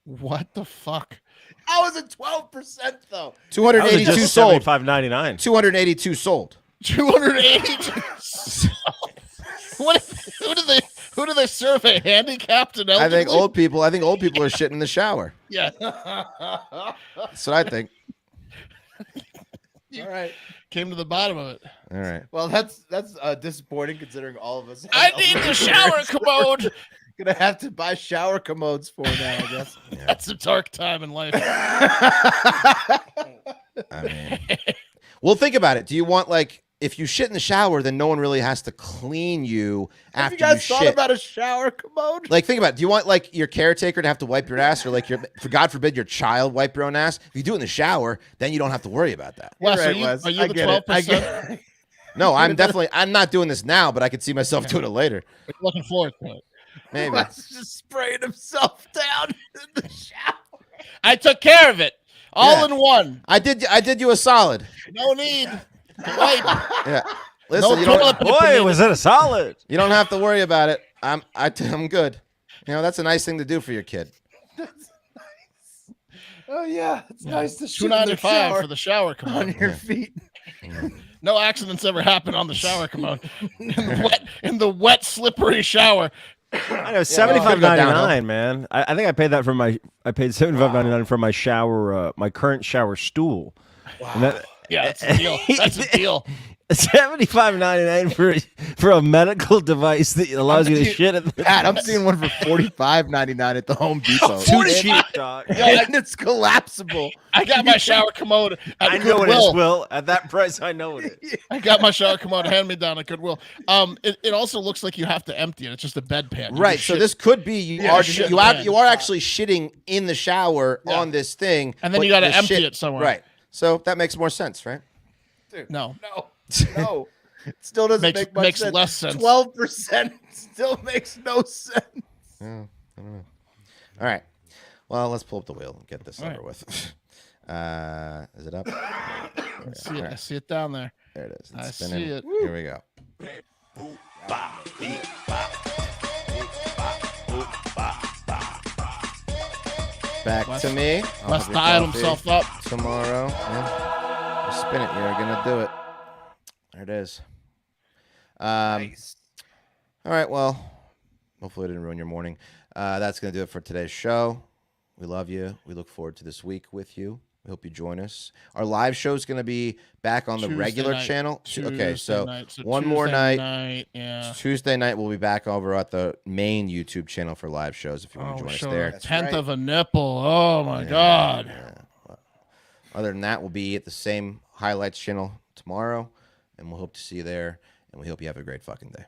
Speaker 3: What the fuck?
Speaker 1: How is it 12% though?
Speaker 4: 282
Speaker 2: just
Speaker 4: sold.
Speaker 2: $75.99.
Speaker 4: 282 sold.
Speaker 3: 280. Who do they survey? Handicapped and
Speaker 4: I
Speaker 3: elderly?
Speaker 4: think old people are shitting in the shower.
Speaker 3: Yeah.
Speaker 4: That's what I think.
Speaker 1: All right.
Speaker 3: Came to the bottom of it.
Speaker 4: All right.
Speaker 1: Well, that's disappointing considering all of us. have
Speaker 3: I need the shower commode.
Speaker 1: Gonna have to buy shower commodes for now, I guess.
Speaker 3: That's a dark time in life.
Speaker 4: I mean, well, think about it. Do you want like if you shit in the shower, then no one really has to clean you
Speaker 1: Have
Speaker 4: after
Speaker 1: you guys thought
Speaker 4: shit?
Speaker 1: about a shower commode?
Speaker 4: Like, think about it. Do you want like your caretaker to have to wipe your ass, or like for God forbid your child wipe your own ass? If you do it in the shower, then you don't have to worry about that.
Speaker 3: Wes,
Speaker 1: You're
Speaker 3: are
Speaker 1: right,
Speaker 3: you,
Speaker 1: Wes.
Speaker 3: are
Speaker 1: I
Speaker 3: you the
Speaker 1: get it. I
Speaker 3: 12%?
Speaker 1: get it.
Speaker 4: No, I'm not doing this now, but I could see myself doing it later.
Speaker 3: Looking forward to it.
Speaker 4: Maybe.
Speaker 1: Wes just spraying himself down in the shower.
Speaker 3: I took care of it. All
Speaker 4: Yeah.
Speaker 3: in one.
Speaker 4: I did you a solid.
Speaker 3: No need to wipe.
Speaker 4: Yeah. Listen,
Speaker 3: No
Speaker 4: you
Speaker 3: toilet
Speaker 4: don't,
Speaker 3: paper
Speaker 2: Boy,
Speaker 3: needed.
Speaker 2: was it a solid.
Speaker 4: you don't have to worry about it. I'm good. You know, that's a nice thing to do for your kid.
Speaker 1: Oh yeah, it's nice to shit in the
Speaker 3: $2.95
Speaker 1: shower
Speaker 3: for the shower
Speaker 1: on
Speaker 3: commode.
Speaker 1: your feet.
Speaker 3: No accidents ever happened on the shower commode. In the wet, slippery shower.
Speaker 2: I know,
Speaker 4: Could go
Speaker 2: $75.99,
Speaker 4: downhill.
Speaker 2: man. I think I paid that for I paid $75.99 for my shower, my current shower stool. Wow.
Speaker 3: Yeah, that's a deal. That's a deal.
Speaker 2: $75.99 for a medical device that allows you to shit at the
Speaker 1: Pat, I'm seeing one for $45.99 at the Home Depot.
Speaker 2: too cheap, dog.
Speaker 1: And it's collapsible.
Speaker 3: I got my shower commode at
Speaker 2: I know it is,
Speaker 3: Goodwill.
Speaker 2: Will. At that price, I know it is.
Speaker 3: I got my shower commode hand me down at Goodwill. It also looks like you have to empty it. It's just a bedpan. You
Speaker 4: Right.
Speaker 3: just
Speaker 4: So
Speaker 3: shit.
Speaker 4: this could be you
Speaker 3: Yeah,
Speaker 4: are
Speaker 3: shit
Speaker 4: you
Speaker 3: pan.
Speaker 4: are actually shitting in the shower on this thing,
Speaker 3: And then
Speaker 4: but
Speaker 3: you gotta
Speaker 4: the
Speaker 3: empty
Speaker 4: shit-
Speaker 3: it somewhere.
Speaker 4: Right. So that makes more sense, right?
Speaker 3: No.
Speaker 1: No. It still doesn't make much
Speaker 3: makes
Speaker 1: sense.
Speaker 3: less sense.
Speaker 1: 12% still makes no sense.
Speaker 4: Yeah, I don't know. All right. Well, let's pull up the wheel and get this
Speaker 3: All
Speaker 4: over with. Is it up?
Speaker 3: I see it down there.
Speaker 4: There it is.
Speaker 3: I
Speaker 4: It's spinning.
Speaker 3: see it.
Speaker 4: Here we go. Back
Speaker 3: Wes-
Speaker 4: to me. I'll
Speaker 3: Wes
Speaker 4: have your
Speaker 3: dialed
Speaker 4: coffee
Speaker 3: himself up.
Speaker 4: tomorrow. Yeah. You spin it. You're gonna do it. There it is.
Speaker 1: Nice.
Speaker 4: All right. Well, hopefully I didn't ruin your morning. That's going to do it for today's show. We love you. We look forward to this week with you. We hope you join us. Our live show is going to be back on the
Speaker 3: Tuesday
Speaker 4: regular
Speaker 3: night.
Speaker 4: channel. Okay, so
Speaker 3: night.
Speaker 4: one more
Speaker 3: Tuesday
Speaker 4: night.
Speaker 3: Yeah.
Speaker 4: Tuesday night we'll be back over at the main YouTube channel for live shows if you want to join us there.
Speaker 1: That's
Speaker 3: Tenth
Speaker 1: right.
Speaker 3: of a nipple. Oh my God.
Speaker 4: Yeah. Other than that, we'll be at the same highlights channel tomorrow, and we'll hope to see you there. And we hope you have a great fucking day.